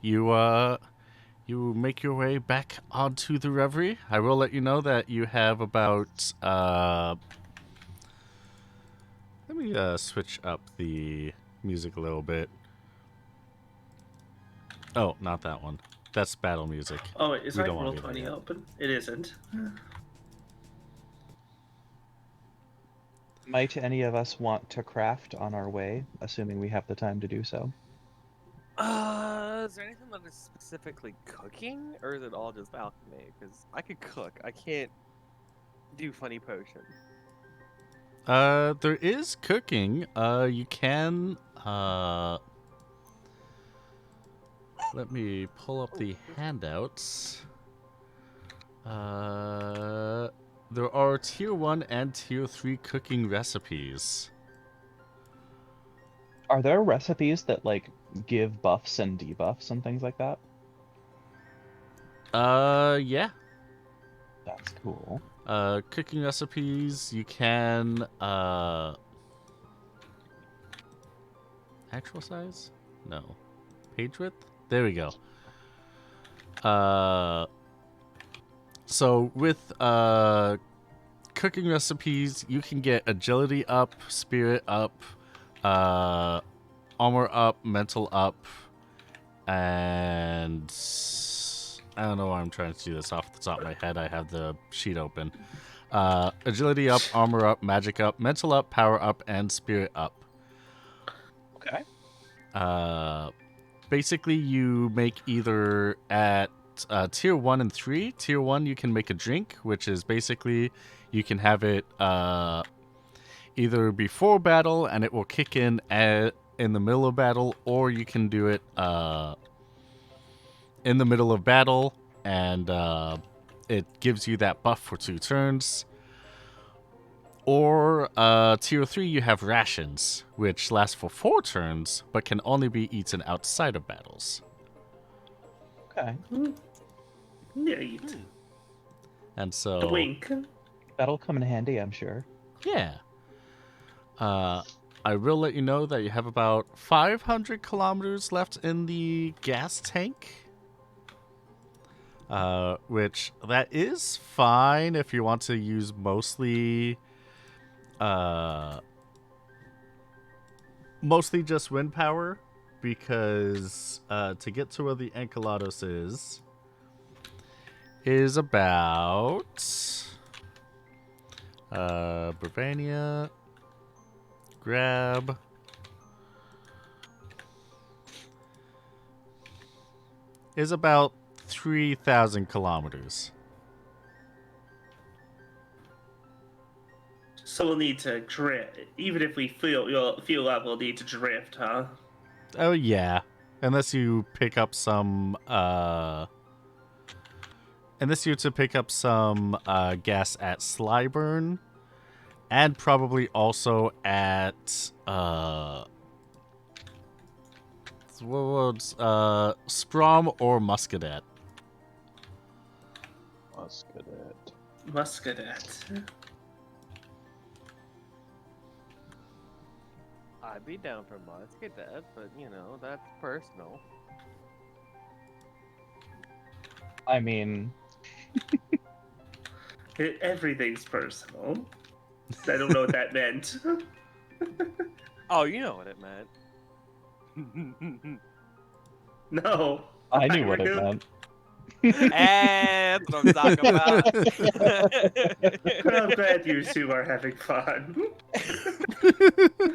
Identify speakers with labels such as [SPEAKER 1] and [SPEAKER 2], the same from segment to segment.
[SPEAKER 1] you make your way back onto the Reverie. I will let you know that you have about let me switch up the music a little bit. Oh, not that one. That's battle music.
[SPEAKER 2] Oh, wait, is
[SPEAKER 1] We
[SPEAKER 2] like
[SPEAKER 1] don't want to do that
[SPEAKER 2] Roll20
[SPEAKER 1] yet.
[SPEAKER 2] open? It isn't.
[SPEAKER 3] Might any of us want to craft on our way, assuming we have the time to do so?
[SPEAKER 4] Is there anything that is specifically cooking, or is it all just alchemy? Because I could cook, I can't do funny potion.
[SPEAKER 1] There is cooking. You can let me pull up the handouts. There are tier 1 and tier 3 cooking recipes.
[SPEAKER 3] Are there recipes that like give buffs and debuffs and things like that?
[SPEAKER 1] Yeah.
[SPEAKER 3] That's cool.
[SPEAKER 1] Cooking recipes, you can, actual size? No. Page width? There we go. So with, cooking recipes, you can get agility up, spirit up, armor up, mental up, and I don't know why I'm trying to do this off the top of my head. I have the sheet open. Agility up, armor up, magic up, mental up, power up, and spirit up.
[SPEAKER 3] Okay.
[SPEAKER 1] Basically, you make either at tier 1 and 3. Tier 1, you can make a drink, which is basically you can have it either before battle and it will kick in in the middle of battle, or you can do it in the middle of battle and it gives you that buff for 2 turns. Or tier 3, you have rations, which last for 4 turns, but can only be eaten outside of battles.
[SPEAKER 3] Okay.
[SPEAKER 2] Neat.
[SPEAKER 1] And so...
[SPEAKER 2] The wink.
[SPEAKER 3] That'll come in handy, I'm sure.
[SPEAKER 1] Yeah. I will let you know that you have about 500 kilometers left in the gas tank. Which, that is fine if you want to use mostly just wind power, because to get to where the Enceladus is about Bravania, grab, is about 3,000 kilometers.
[SPEAKER 2] So we'll need to drift. Even if we feel up, we'll need to drift, huh?
[SPEAKER 1] Oh yeah, unless you pick up some unless you to pick up some gas at Slyburn, and probably also at Sprom or Muscadet.
[SPEAKER 2] Muscadet.
[SPEAKER 4] I'd be down for Muscadet, but you know, that's personal.
[SPEAKER 3] I mean,
[SPEAKER 2] Everything's personal. I don't know what that meant.
[SPEAKER 4] Oh, you know what it meant.
[SPEAKER 2] No.
[SPEAKER 3] I knew what it meant.
[SPEAKER 4] That's what I'm talking about.
[SPEAKER 2] I'm glad you two are having fun.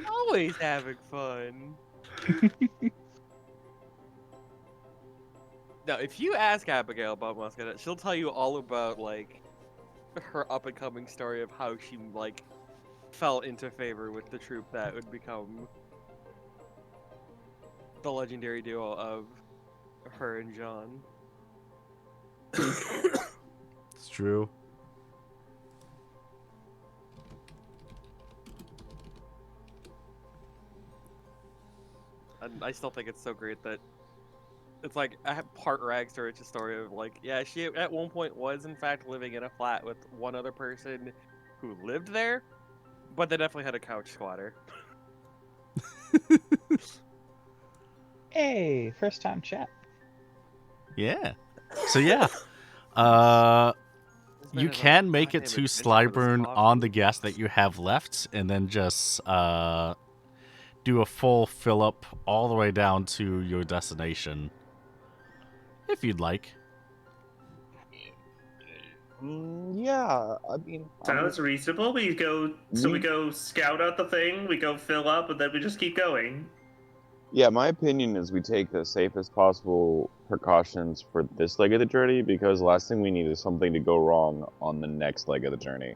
[SPEAKER 4] Always having fun. Now, if you ask Abigail about Muscadet, she'll tell you all about like her up and coming story of how she like fell into favor with the troop that would become the legendary duo of her and John.
[SPEAKER 1] It's true.
[SPEAKER 4] And I still think it's so great that it's like a part rags to riches story of like, yeah, she at one point was in fact living in a flat with one other person who lived there, but they definitely had a couch squatter.
[SPEAKER 3] Hey, first time chat.
[SPEAKER 1] Yeah. So yeah. Uh,
[SPEAKER 4] This man
[SPEAKER 1] you
[SPEAKER 4] is a
[SPEAKER 1] can make it
[SPEAKER 4] goddamn
[SPEAKER 1] to
[SPEAKER 4] adventure for this
[SPEAKER 1] Slyburn
[SPEAKER 4] coffee.
[SPEAKER 1] on the gas that you have left, and then just do a full fill up all the way down to your destination, if you'd like.
[SPEAKER 5] Yeah, I mean,
[SPEAKER 2] Sounds reasonable. We go scout out the thing, we go fill up, and then we just keep going.
[SPEAKER 5] yeah, my opinion is we take the safest possible precautions for this leg of the journey because the last thing we need is something to go wrong on the next leg of the journey.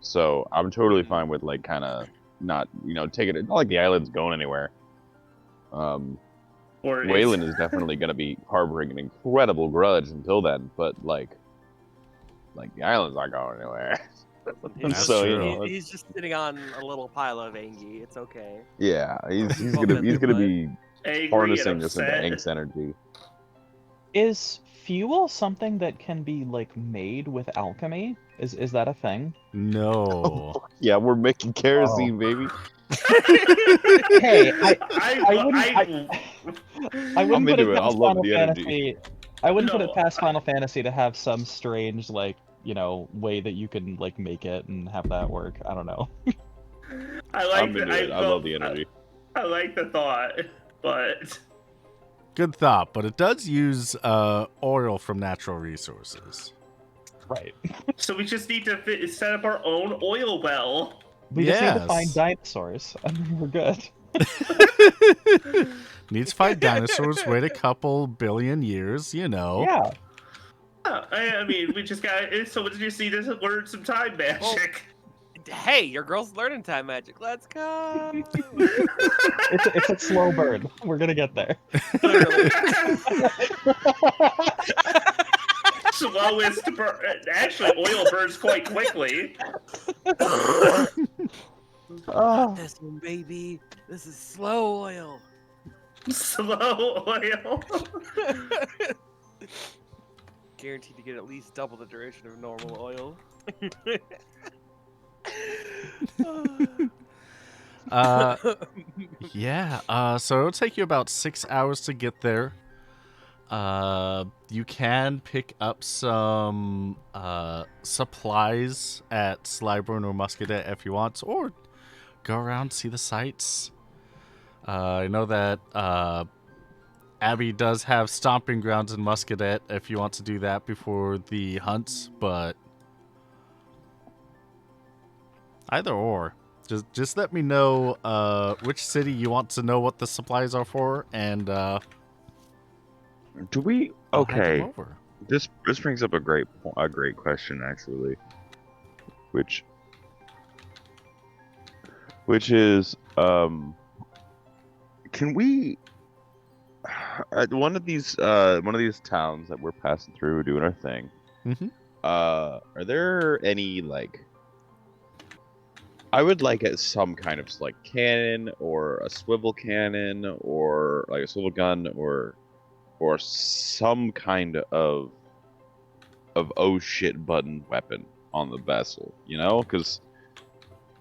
[SPEAKER 5] So I'm totally fine with like kind of not, taking it. Not like the island's going anywhere.
[SPEAKER 2] Or
[SPEAKER 5] Waylon is definitely going to be harboring an incredible grudge until then, but like the island's not going anywhere.
[SPEAKER 1] That's
[SPEAKER 5] So
[SPEAKER 1] true.
[SPEAKER 4] He's just sitting on a little pile of Angie. It's okay.
[SPEAKER 5] yeah, he's
[SPEAKER 4] Bump
[SPEAKER 5] gonna
[SPEAKER 4] into
[SPEAKER 5] he's gonna
[SPEAKER 4] mud.
[SPEAKER 5] be
[SPEAKER 2] angry
[SPEAKER 5] harnessing
[SPEAKER 2] and
[SPEAKER 5] this into
[SPEAKER 2] upset.
[SPEAKER 5] angst energy.
[SPEAKER 3] Is fuel something that can be like made with alchemy? Is that a thing?
[SPEAKER 1] No.
[SPEAKER 5] Yeah, we're making kerosene, baby.
[SPEAKER 3] Hey, I
[SPEAKER 2] I
[SPEAKER 3] wouldn't put it
[SPEAKER 5] into it. I
[SPEAKER 3] past
[SPEAKER 5] love
[SPEAKER 3] Final
[SPEAKER 5] the energy.
[SPEAKER 3] Fantasy. I wouldn't put it
[SPEAKER 2] No,
[SPEAKER 3] past Final Fantasy to have some strange like way that you can like make it and have that work. I don't know.
[SPEAKER 5] I'm into it. I love the energy.
[SPEAKER 2] I like the thought, but
[SPEAKER 1] Good thought, but it does use oil from natural resources.
[SPEAKER 3] Right.
[SPEAKER 2] so we just need to set up our own oil well.
[SPEAKER 3] We just need to find
[SPEAKER 1] Yes.
[SPEAKER 3] dinosaurs, and then we're good.
[SPEAKER 1] Needs to find dinosaurs. Wait a couple billion years,
[SPEAKER 3] Yeah.
[SPEAKER 2] I mean, we just got. So we just need to learn some time magic.
[SPEAKER 4] Hey, your girl's learning time magic. Let's go.
[SPEAKER 3] It's a slow burn. We're gonna get there.
[SPEAKER 4] Literally.
[SPEAKER 2] Slowest burn. Actually, oil burns quite quickly.
[SPEAKER 3] Oh.
[SPEAKER 4] This one, baby. This is slow oil.
[SPEAKER 2] Slow oil.
[SPEAKER 4] Guaranteed to get at least double the duration of normal oil.
[SPEAKER 1] Yeah. So it'll take you about 6 hours to get there. You can pick up some supplies at Slyburn or Muscadet if you want, or go around, see the sights. I know that Abby does have stomping grounds in Muscadet if you want to do that before the hunt, but either or. Just let me know which city you want to know what the supplies are for, and
[SPEAKER 5] Do we?
[SPEAKER 1] I'll hand them
[SPEAKER 5] Okay.
[SPEAKER 1] over.
[SPEAKER 5] This brings up a great question actually, which is can we at one of these towns that we're passing through doing our thing,
[SPEAKER 1] Mhm.
[SPEAKER 5] are there any I would like some kind of like cannon or a swivel cannon or like a swivel gun or some kind of oh shit button weapon on the vessel, because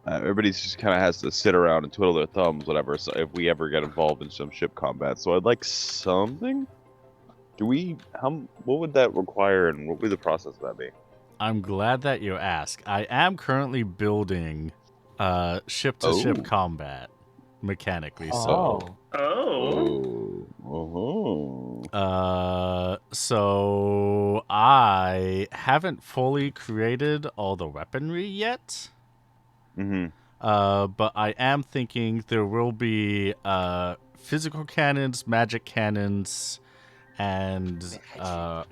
[SPEAKER 5] everybody's just kind of has to sit around and twiddle their thumbs, whatever. So if we ever get involved in some ship combat, so I'd like something. What would that require, and what would the process of that be?
[SPEAKER 1] I'm glad that you ask. I am currently building ship-to-ship
[SPEAKER 5] Oh.
[SPEAKER 1] combat mechanically,
[SPEAKER 3] Oh.
[SPEAKER 2] Oh.
[SPEAKER 1] so I haven't fully created all the weaponry yet.
[SPEAKER 5] Mm-hmm.
[SPEAKER 1] But I am thinking there will be physical cannons, magic cannons, and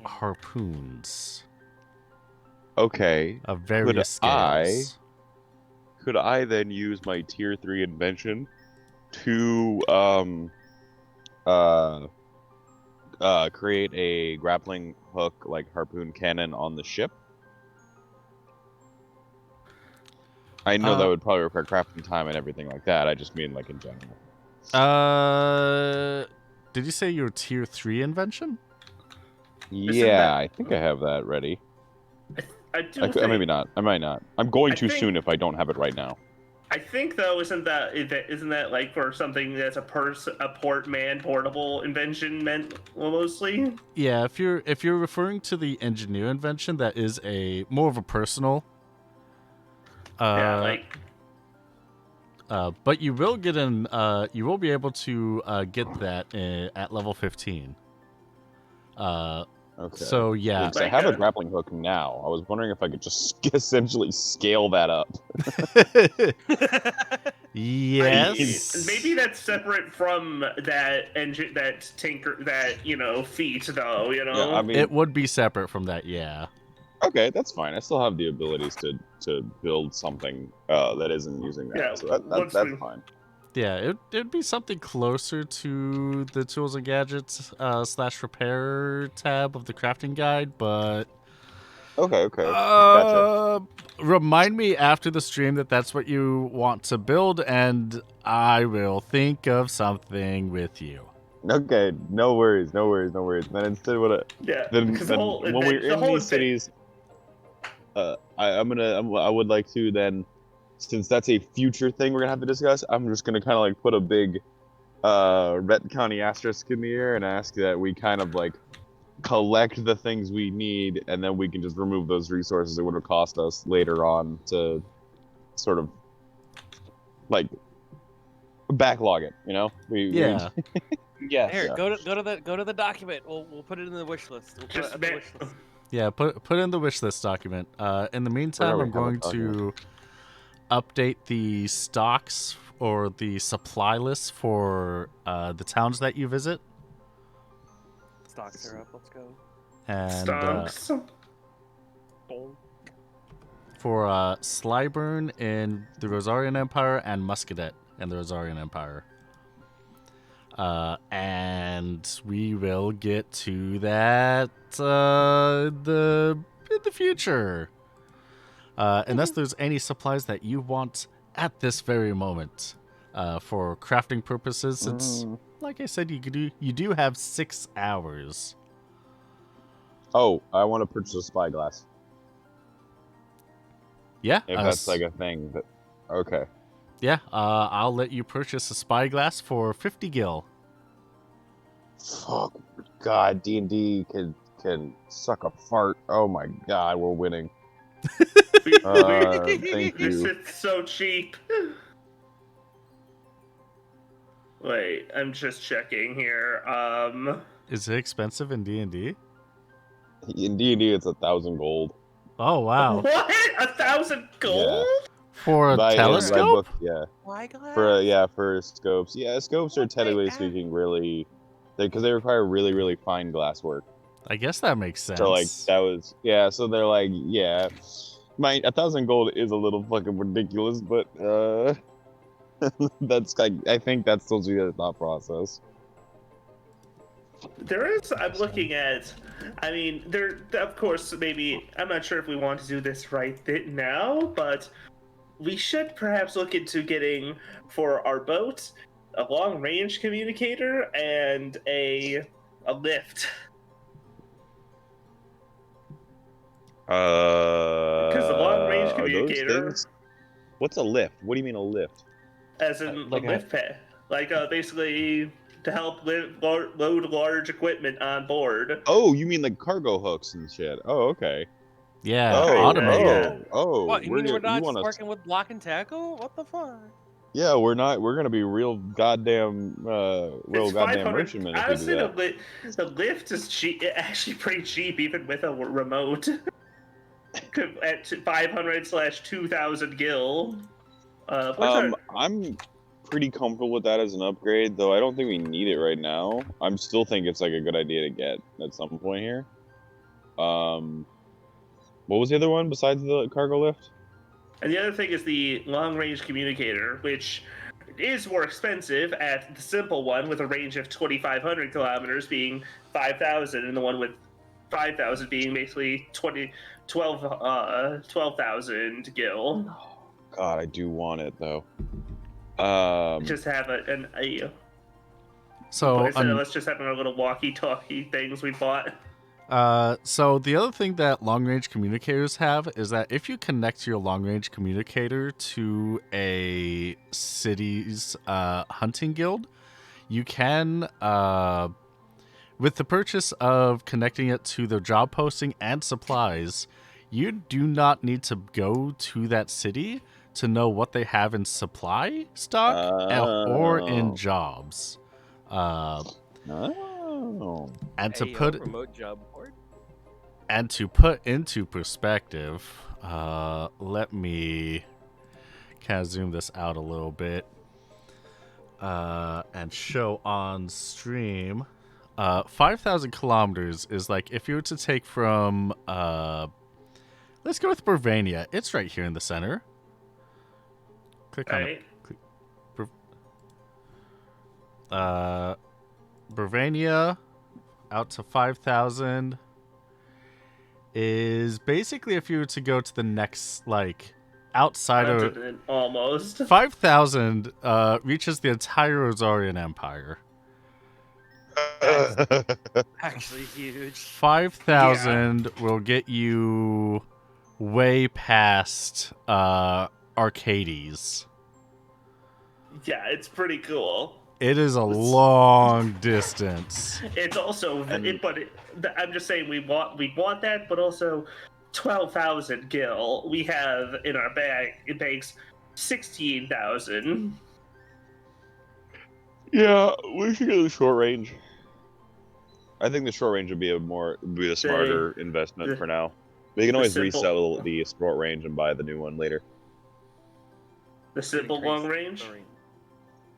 [SPEAKER 1] harpoons
[SPEAKER 5] Okay.
[SPEAKER 1] of various scales.
[SPEAKER 5] Could I then use my tier 3 invention to create a grappling hook like harpoon cannon on the ship? I know that would probably require crafting time and everything like that. I just mean like in general.
[SPEAKER 1] Did you say your tier 3 invention?
[SPEAKER 5] Yeah, I think I have that ready.
[SPEAKER 2] I do think,
[SPEAKER 5] Maybe not. I might not. I'm going
[SPEAKER 2] I
[SPEAKER 5] too
[SPEAKER 2] think-
[SPEAKER 5] soon if I don't have it right now.
[SPEAKER 2] I think though, isn't that like for something that's a portable invention meant mostly?
[SPEAKER 1] Yeah, if you're referring to the engineer invention, that is a more of a personal.
[SPEAKER 2] Yeah,
[SPEAKER 1] But you will get you will be able to get that at level 15.
[SPEAKER 5] Okay.
[SPEAKER 1] So yeah,
[SPEAKER 5] Because I have a grappling hook now. I was wondering if I could just essentially scale that up.
[SPEAKER 1] yes.
[SPEAKER 2] Maybe that's separate from that engine, that feat though.
[SPEAKER 5] Yeah, I mean,
[SPEAKER 1] it would be separate from that. Yeah.
[SPEAKER 5] okay, that's fine. I still have the abilities to build something that isn't using that.
[SPEAKER 2] Yeah,
[SPEAKER 5] So that's fine.
[SPEAKER 1] Yeah, it'd be something closer to the tools and gadgets / repair tab of the crafting guide, but
[SPEAKER 5] Okay. Gotcha.
[SPEAKER 1] remind me after the stream that that's what you want to build, and I will think of something with you.
[SPEAKER 5] Okay, no worries. Then instead, then when we're in these cities, I would like to then, since that's a future thing we're gonna have to discuss, I'm just gonna kind of like put a big retconny asterisk in the air and ask that we kind of like collect the things we need, and then we can just remove those resources it would have cost us later on to sort of like backlog it.
[SPEAKER 1] Yeah.
[SPEAKER 3] Yes.
[SPEAKER 4] Here,
[SPEAKER 5] Yeah.
[SPEAKER 4] go to the document. We'll put it in the wish list. We'll put it in the wish list.
[SPEAKER 1] Yeah, put in the wish list document. In the meantime,
[SPEAKER 5] we
[SPEAKER 1] I'm
[SPEAKER 5] have a
[SPEAKER 1] going to update the stocks or the supply list for the towns that you visit.
[SPEAKER 4] Stocks are up. Let's go.
[SPEAKER 1] And
[SPEAKER 2] Stonks.
[SPEAKER 4] Boom.
[SPEAKER 1] for Slyburn in the Rosarian Empire and Muscadet in the Rosarian Empire. And we will get to that in the future. Unless there's any supplies that you want at this very moment for crafting purposes, since, like I said, you do have 6 hours.
[SPEAKER 5] Oh, I want to purchase a spyglass.
[SPEAKER 1] Yeah,
[SPEAKER 5] If that's like a thing. Okay.
[SPEAKER 1] Yeah, I'll let you purchase a spyglass for 50 gil.
[SPEAKER 5] Fuck, God, D&D can suck a fart. Oh my God, we're winning. Thank
[SPEAKER 2] This
[SPEAKER 5] you.
[SPEAKER 2] is so cheap. Wait, I'm just checking here.
[SPEAKER 1] Is it expensive in D&D?
[SPEAKER 5] In D&D, it's 1,000 gold.
[SPEAKER 1] Oh, wow.
[SPEAKER 2] What? 1,000 gold?
[SPEAKER 1] For a
[SPEAKER 5] By
[SPEAKER 1] telescope?
[SPEAKER 5] book, yeah.
[SPEAKER 4] Spyglass?
[SPEAKER 5] For scopes. Yeah, scopes are technically speaking really, because they require really, really fine glass work.
[SPEAKER 1] I guess that makes sense.
[SPEAKER 5] So like that was so they're like 1,000 gold is a little fucking ridiculous, but that's I think that's supposed to be the thought process.
[SPEAKER 2] There is. I'm looking at. I mean, there. Of course, maybe I'm not sure if we want to do this right now, but we should perhaps look into getting for our boat a long-range communicator and a lift. Because the long-range communicator.
[SPEAKER 5] What's a lift? What do you mean a lift?
[SPEAKER 2] As in
[SPEAKER 3] Like
[SPEAKER 2] a lift pad, like basically to help load large equipment on board.
[SPEAKER 5] Oh, you mean like cargo hooks and shit? Oh, okay.
[SPEAKER 1] Yeah,
[SPEAKER 5] Oh,
[SPEAKER 1] automated.
[SPEAKER 4] What, you mean we're not just
[SPEAKER 5] wanna...
[SPEAKER 4] working with block and tackle? What the fuck?
[SPEAKER 5] Yeah, we're not. We're gonna be real goddamn merchantmen if we do that.
[SPEAKER 2] Honestly, the lift is cheap. Actually, pretty cheap, even with a remote. At 500/2,000 gil.
[SPEAKER 5] I'm pretty comfortable with that as an upgrade, though I don't think we need it right now. I'm still think it's like a good idea to get at some point here. What was the other one besides the cargo lift?
[SPEAKER 2] And the other thing is the long-range communicator, which is more expensive at the simple one with a range of 2,500 kilometers being 5,000, and the one with 5,000 being basically 12,000 gil.
[SPEAKER 5] God, I do want it though.
[SPEAKER 2] Just have
[SPEAKER 1] So
[SPEAKER 2] let's just have our little walkie-talkie things we bought.
[SPEAKER 1] So the other thing that long-range communicators have is that if you connect your long-range communicator to a city's hunting guild, you can, with the purchase of connecting it to the job posting and supplies, you do not need to go to that city to know what they have in supply stock or in jobs.
[SPEAKER 5] Oh.
[SPEAKER 1] And to
[SPEAKER 4] Ayo,
[SPEAKER 1] put
[SPEAKER 4] remote job board.
[SPEAKER 1] And to put into perspective, let me kind of zoom this out a little bit and show on stream. 5,000 kilometers is like if you were to take from, let's go with Bravania. It's right here in the center. Click on it. Bravania out to 5,000 is basically if you were to go to the next, like, outside of
[SPEAKER 2] almost
[SPEAKER 1] 5,000 reaches the entire Rosarian Empire.
[SPEAKER 4] Actually huge.
[SPEAKER 1] 5,000 will get you way past Arcades.
[SPEAKER 2] Yeah, it's pretty cool.
[SPEAKER 1] It is a long distance.
[SPEAKER 2] It's also, I'm just saying we want that, but also 12,000 gil we have in our bag. It makes 16,000.
[SPEAKER 5] Yeah, we should go to short range. I think the short range would be a smarter investment for now. We can always resell the short range and buy the new one later.
[SPEAKER 2] The simple long range.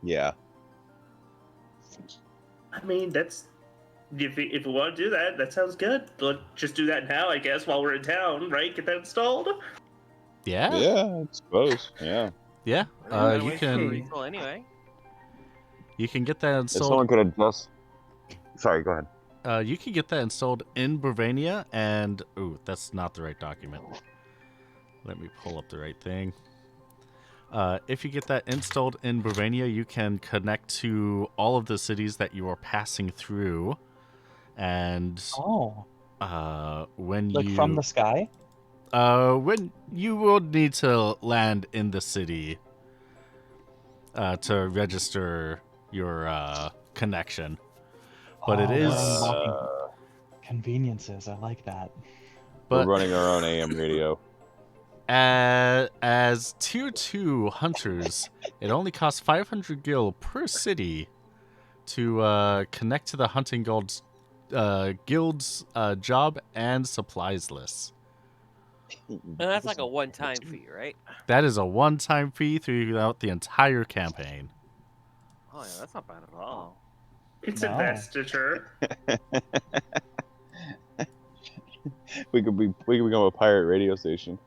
[SPEAKER 5] Yeah.
[SPEAKER 2] I mean, that's if we want to do that, that sounds good. But just do that now, I guess, while we're in town, right? Get that installed.
[SPEAKER 1] Yeah.
[SPEAKER 5] Yeah, I suppose. Yeah.
[SPEAKER 1] Yeah. You can.
[SPEAKER 4] Anyway.
[SPEAKER 1] You can get that installed.
[SPEAKER 5] If someone could adjust. Sorry, go ahead.
[SPEAKER 1] You can get that installed in Bravania, and that's not the right document. Let me pull up the right thing. If you get that installed in Bravania, you can connect to all of the cities that you are passing through, and when
[SPEAKER 3] like from the sky.
[SPEAKER 1] When you will need to land in the city to register your connection. But it is
[SPEAKER 3] conveniences. I like that.
[SPEAKER 1] But
[SPEAKER 5] we're running our own AM radio.
[SPEAKER 1] As tier 2 hunters, it only costs 500 gil per city to connect to the hunting guild's job and supplies lists.
[SPEAKER 4] And that's like a one-time fee, right?
[SPEAKER 1] That is a one-time fee throughout the entire campaign.
[SPEAKER 4] Oh yeah, that's not bad at all.
[SPEAKER 2] It's investiture.
[SPEAKER 5] We could become a pirate radio station.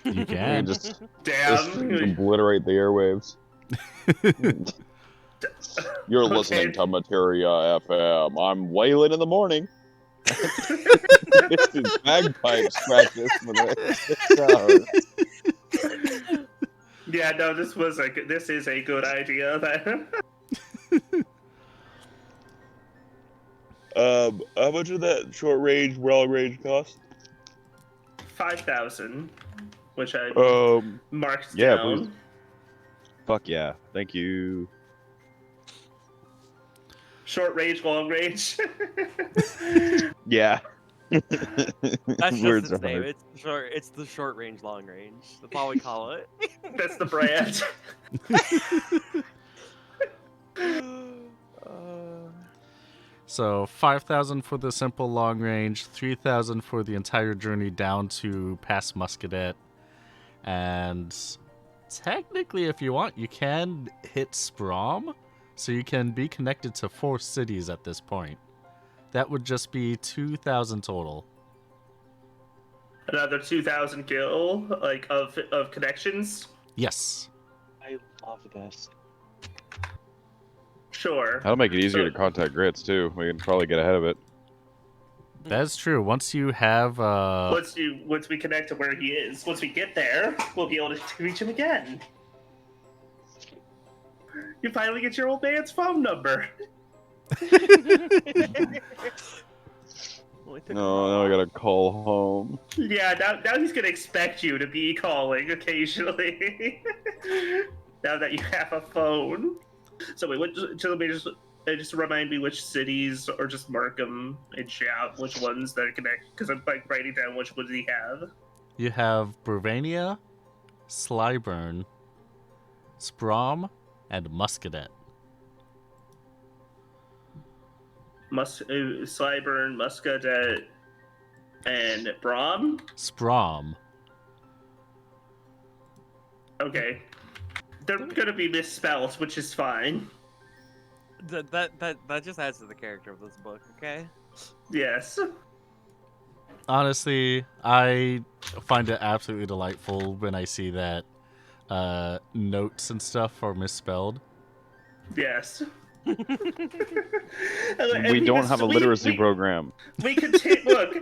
[SPEAKER 1] You can
[SPEAKER 5] just
[SPEAKER 2] damn
[SPEAKER 5] obliterate the airwaves. You're listening to Materia FM. I'm wailing in the morning. This is bagpipes practice for the 6 hours.
[SPEAKER 2] Yeah, no, this is a good idea.
[SPEAKER 5] How much of that short range, long range cost?
[SPEAKER 2] 5,000, which I marked
[SPEAKER 5] yeah,
[SPEAKER 2] down.
[SPEAKER 5] Please. Fuck yeah! Thank you.
[SPEAKER 2] Short range, long range.
[SPEAKER 5] Yeah.
[SPEAKER 4] That's just its name. It's the short range, long range. That's all we call it.
[SPEAKER 2] That's the brand.
[SPEAKER 1] So 5,000 for the simple long range, 3,000 for the entire journey down to past Muscadet, and technically, if you want, you can hit Sprom, so you can be connected to 4 cities at this point. That would just be 2,000 total.
[SPEAKER 2] Another 2,000 gil, like of connections.
[SPEAKER 1] Yes.
[SPEAKER 3] I love this.
[SPEAKER 2] Sure.
[SPEAKER 5] That'll make it easier to contact Grits too. We can probably get ahead of it.
[SPEAKER 1] That's true. Once you have
[SPEAKER 2] once we connect to where he is, once we get there, we'll be able to reach him again. You finally get your old man's phone number.
[SPEAKER 4] Well,
[SPEAKER 5] No, I gotta call home.
[SPEAKER 2] Yeah, now he's gonna expect you to be calling occasionally. Now that you have a phone. So wait, let me just remind me which cities, or just mark them and shout which ones that connect. Because I'm like writing down which ones he have.
[SPEAKER 1] You have Bravania, Slyburn, Sprom, and Muscadet.
[SPEAKER 2] Slyburn, Muscadet, and Brom.
[SPEAKER 1] Sprom.
[SPEAKER 2] Okay, they're gonna be misspelled, which is fine.
[SPEAKER 4] That just adds to the character of this book. Okay.
[SPEAKER 2] Yes.
[SPEAKER 1] Honestly, I find it absolutely delightful when I see that notes and stuff are misspelled.
[SPEAKER 2] Yes.
[SPEAKER 5] We don't have a literacy program.
[SPEAKER 2] We can take look.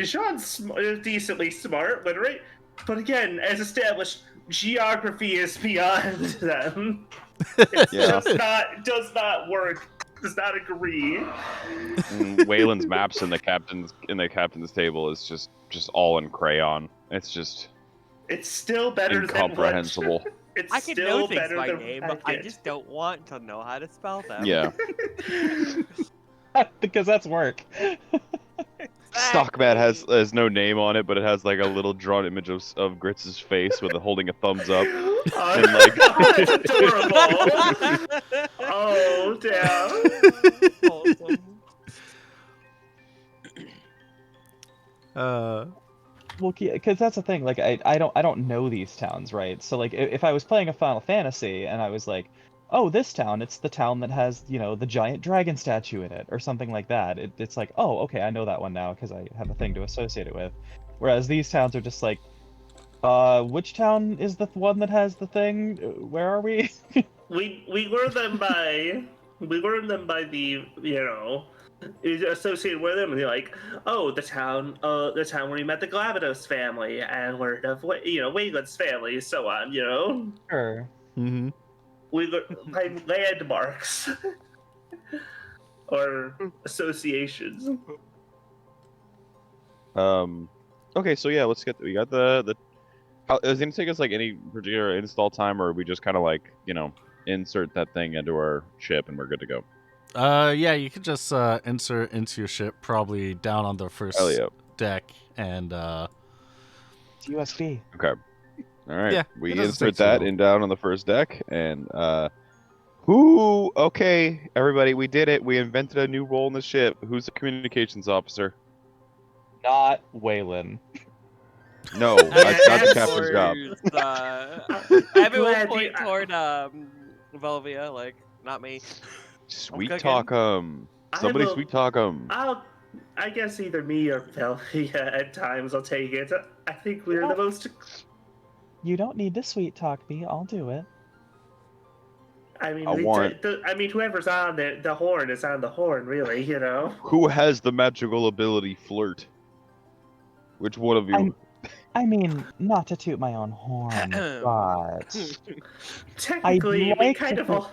[SPEAKER 2] Sean's decently smart, literate, but again, as established, geography is beyond them. It
[SPEAKER 5] Yeah.
[SPEAKER 2] does not work. Does not agree.
[SPEAKER 5] Wayland's maps in the captain's table is just all in crayon. It's just
[SPEAKER 2] It's still better
[SPEAKER 5] incomprehensible.
[SPEAKER 2] than it's
[SPEAKER 4] I can
[SPEAKER 2] still
[SPEAKER 4] know things
[SPEAKER 2] better
[SPEAKER 4] by
[SPEAKER 2] than
[SPEAKER 4] name, but I just don't want to know how to spell them.
[SPEAKER 5] Yeah.
[SPEAKER 3] Because that's work.
[SPEAKER 5] Stockmat has no name on it, but it has like a little drawn image of Grits' face with holding a thumbs up.
[SPEAKER 2] Oh,
[SPEAKER 5] And, like...
[SPEAKER 2] that's adorable. Oh damn.
[SPEAKER 4] Awesome.
[SPEAKER 3] Well, because that's the thing. Like, I don't know these towns, right? So like, if I was playing a Final Fantasy and I was like, oh, this town, it's the town that has, the giant dragon statue in it, or something like that. It's like, oh, okay, I know that one now because I have a thing to associate it with. Whereas these towns are just like, which town is the one that has the thing? Where are we?
[SPEAKER 2] We learned them by the associated with them, and they're like, oh, the town where you met the Glavidos family and learned of Wayland's family, so on.
[SPEAKER 3] Sure.
[SPEAKER 1] Mm-hmm.
[SPEAKER 2] We by landmarks or associations.
[SPEAKER 5] Okay, so yeah, we got the. Is it gonna take us like any particular install time, or are we just kind of like insert that thing into our ship and we're good to go?
[SPEAKER 1] Yeah, you could just insert into your ship, probably down on the first
[SPEAKER 5] Hell yeah.
[SPEAKER 1] deck, and
[SPEAKER 3] It's USB.
[SPEAKER 5] Okay. All right.
[SPEAKER 1] Yeah,
[SPEAKER 5] We
[SPEAKER 1] it doesn't
[SPEAKER 5] insert
[SPEAKER 1] take too
[SPEAKER 5] that
[SPEAKER 1] long.
[SPEAKER 5] in down on the first deck, and who? Okay, everybody, we did it. We invented a new role in the ship. Who's the communications officer?
[SPEAKER 3] Not Waylon.
[SPEAKER 5] No, that's not the captain's job.
[SPEAKER 4] Everyone
[SPEAKER 2] Glad
[SPEAKER 4] point
[SPEAKER 2] you-
[SPEAKER 4] toward Velvia, like not me.
[SPEAKER 5] Sweet
[SPEAKER 4] cooking.
[SPEAKER 5] talk 'em. Somebody
[SPEAKER 2] will-
[SPEAKER 5] sweet talk 'em.
[SPEAKER 2] I guess either me or Velvia at times. I'll take it. I think we're the most.
[SPEAKER 3] You don't need to sweet talk me. I'll do it.
[SPEAKER 2] I mean, whoever's on the horn is on the horn, really.
[SPEAKER 5] Who has the magical ability flirt? Which one of you?
[SPEAKER 3] I mean, not to toot my own horn, but
[SPEAKER 2] Technically, we
[SPEAKER 3] like
[SPEAKER 2] kind
[SPEAKER 3] to
[SPEAKER 2] of all.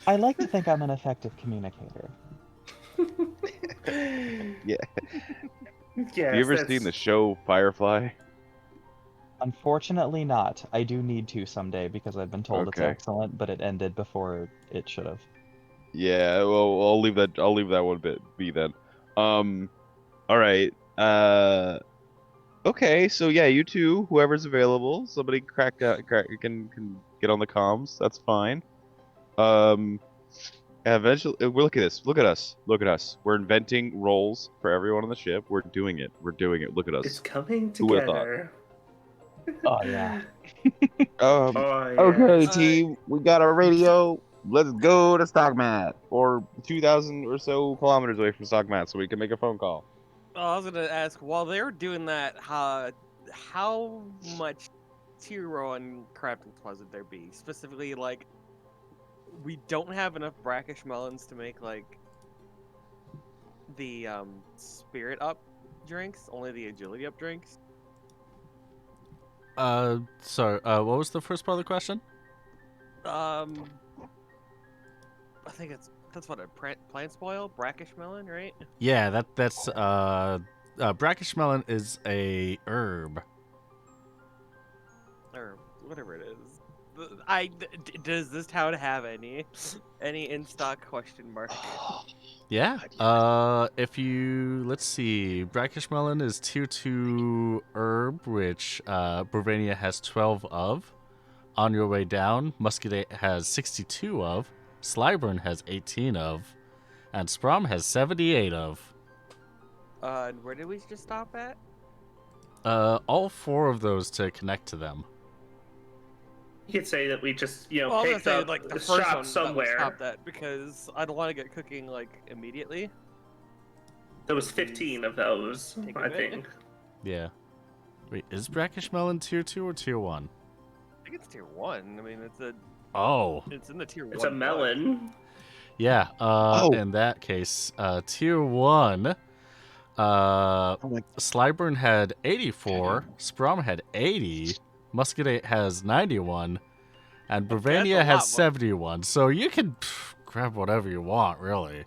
[SPEAKER 3] I like to think I'm an effective communicator.
[SPEAKER 5] Yeah.
[SPEAKER 2] Yes,
[SPEAKER 5] Have you ever seen the show Firefly?
[SPEAKER 3] Unfortunately not. I do need to someday because I've been told it's
[SPEAKER 5] Okay.
[SPEAKER 3] excellent, but it ended before it should have.
[SPEAKER 5] Yeah, well, I'll leave that one bit be then. All right. Okay, so yeah, you two, whoever's available, somebody can get on the comms. That's fine. Eventually, look at this. Look at us. Look at us. We're inventing roles for everyone on the ship. We're doing it. We're doing it. Look at us.
[SPEAKER 2] It's coming
[SPEAKER 5] Who would've thought?
[SPEAKER 2] together.
[SPEAKER 3] Oh yeah.
[SPEAKER 2] Oh,
[SPEAKER 5] Okay,
[SPEAKER 2] yes.
[SPEAKER 5] team, we got our radio. Let's go to Stockmat, or 2,000 or so kilometers away from Stockmat, so we can make a phone call.
[SPEAKER 4] I was gonna ask, while they were doing that, how much Tiro and Crafting would there be? Specifically, like, we don't have enough brackish melons to make like the spirit up drinks, only the agility up drinks.
[SPEAKER 1] Sorry, what was the first part of the question?
[SPEAKER 4] I think it's That's what a plant spoil, brackish melon, right?
[SPEAKER 1] Yeah, that's brackish melon is a herb.
[SPEAKER 4] Or whatever it is. Does this town have any in stock? Question mark.
[SPEAKER 1] Yeah. If you let's see, brackish melon is tier 2 herb, which Bravania has 12 of. On your way down, Muscadet has 62 of. Slyburn has 18 of, and Sprom has 78 of.
[SPEAKER 4] And where did we just stop at?
[SPEAKER 1] All 4 of those to connect to them.
[SPEAKER 2] You could say that we just,
[SPEAKER 4] Well, I was
[SPEAKER 2] picked
[SPEAKER 4] gonna say
[SPEAKER 2] up
[SPEAKER 4] like the
[SPEAKER 2] a
[SPEAKER 4] first
[SPEAKER 2] shop
[SPEAKER 4] one that we
[SPEAKER 2] somewhere.
[SPEAKER 4] stopped at because I don't want to get cooking like immediately.
[SPEAKER 2] There was 15 of those,
[SPEAKER 4] Take a
[SPEAKER 2] I
[SPEAKER 4] bit.
[SPEAKER 2] think.
[SPEAKER 1] Yeah. Wait, is brackish melon tier 2 or tier 1?
[SPEAKER 4] I think it's tier 1. I mean,
[SPEAKER 1] Oh.
[SPEAKER 4] it's in the tier 1.
[SPEAKER 2] It's a
[SPEAKER 4] book.
[SPEAKER 2] melon.
[SPEAKER 1] Yeah,
[SPEAKER 5] Oh.
[SPEAKER 1] in that case, tier 1,
[SPEAKER 5] Oh my
[SPEAKER 1] Slyburn had 84, Sprom had 80, Muscadet has 91, and
[SPEAKER 4] Okay, that's
[SPEAKER 1] Bravania
[SPEAKER 4] a
[SPEAKER 1] has
[SPEAKER 4] lot,
[SPEAKER 1] 71. So you can grab whatever you want, really.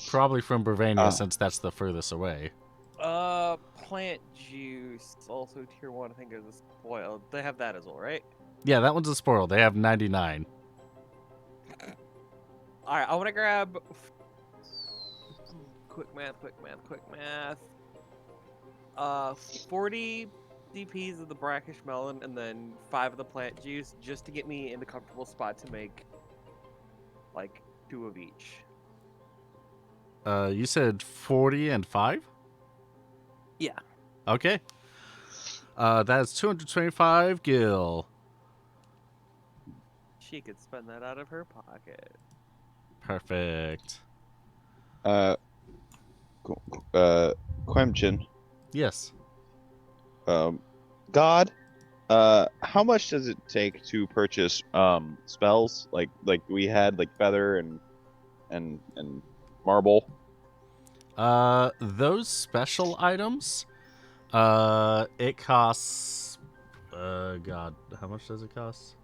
[SPEAKER 1] Probably from Bravania, since that's the furthest away.
[SPEAKER 4] Plant juice also tier 1. I think is a spoiled. They have that as well, right?
[SPEAKER 1] Yeah, that one's a spoil. They have 99.
[SPEAKER 4] All right, I want to grab. Quick math. 40 DPs of the brackish melon, and then 5 of the plant juice, just to get me in a comfortable spot to make like 2 of each.
[SPEAKER 1] You said 40 and 5?
[SPEAKER 4] Yeah.
[SPEAKER 1] Okay. That's 225 gil.
[SPEAKER 4] She could spend that out of her pocket.
[SPEAKER 1] Perfect.
[SPEAKER 5] Quemchin.
[SPEAKER 1] Yes.
[SPEAKER 5] God, how much does it take to purchase spells like we had, like feather and marble?
[SPEAKER 1] Those special items, it costs, God, how much does it cost?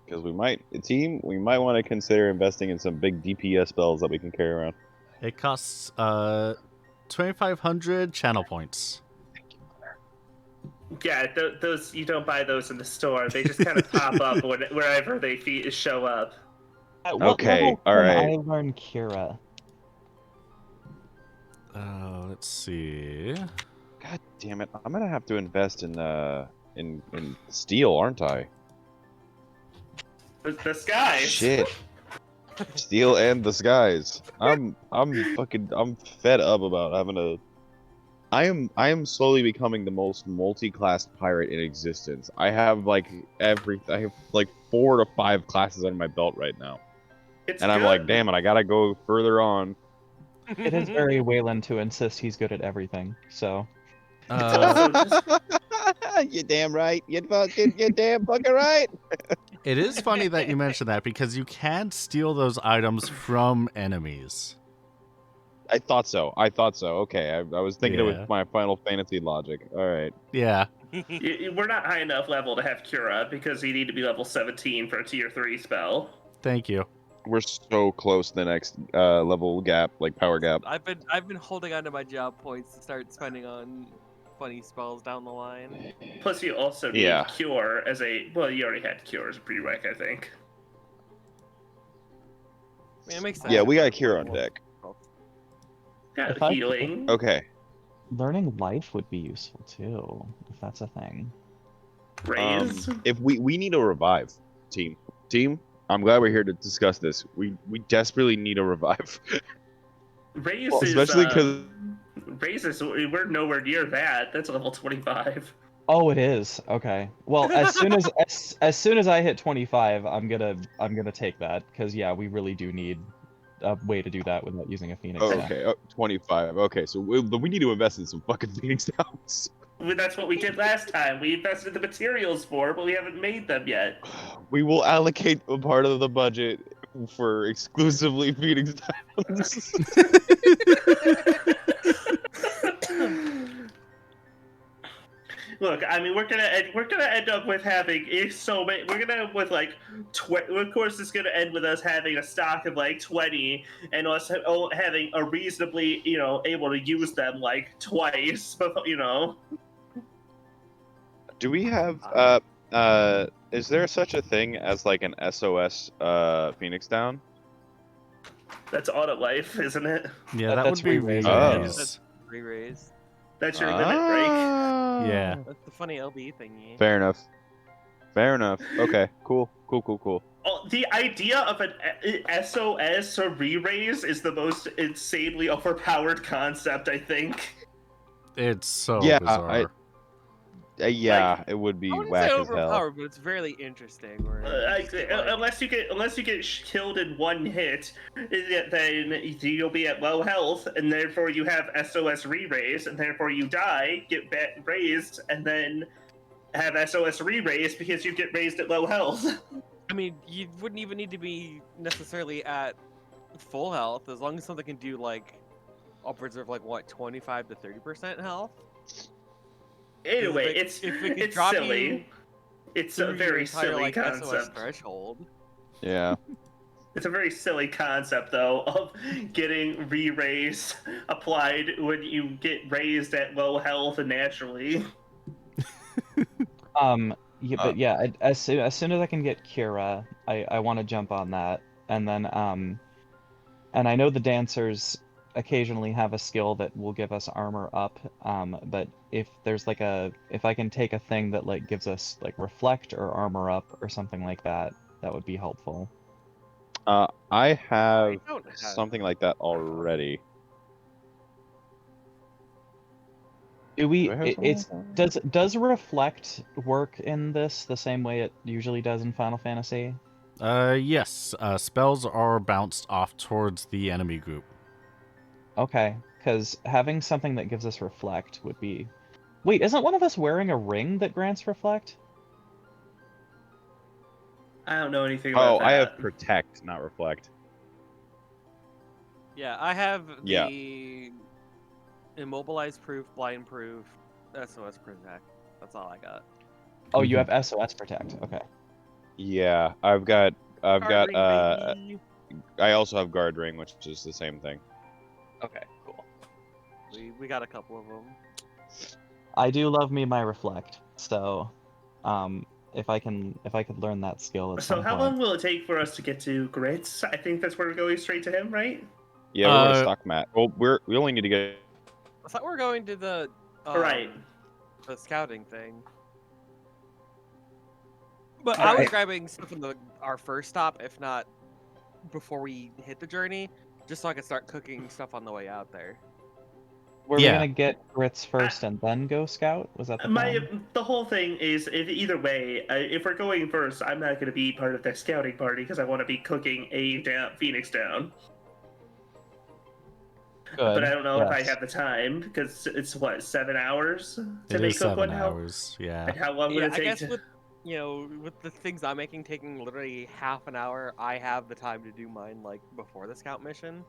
[SPEAKER 5] Because we might want to consider investing in some big DPS spells that we can carry around.
[SPEAKER 1] It costs, 2,500 channel points.
[SPEAKER 2] Yeah, those you don't buy those in the store. They just kind of pop up wherever they show up.
[SPEAKER 3] At what
[SPEAKER 5] Okay,
[SPEAKER 3] level
[SPEAKER 5] all
[SPEAKER 3] can
[SPEAKER 5] right.
[SPEAKER 3] I learn Kira?
[SPEAKER 1] Let's see.
[SPEAKER 5] God damn it! I'm gonna have to invest in steel, aren't I?
[SPEAKER 2] The skies.
[SPEAKER 5] Shit. Steel and the skies. I'm fed up about having to. I am slowly becoming the most multi-classed pirate in existence. I have like 4 to 5 classes under my belt right now,
[SPEAKER 2] It's
[SPEAKER 5] and I'm
[SPEAKER 2] good.
[SPEAKER 5] like, damn it, I gotta go further on.
[SPEAKER 3] It is very Wayland to insist he's good at everything, so...
[SPEAKER 2] also just-
[SPEAKER 5] You damn right. You damn fucking right.
[SPEAKER 1] It is funny that you mentioned that because you can steal those items from enemies.
[SPEAKER 5] I thought so. Okay, I was thinking it
[SPEAKER 1] Yeah.
[SPEAKER 5] with my Final Fantasy logic. All right.
[SPEAKER 1] Yeah.
[SPEAKER 2] We're not high enough level to have Cura because you need to be level 17 for a tier 3 spell.
[SPEAKER 1] Thank you.
[SPEAKER 5] We're so close to the next level gap, like power gap.
[SPEAKER 4] I've been holding on to my job points to start spending on funny spells down the line.
[SPEAKER 2] Plus, you also need Cure as a... Well, you already had Cure as a prereq, I think.
[SPEAKER 4] I mean, it makes sense.
[SPEAKER 5] Yeah, we got Cure on deck.
[SPEAKER 2] Yeah,
[SPEAKER 3] If I-
[SPEAKER 2] healing.
[SPEAKER 5] Okay.
[SPEAKER 3] Learning life would be useful too, if that's a thing.
[SPEAKER 2] Raise.
[SPEAKER 5] If we need a revive, team, I'm glad we're here to discuss this. We desperately need a revive.
[SPEAKER 2] Raise
[SPEAKER 5] Well,
[SPEAKER 2] is...
[SPEAKER 5] especially 'cause-
[SPEAKER 2] Raise is... We're nowhere near that. That's level 25.
[SPEAKER 3] Oh, it is. Okay. Well, as soon as I hit 25, I'm gonna take that because yeah, we really do need a way to do that without using a Phoenix. staff.
[SPEAKER 5] Okay, 25. Okay, so we need to invest in some fucking Phoenix Downs.
[SPEAKER 2] Well, that's what we did last time. We invested the materials for, but we haven't made them yet.
[SPEAKER 5] We will allocate a part of the budget for exclusively Phoenix Downs.
[SPEAKER 2] Look, I mean, we're gonna end up with having so many. We're gonna end up with like, of course, it's gonna end with us having a stock of like 20, and us having a reasonably, able to use them like twice. Before.
[SPEAKER 5] Do we have is there such a thing as like an SOS Phoenix Down?
[SPEAKER 2] That's audit life, isn't it?
[SPEAKER 1] Yeah, that
[SPEAKER 3] that's
[SPEAKER 1] would be
[SPEAKER 3] re-raise.
[SPEAKER 5] Oh.
[SPEAKER 4] That's re-raise.
[SPEAKER 2] That's your limit break.
[SPEAKER 1] Yeah.
[SPEAKER 4] That's the funny LB thingy.
[SPEAKER 5] Fair enough. Fair enough. Okay. Cool.
[SPEAKER 2] Oh, the idea of an SOS or re-raise is the most insanely overpowered concept, I think.
[SPEAKER 1] It's so
[SPEAKER 5] Yeah,
[SPEAKER 1] bizarre.
[SPEAKER 5] Yeah, it would be
[SPEAKER 4] I wouldn't
[SPEAKER 5] whack
[SPEAKER 4] say
[SPEAKER 5] as hell.
[SPEAKER 4] overpowered, but it's very interesting. Where you just get, like,
[SPEAKER 2] unless you get killed in one hit, then you'll be at low health, and therefore you have SOS re-raise, and therefore you die, get raised, and then have SOS re-raise because you get raised at low health.
[SPEAKER 4] I mean, you wouldn't even need to be necessarily at full health, as long as something can do like upwards of like what 25 to 30% health.
[SPEAKER 2] Anyway,
[SPEAKER 4] if it could
[SPEAKER 2] it's
[SPEAKER 4] drop
[SPEAKER 2] silly.
[SPEAKER 4] you
[SPEAKER 2] It's
[SPEAKER 4] through
[SPEAKER 2] a
[SPEAKER 4] your
[SPEAKER 2] very
[SPEAKER 4] entire,
[SPEAKER 2] silly
[SPEAKER 4] like, SOS
[SPEAKER 2] concept.
[SPEAKER 4] threshold.
[SPEAKER 5] Yeah.
[SPEAKER 2] It's a very silly concept, though, of getting re-raised applied when you get raised at low health and naturally.
[SPEAKER 3] Yeah, but yeah, as soon as I can get Kira, I want to jump on that, and then and I know the dancers occasionally have a skill that will give us armor up, but if there's like if I can take a thing that like gives us like reflect or armor up or something like that, that would be helpful.
[SPEAKER 5] I have
[SPEAKER 4] don't have-
[SPEAKER 5] something like that already.
[SPEAKER 3] Do we?
[SPEAKER 5] Do I have
[SPEAKER 3] It's
[SPEAKER 5] something like
[SPEAKER 3] does reflect work in this the same way it usually does in Final Fantasy?
[SPEAKER 1] Yes. Spells are bounced off towards the enemy group.
[SPEAKER 3] Okay, because having something that gives us reflect would be. Wait, isn't one of us wearing a ring that grants reflect?
[SPEAKER 2] I don't know anything
[SPEAKER 5] that?
[SPEAKER 2] about
[SPEAKER 5] Oh,
[SPEAKER 2] that.
[SPEAKER 5] I have protect, not reflect.
[SPEAKER 4] Yeah, I have
[SPEAKER 5] Yeah.
[SPEAKER 4] the immobilize proof, blind proof, SOS protect. That's all I got.
[SPEAKER 3] Oh, you have SOS protect. Okay.
[SPEAKER 5] Yeah, I've got
[SPEAKER 4] Guard ring, baby.
[SPEAKER 5] I also have guard ring, which is the same thing.
[SPEAKER 3] Okay. Cool.
[SPEAKER 4] We got a couple of them.
[SPEAKER 3] I do love me my reflect, so if I could learn that skill at
[SPEAKER 2] So
[SPEAKER 3] some
[SPEAKER 2] how
[SPEAKER 3] point.
[SPEAKER 2] long will it take for us to get to Grits? I think that's where we're going straight to him, right?
[SPEAKER 5] Yeah, we're gonna stock mat. Well, we only need to get.
[SPEAKER 4] I thought we were going to the
[SPEAKER 2] Right.
[SPEAKER 4] the scouting thing. But I was
[SPEAKER 2] Alright.
[SPEAKER 4] grabbing stuff from our first stop, if not before we hit the journey, just so I could start cooking stuff on the way out there.
[SPEAKER 3] Were we
[SPEAKER 1] Yeah.
[SPEAKER 3] gonna get grits first and then go scout? Was that the plan?
[SPEAKER 2] The whole thing is, either way, if we're going first, I'm not going to be part of the scouting party because I want to be cooking a Phoenix down.
[SPEAKER 3] Good.
[SPEAKER 2] But I don't know if I
[SPEAKER 3] yes.
[SPEAKER 2] have the time because it's what 7 hours to
[SPEAKER 1] It
[SPEAKER 2] make
[SPEAKER 1] is
[SPEAKER 2] cook
[SPEAKER 1] 7
[SPEAKER 2] one.
[SPEAKER 1] hours. Yeah.
[SPEAKER 2] And how long would
[SPEAKER 4] Yeah,
[SPEAKER 2] it
[SPEAKER 4] I
[SPEAKER 2] take?
[SPEAKER 4] guess with with the things I'm making taking literally half an hour, I have the time to do mine like before the scout mission.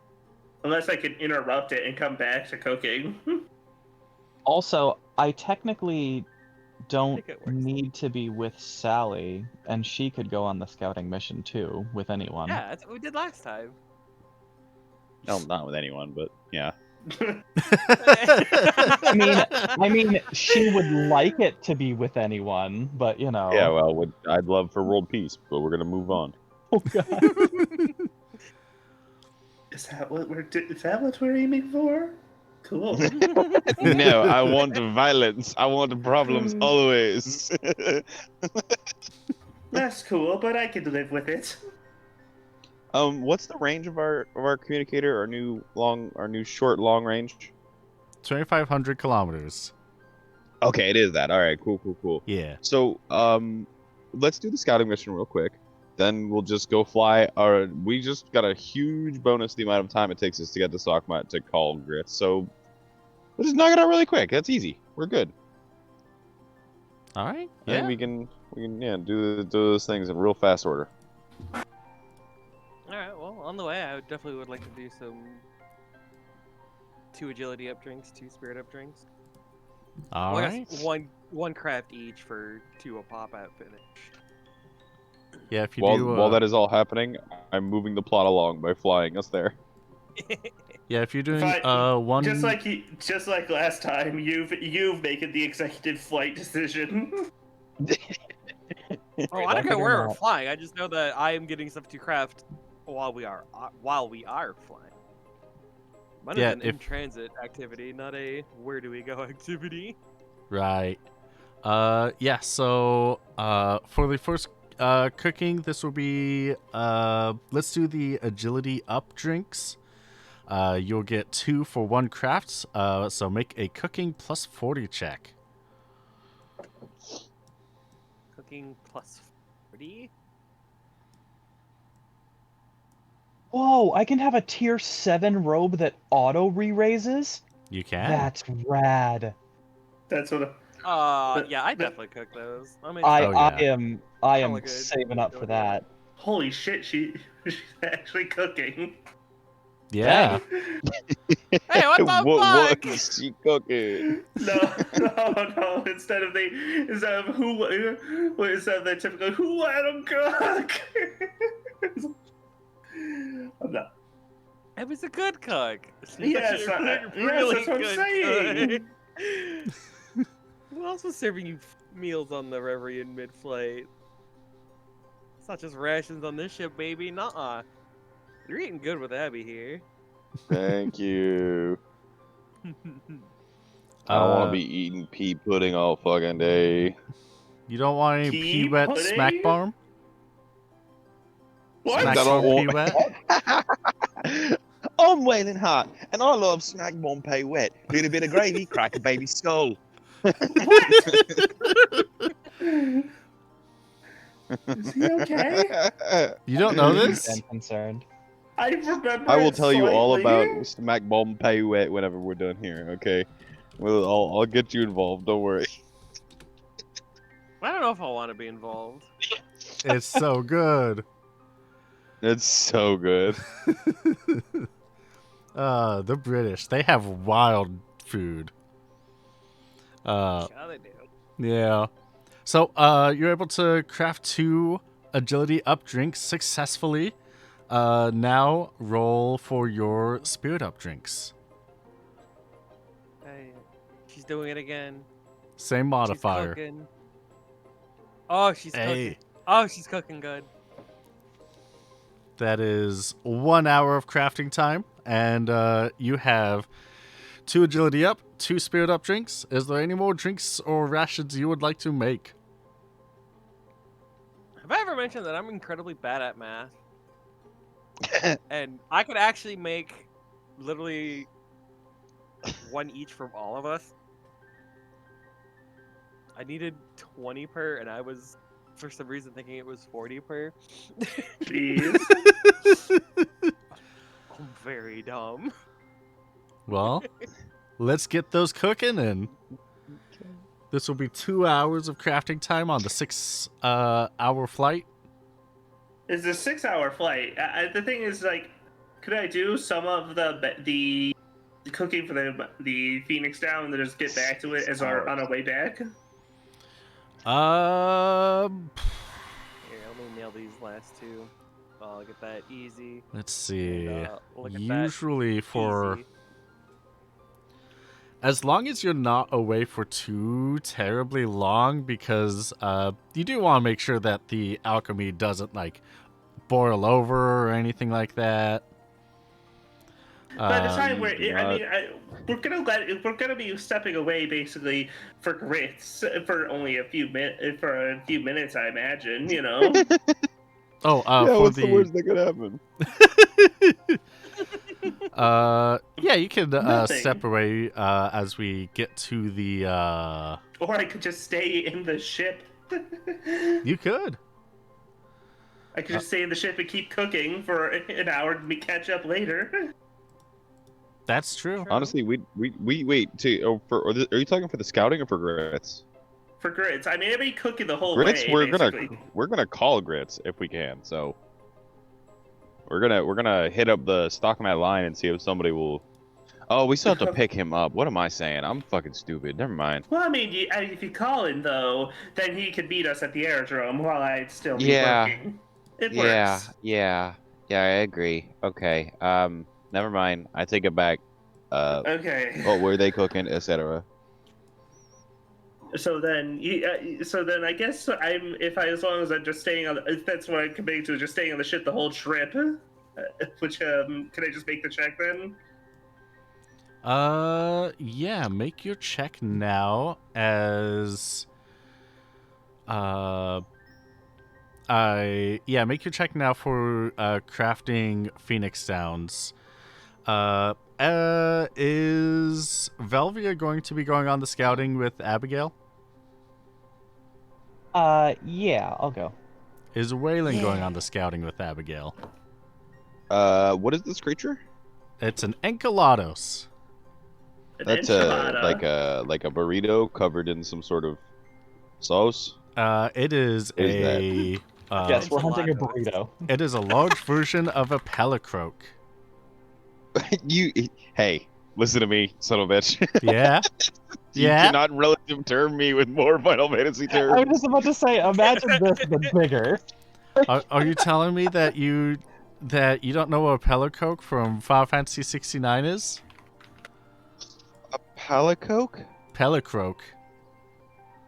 [SPEAKER 2] Unless I could interrupt it and come back to cooking.
[SPEAKER 3] Also, I technically don't
[SPEAKER 4] think it works.
[SPEAKER 3] need to be with Sally, and she could go on the scouting mission too with anyone.
[SPEAKER 4] Yeah, that's what we did last time.
[SPEAKER 5] No, not with anyone, but yeah.
[SPEAKER 3] I mean, she would like it to be with anyone, but you know.
[SPEAKER 5] Yeah, well, I'd love for world peace, but we're gonna move on.
[SPEAKER 3] Oh god.
[SPEAKER 2] Is that what we're aiming for? Cool.
[SPEAKER 5] No, I want violence. I want problems always.
[SPEAKER 2] That's cool, but I could live with it.
[SPEAKER 5] What's the range of our communicator? Our new short long range?
[SPEAKER 1] 2,500 kilometers.
[SPEAKER 5] Okay, it is that. All right, cool.
[SPEAKER 1] Yeah.
[SPEAKER 5] So, let's do the scouting mission real quick. Then we'll just go fly. We just got a huge bonus the amount of time it takes us to get the Sockmat to call Grits. So, we'll just knock it out really quick. That's easy. We're good.
[SPEAKER 1] All right.
[SPEAKER 5] I think we can do those things in real fast order.
[SPEAKER 4] All right. Well, on the way, I definitely would like to do some 2 agility up drinks, 2 spirit up drinks.
[SPEAKER 1] All
[SPEAKER 4] Well, I
[SPEAKER 1] right.
[SPEAKER 4] guess one craft each for 2 a pop at finish.
[SPEAKER 1] Yeah, if you
[SPEAKER 5] While
[SPEAKER 1] do.
[SPEAKER 5] while that is all happening, I'm moving the plot along by flying us there.
[SPEAKER 1] Yeah, if you're doing
[SPEAKER 2] Fine.
[SPEAKER 1] one.
[SPEAKER 2] Just like last time, you've making the executive flight decision.
[SPEAKER 4] Oh, I don't
[SPEAKER 3] like
[SPEAKER 4] care
[SPEAKER 3] it or
[SPEAKER 4] where we're
[SPEAKER 3] not.
[SPEAKER 4] flying. I just know that I am getting stuff to craft while we are flying. Mine is
[SPEAKER 1] Yeah,
[SPEAKER 4] an in transit activity, not a where do we go activity.
[SPEAKER 1] Right. Yeah, so for the first cooking, this will be let's do the agility up drinks. You'll get 2 for 1 craft. So make a cooking plus 40 check.
[SPEAKER 4] Cooking plus 40.
[SPEAKER 3] Whoa, I can have a tier 7 robe that auto re-raises?
[SPEAKER 1] You can.
[SPEAKER 3] That's rad.
[SPEAKER 2] That's what.
[SPEAKER 4] Yeah, I
[SPEAKER 2] but-
[SPEAKER 4] definitely cook those. I mean,
[SPEAKER 3] I
[SPEAKER 1] Oh, yeah.
[SPEAKER 3] I
[SPEAKER 4] Hella
[SPEAKER 3] am
[SPEAKER 4] good.
[SPEAKER 3] saving up for
[SPEAKER 4] Doing that.
[SPEAKER 3] that.
[SPEAKER 2] Holy shit, she's actually cooking.
[SPEAKER 1] Yeah.
[SPEAKER 4] Hey, what the
[SPEAKER 5] What
[SPEAKER 4] fuck?
[SPEAKER 5] is she cooking?
[SPEAKER 2] No. Instead of the typical who let him cook. I'm not.
[SPEAKER 4] It was a good cook.
[SPEAKER 2] Yes,
[SPEAKER 4] Really
[SPEAKER 2] yes, that's what I'm
[SPEAKER 4] good
[SPEAKER 2] saying.
[SPEAKER 4] cook. Who else was serving you meals on the Reverie in mid-flight? It's not just rations on this ship, baby. Nuh-uh. You're eating good with Abby here.
[SPEAKER 5] Thank you. I don't want to be eating pea pudding all fucking day.
[SPEAKER 1] You don't want any
[SPEAKER 2] Pea
[SPEAKER 1] pea wet
[SPEAKER 2] pudding?
[SPEAKER 1] smack bomb?
[SPEAKER 2] What?
[SPEAKER 1] Smack
[SPEAKER 5] I don't
[SPEAKER 1] bomb
[SPEAKER 5] want-
[SPEAKER 1] pea wet?
[SPEAKER 5] I'm wailing hot, and I love snack bomb pay wet. Little bit of gravy, crack a baby skull.
[SPEAKER 2] Is he okay?
[SPEAKER 1] You don't know
[SPEAKER 3] I'm
[SPEAKER 1] this?
[SPEAKER 3] concerned.
[SPEAKER 2] I remember.
[SPEAKER 5] I will
[SPEAKER 2] it
[SPEAKER 5] tell you all
[SPEAKER 2] slightly.
[SPEAKER 5] about smack bomb pay wet whenever we're done here. Okay, well, I'll get you involved. Don't worry.
[SPEAKER 4] I don't know if I want to be involved.
[SPEAKER 1] It's so good.
[SPEAKER 5] It's so good.
[SPEAKER 1] The British, they have wild food.
[SPEAKER 4] Yeah, they do.
[SPEAKER 1] Yeah. So, you're able to craft 2 agility up drinks successfully. Now roll for your spirit up drinks.
[SPEAKER 4] Hey, she's doing it again.
[SPEAKER 1] Same modifier.
[SPEAKER 4] She's cooking. Oh, she's
[SPEAKER 1] Hey.
[SPEAKER 4] cooking. Oh, she's cooking good.
[SPEAKER 1] That is 1 hour of crafting time, and you have 2 agility up, 2 spirit up drinks. Is there any more drinks or rations you would like to make?
[SPEAKER 4] Have I ever mentioned that I'm incredibly bad at math? And I could actually make literally 1 each from all of us. I needed 20 per, and I was, for some reason, thinking it was 40 per.
[SPEAKER 2] Jeez.
[SPEAKER 4] I'm very dumb.
[SPEAKER 1] Well, let's get those cooking, and this will be 2 hours of crafting time on the 6-hour flight.
[SPEAKER 2] It's a 6-hour flight. The thing is, like, could I do some of the cooking for the Phoenix down and then just get back to it as on our way back?
[SPEAKER 4] Here, let me nail these last 2. I'll get that easy.
[SPEAKER 1] Let's see.
[SPEAKER 4] And, look at that.
[SPEAKER 1] Usually for
[SPEAKER 4] Easy.
[SPEAKER 1] as long as you're not away for too terribly long, because you do want to make sure that the alchemy doesn't like boil over or anything like that.
[SPEAKER 2] By the time
[SPEAKER 5] not-
[SPEAKER 2] we're gonna be stepping away basically for grits for only a few minutes, I imagine. You know.
[SPEAKER 1] Oh,
[SPEAKER 5] yeah,
[SPEAKER 1] for
[SPEAKER 5] what's
[SPEAKER 1] the
[SPEAKER 5] the worst that could happen?
[SPEAKER 1] yeah, you can
[SPEAKER 2] Nothing.
[SPEAKER 1] step away as we get to the.
[SPEAKER 2] Or I could just stay in the ship.
[SPEAKER 1] You could.
[SPEAKER 2] I could just stay in the ship and keep cooking for an hour and catch up later.
[SPEAKER 1] That's true.
[SPEAKER 5] Honestly, we wait. Are you talking for the scouting or for grits?
[SPEAKER 2] For grits, I mean, I'd be cooking the whole
[SPEAKER 5] Grits,
[SPEAKER 2] way.
[SPEAKER 5] we're
[SPEAKER 2] basically.
[SPEAKER 5] gonna call grits if we can. So we're gonna hit up the stock mat line and see if somebody will Oh, we still have to pick him up. What am I saying? I'm fucking stupid. Never mind.
[SPEAKER 2] Well, I mean, if you call him though, then he could beat us at the aerodrome while I'd still be
[SPEAKER 5] Yeah.
[SPEAKER 2] working. It
[SPEAKER 5] Yeah,
[SPEAKER 2] works.
[SPEAKER 5] yeah, yeah. I agree. Okay. Never mind. I take it back.
[SPEAKER 2] Okay.
[SPEAKER 5] What were they cooking, etc.
[SPEAKER 2] So then, I guess as long as I'm just staying on, if that's what I'm committing to, just staying on the ship the whole trip. Which can I just make the check then?
[SPEAKER 1] Yeah, make your check now as make your check now for crafting Phoenix Downs. Is Velvia going to be going on the scouting with Abigail?
[SPEAKER 3] Yeah, I'll go.
[SPEAKER 1] Is Waylon going on the scouting with Abigail?
[SPEAKER 5] What is this creature?
[SPEAKER 1] It's an Enceladus.
[SPEAKER 2] An
[SPEAKER 5] That's
[SPEAKER 2] enchilada.
[SPEAKER 5] like a burrito covered in some sort of sauce.
[SPEAKER 1] It is
[SPEAKER 5] What is that?
[SPEAKER 1] a
[SPEAKER 3] Yes, we're hunting a
[SPEAKER 4] Enchiladas.
[SPEAKER 3] burrito.
[SPEAKER 1] it is a large version of a pelicroque.
[SPEAKER 5] Hey, listen to me, son of a bitch.
[SPEAKER 1] Yeah,
[SPEAKER 5] You
[SPEAKER 1] yeah.
[SPEAKER 5] cannot relative term me with more Final Fantasy
[SPEAKER 3] I was
[SPEAKER 5] terms.
[SPEAKER 3] just about to say, imagine this but bigger.
[SPEAKER 1] Are you telling me that you don't know what a pelicroque from Final Fantasy 69 is?
[SPEAKER 5] A palicoke?
[SPEAKER 1] Pelicroque.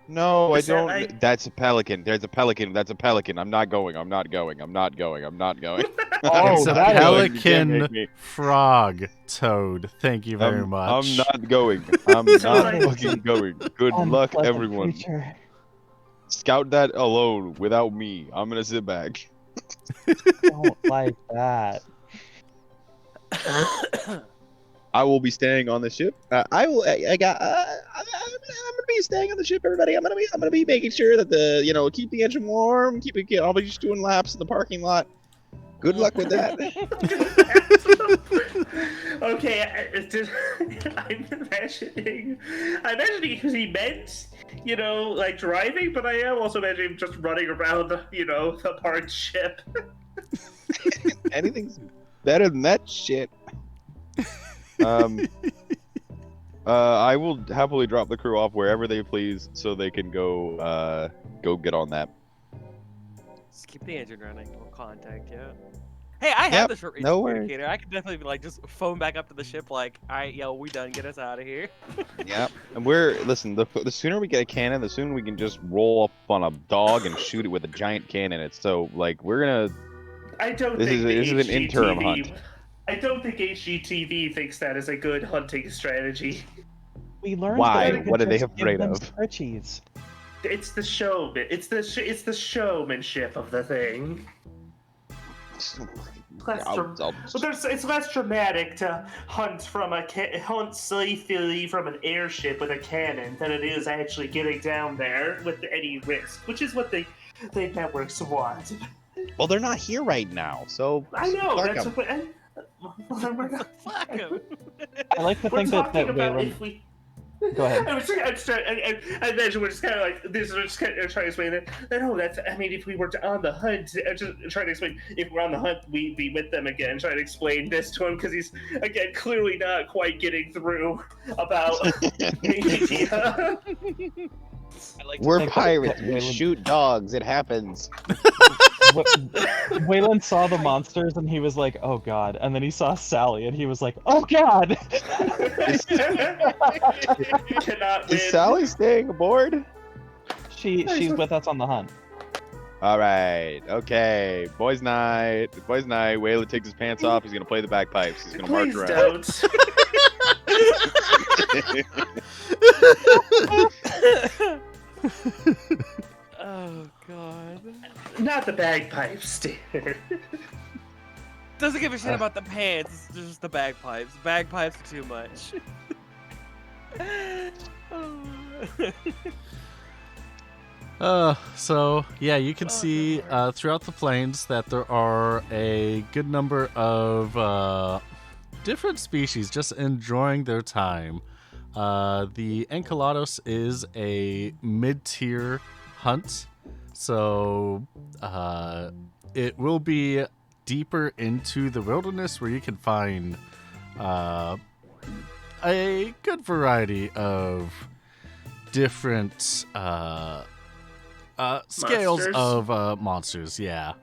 [SPEAKER 5] No, I
[SPEAKER 2] Is that
[SPEAKER 5] don't.
[SPEAKER 2] like-
[SPEAKER 5] That's a pelican. There's a pelican. That's a pelican. I'm not going. I'm not going. I'm not going. I'm not going.
[SPEAKER 3] Oh,
[SPEAKER 1] It's a
[SPEAKER 3] that is-
[SPEAKER 5] You can't make
[SPEAKER 1] pelican
[SPEAKER 5] me.
[SPEAKER 1] frog toad. Thank you very much.
[SPEAKER 5] I'm not going. I'm
[SPEAKER 2] So
[SPEAKER 5] not
[SPEAKER 2] like-
[SPEAKER 5] fucking going. Good luck,
[SPEAKER 3] Unpleasant
[SPEAKER 5] everyone.
[SPEAKER 3] creature.
[SPEAKER 5] Scout that alone without me. I'm gonna sit back.
[SPEAKER 3] Don't like that.
[SPEAKER 5] I will be staying on the ship. I will. I got. I'm gonna be staying on the ship, everybody. I'm gonna be making sure that keep the engine warm. Keep it. I'll be just doing laps in the parking lot. Good luck with that.
[SPEAKER 2] Okay, I'm imagining because he meant, like driving, but I am also imagining just running around the parked ship.
[SPEAKER 5] Anything's better than that shit. I will happily drop the crew off wherever they please, so they can go get on that.
[SPEAKER 4] Just keep the engine running. We'll contact you. Hey, I have
[SPEAKER 5] Yep,
[SPEAKER 4] the short range
[SPEAKER 5] no worries.
[SPEAKER 4] communicator. I could definitely be like, just phone back up to the ship, like, all right, yo, we done. Get us out of here.
[SPEAKER 5] Yeah, and listen. The sooner we get a cannon, the sooner we can just roll up on a dog and shoot it with a giant cannon. It's so like we're gonna.
[SPEAKER 2] I don't
[SPEAKER 5] This
[SPEAKER 2] think
[SPEAKER 5] is an interim hunt.
[SPEAKER 2] I don't think HGTV thinks that is a good hunting strategy.
[SPEAKER 3] We learned
[SPEAKER 5] Why?
[SPEAKER 3] that we could
[SPEAKER 5] What are they
[SPEAKER 3] just give
[SPEAKER 5] afraid
[SPEAKER 3] them
[SPEAKER 5] of?
[SPEAKER 3] Scritchies.
[SPEAKER 2] It's the showman. It's the showmanship of the thing. It's less dramatic to hunt safely from an airship with a cannon than it is actually getting down there with any risk, which is what the networks want.
[SPEAKER 5] Well, they're not here right now, so.
[SPEAKER 2] I know.
[SPEAKER 5] fuck
[SPEAKER 2] That's
[SPEAKER 5] 'em.
[SPEAKER 2] what. We're not,
[SPEAKER 4] Fuck 'em.
[SPEAKER 3] I like to
[SPEAKER 2] we're
[SPEAKER 3] think that
[SPEAKER 2] talking about
[SPEAKER 3] Waylon...
[SPEAKER 2] if we.
[SPEAKER 3] Go ahead.
[SPEAKER 2] I imagine we're just kind of like this. We're just kind of trying to explain that. No, that's. I mean, if we were on the hunt, just trying to explain. If we're on the hunt, we'd be with them again. Trying to explain this to him because he's again clearly not quite getting through about media.
[SPEAKER 4] I like
[SPEAKER 5] We're
[SPEAKER 3] think
[SPEAKER 5] pirates.
[SPEAKER 3] that
[SPEAKER 5] We
[SPEAKER 3] Waylon-
[SPEAKER 5] shoot dogs. It happens.
[SPEAKER 3] Waylon saw the monsters and he was like, "Oh God!" And then he saw Sally and he was like, "Oh God!"
[SPEAKER 2] Cannot win.
[SPEAKER 5] Is Sally staying aboard?
[SPEAKER 3] She's with us on the hunt.
[SPEAKER 5] All right. Okay. Boys' night. Boys' night. Waylon takes his pants off. He's gonna play the bagpipes. He's gonna march
[SPEAKER 2] Please
[SPEAKER 5] around.
[SPEAKER 2] don't.
[SPEAKER 4] Oh god.
[SPEAKER 2] Not the bagpipes, dude.
[SPEAKER 4] Doesn't give a shit about the pants. It's just the bagpipes. Bagpipes are too much.
[SPEAKER 1] So yeah, you can see throughout the plains that there are a good number of different species just enjoying their time. The Enceladus is a mid-tier hunt, so it will be deeper into the wilderness where you can find a good variety of different scales
[SPEAKER 2] Monsters?
[SPEAKER 1] of monsters, yeah,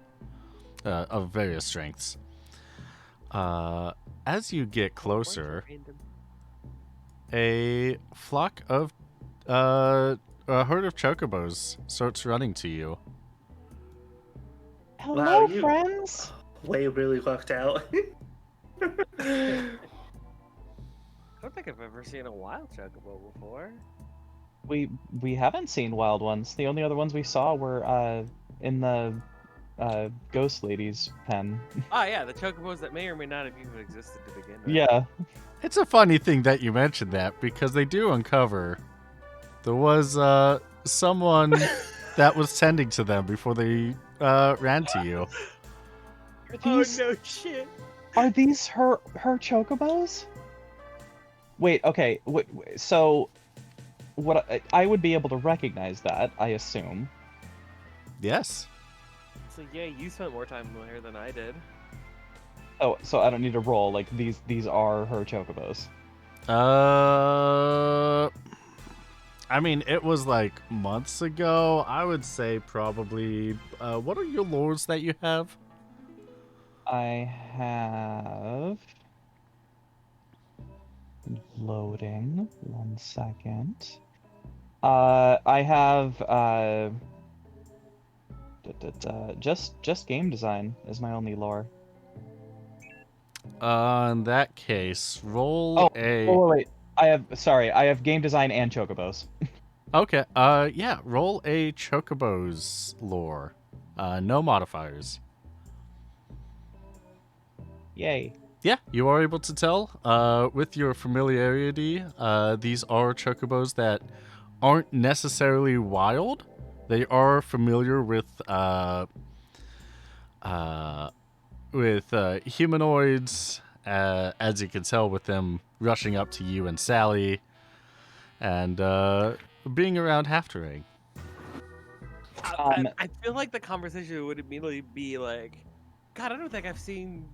[SPEAKER 1] of various strengths. As you get closer, a flock of a herd of chocobos starts running to you.
[SPEAKER 3] Hello,
[SPEAKER 2] Wow, you
[SPEAKER 3] friends.
[SPEAKER 2] way really lucked out.
[SPEAKER 4] I don't think I've ever seen a wild chocobo before.
[SPEAKER 3] We haven't seen wild ones. The only other ones we saw were in the ghost lady's pen.
[SPEAKER 4] Oh yeah, the chocobos that may or may not have even existed to begin with.
[SPEAKER 3] Yeah.
[SPEAKER 1] It's a funny thing that you mentioned that because they do uncover there was someone that was tending to them before they ran to you.
[SPEAKER 3] Are these,
[SPEAKER 4] no shit.
[SPEAKER 3] are these her chocobos? Wait, okay. So what I would be able to recognize that, I assume.
[SPEAKER 1] Yes.
[SPEAKER 4] So yeah, you spent more time here than I did.
[SPEAKER 3] Oh, so I don't need to roll. Like these are her chocobos.
[SPEAKER 1] I mean, it was like months ago. I would say probably. What are your lures that you have?
[SPEAKER 3] I have loading. 1 second. I have just game design is my only lore.
[SPEAKER 1] In that case, roll a.
[SPEAKER 3] Oh wait. I have game design and chocobos.
[SPEAKER 1] Okay. Yeah. Roll a chocobos lore. No modifiers.
[SPEAKER 3] Yay.
[SPEAKER 1] Yeah, you are able to tell with your familiarity. These are chocobos that aren't necessarily wild. They are familiar with humanoids, as you can tell with them rushing up to you and Sally, and being around Halftering.
[SPEAKER 4] I feel like the conversation would immediately be like, God, I don't think I've seen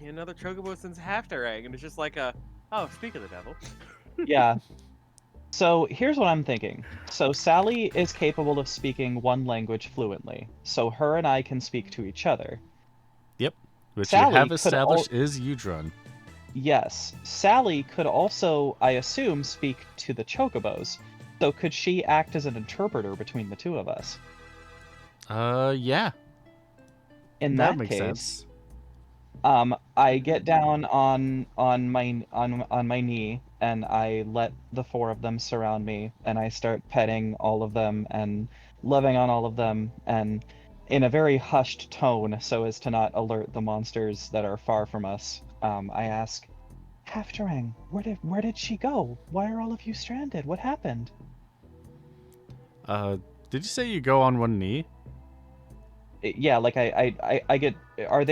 [SPEAKER 4] another chocobo since Halfterang, and it's just like speak of the devil.
[SPEAKER 3] Yeah. So here's what I'm thinking. So Sally is capable of speaking one language fluently. So her and I can speak to each other.
[SPEAKER 1] Yep, which
[SPEAKER 3] Sally
[SPEAKER 1] you have
[SPEAKER 3] could
[SPEAKER 1] established is Udrun.
[SPEAKER 3] Yes. Sally could also, I assume, speak to the chocobos. So could she act as an interpreter between the two of us?
[SPEAKER 1] Yeah,
[SPEAKER 3] In
[SPEAKER 1] that
[SPEAKER 3] that
[SPEAKER 1] makes
[SPEAKER 3] case,
[SPEAKER 1] sense.
[SPEAKER 3] I get down on my knee and I let the four of them surround me and I start petting all of them and loving on all of them and in a very hushed tone so as to not alert the monsters that are far from us. I ask, Halfterang, where did she go? Why are all of you stranded? What happened?
[SPEAKER 1] Did you say you go on one knee?
[SPEAKER 3] Yeah, like I get. Are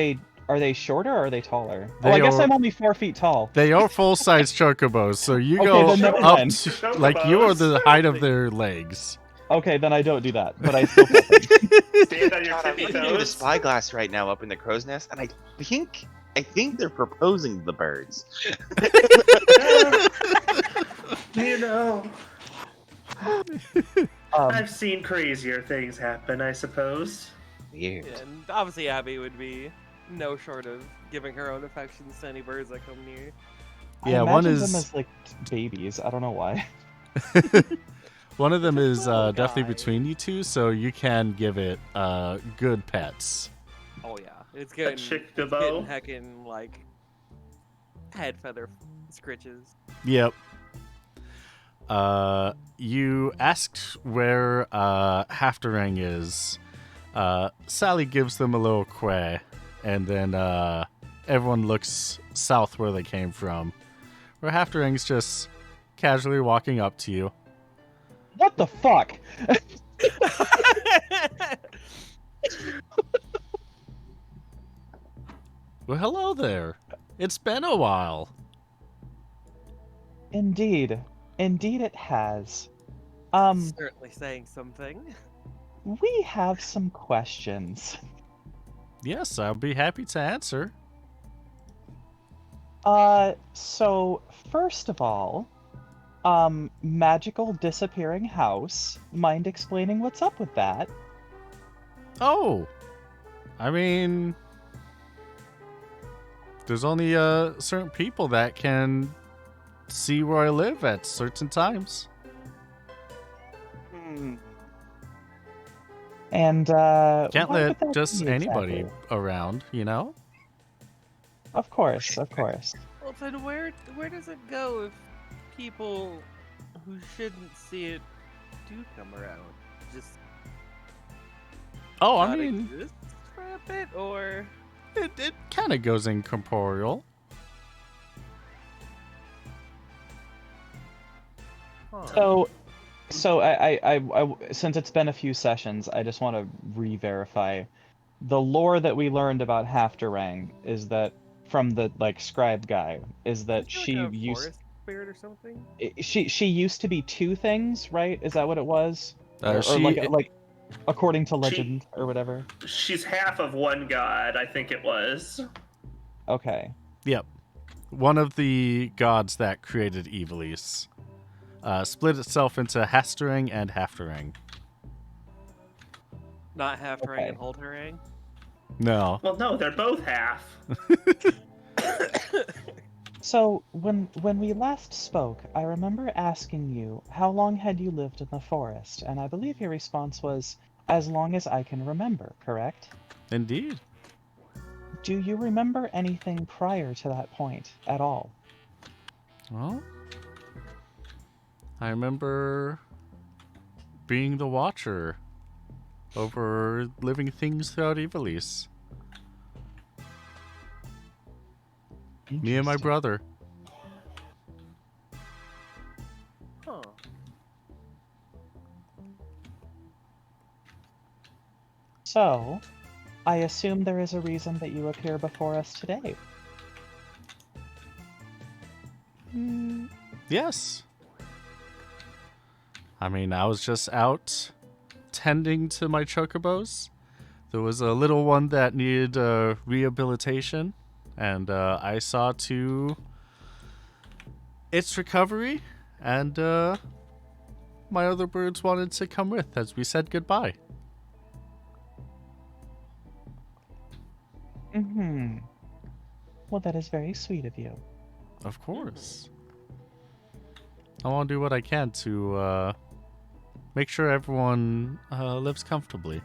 [SPEAKER 3] they shorter or are they taller?
[SPEAKER 1] They
[SPEAKER 3] I guess
[SPEAKER 1] are-
[SPEAKER 3] I'm only 4 feet tall.
[SPEAKER 1] They are full-size chocobos, so you
[SPEAKER 3] Okay,
[SPEAKER 1] go
[SPEAKER 3] then never
[SPEAKER 1] up
[SPEAKER 3] mind.
[SPEAKER 1] to, like you are the height of their legs.
[SPEAKER 3] Okay, then I don't do that, but I still pet them.
[SPEAKER 2] Stand on your
[SPEAKER 6] God, I'm
[SPEAKER 2] tippy
[SPEAKER 6] looking through the
[SPEAKER 2] toes.
[SPEAKER 6] spyglass right now up in the crow's nest, and I think they're proposing to the birds.
[SPEAKER 2] You know,
[SPEAKER 3] Um,
[SPEAKER 2] I've seen crazier things happen, I suppose.
[SPEAKER 6] Weird.
[SPEAKER 4] Yeah, and obviously Abby would be no short of giving her own affections to any birds that come near.
[SPEAKER 1] Yeah,
[SPEAKER 3] I
[SPEAKER 1] one
[SPEAKER 3] imagine
[SPEAKER 1] is-
[SPEAKER 3] them as like babies. I don't know why.
[SPEAKER 1] One of them is
[SPEAKER 4] little
[SPEAKER 1] definitely
[SPEAKER 4] guy.
[SPEAKER 1] between you two, so you can give it good pets.
[SPEAKER 4] Oh yeah, it's getting
[SPEAKER 2] chickadee?
[SPEAKER 4] heckin' like head feather scritches.
[SPEAKER 1] Yep. You asked where Halfterang is. Sally gives them a little quay, and then everyone looks south where they came from. Where Halfterang's just casually walking up to you.
[SPEAKER 3] What the fuck?
[SPEAKER 1] Well, hello there. It's been a while.
[SPEAKER 3] Indeed it has.
[SPEAKER 4] Certainly saying something.
[SPEAKER 3] We have some questions.
[SPEAKER 1] Yes, I'll be happy to answer.
[SPEAKER 3] So first of all, magical disappearing house. Mind explaining what's up with that?
[SPEAKER 1] Oh, I mean, there's only certain people that can see where I live at certain times.
[SPEAKER 3] And
[SPEAKER 1] Can't
[SPEAKER 3] what would
[SPEAKER 1] let
[SPEAKER 3] that
[SPEAKER 1] just
[SPEAKER 3] be
[SPEAKER 1] anybody
[SPEAKER 3] exactly?
[SPEAKER 1] around, you know?
[SPEAKER 3] Of course, of course.
[SPEAKER 4] Well, then where does it go if people who shouldn't see it do come around? Just
[SPEAKER 1] Oh, I
[SPEAKER 4] not
[SPEAKER 1] mean,
[SPEAKER 4] exist for a bit, or
[SPEAKER 1] it kind of goes incorporeal.
[SPEAKER 4] huh.
[SPEAKER 3] So I since it's been a few sessions, I just want to re-verify the lore that we learned about Halfdarang is that from the like scribe guy is that
[SPEAKER 4] Is she like a forest spirit or something?
[SPEAKER 3] she used to be two things, right? Is that what it was? Or
[SPEAKER 1] She,
[SPEAKER 3] like according to
[SPEAKER 2] She
[SPEAKER 3] legend or whatever.
[SPEAKER 2] she's half of one god, I think it was.
[SPEAKER 3] Okay.
[SPEAKER 1] yep, one of the gods that created Evilise, split itself into Hastering and Halfdarang.
[SPEAKER 4] Not half Harang
[SPEAKER 3] Okay.
[SPEAKER 4] and hold Harang?
[SPEAKER 1] No,
[SPEAKER 2] Well, no, they're both half.
[SPEAKER 3] So when we last spoke, I remember asking you how long had you lived in the forest, and I believe your response was as long as I can remember, correct?
[SPEAKER 1] indeed.
[SPEAKER 3] Do you remember anything prior to that point at all?
[SPEAKER 1] Well, I remember being the Watcher over living things throughout Evilise. Me and my
[SPEAKER 3] Interesting.
[SPEAKER 1] brother.
[SPEAKER 4] Huh.
[SPEAKER 3] So, I assume there is a reason that you appear before us today.
[SPEAKER 1] Yes. I mean, I was just out tending to my chocobos. There was a little one that needed rehabilitation, and I saw to its recovery, and my other birds wanted to come with as we said goodbye.
[SPEAKER 3] Mm-hmm. Well, that is very sweet of you.
[SPEAKER 1] Of course. I want to do what I can to make sure everyone lives comfortably.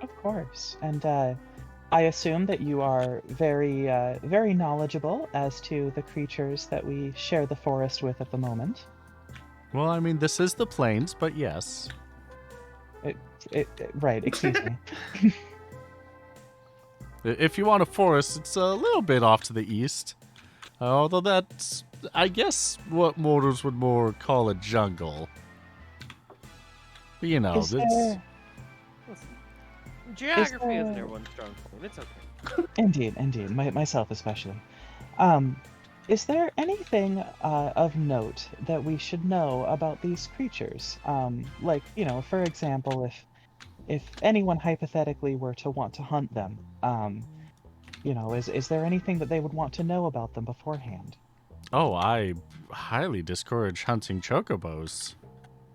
[SPEAKER 3] Of course. And I assume that you are very knowledgeable as to the creatures that we share the forest with at the moment.
[SPEAKER 1] Well, I mean, this is the plains, but yes.
[SPEAKER 3] Right, excuse me.
[SPEAKER 1] If you want a forest, it's a little bit off to the east. Although that's, I guess, what mortals would more call a jungle. But, you know,
[SPEAKER 3] Is
[SPEAKER 1] it's...
[SPEAKER 3] there...
[SPEAKER 4] Listen, geography isn't
[SPEAKER 3] there-
[SPEAKER 4] everyone's strong point. It's okay.
[SPEAKER 3] Indeed, myself especially. Is there anything of note that we should know about these creatures? Like, you know, for example, if anyone hypothetically were to want to hunt them, you know, is there anything that they would want to know about them beforehand?
[SPEAKER 1] Oh, I highly discourage hunting chocobos.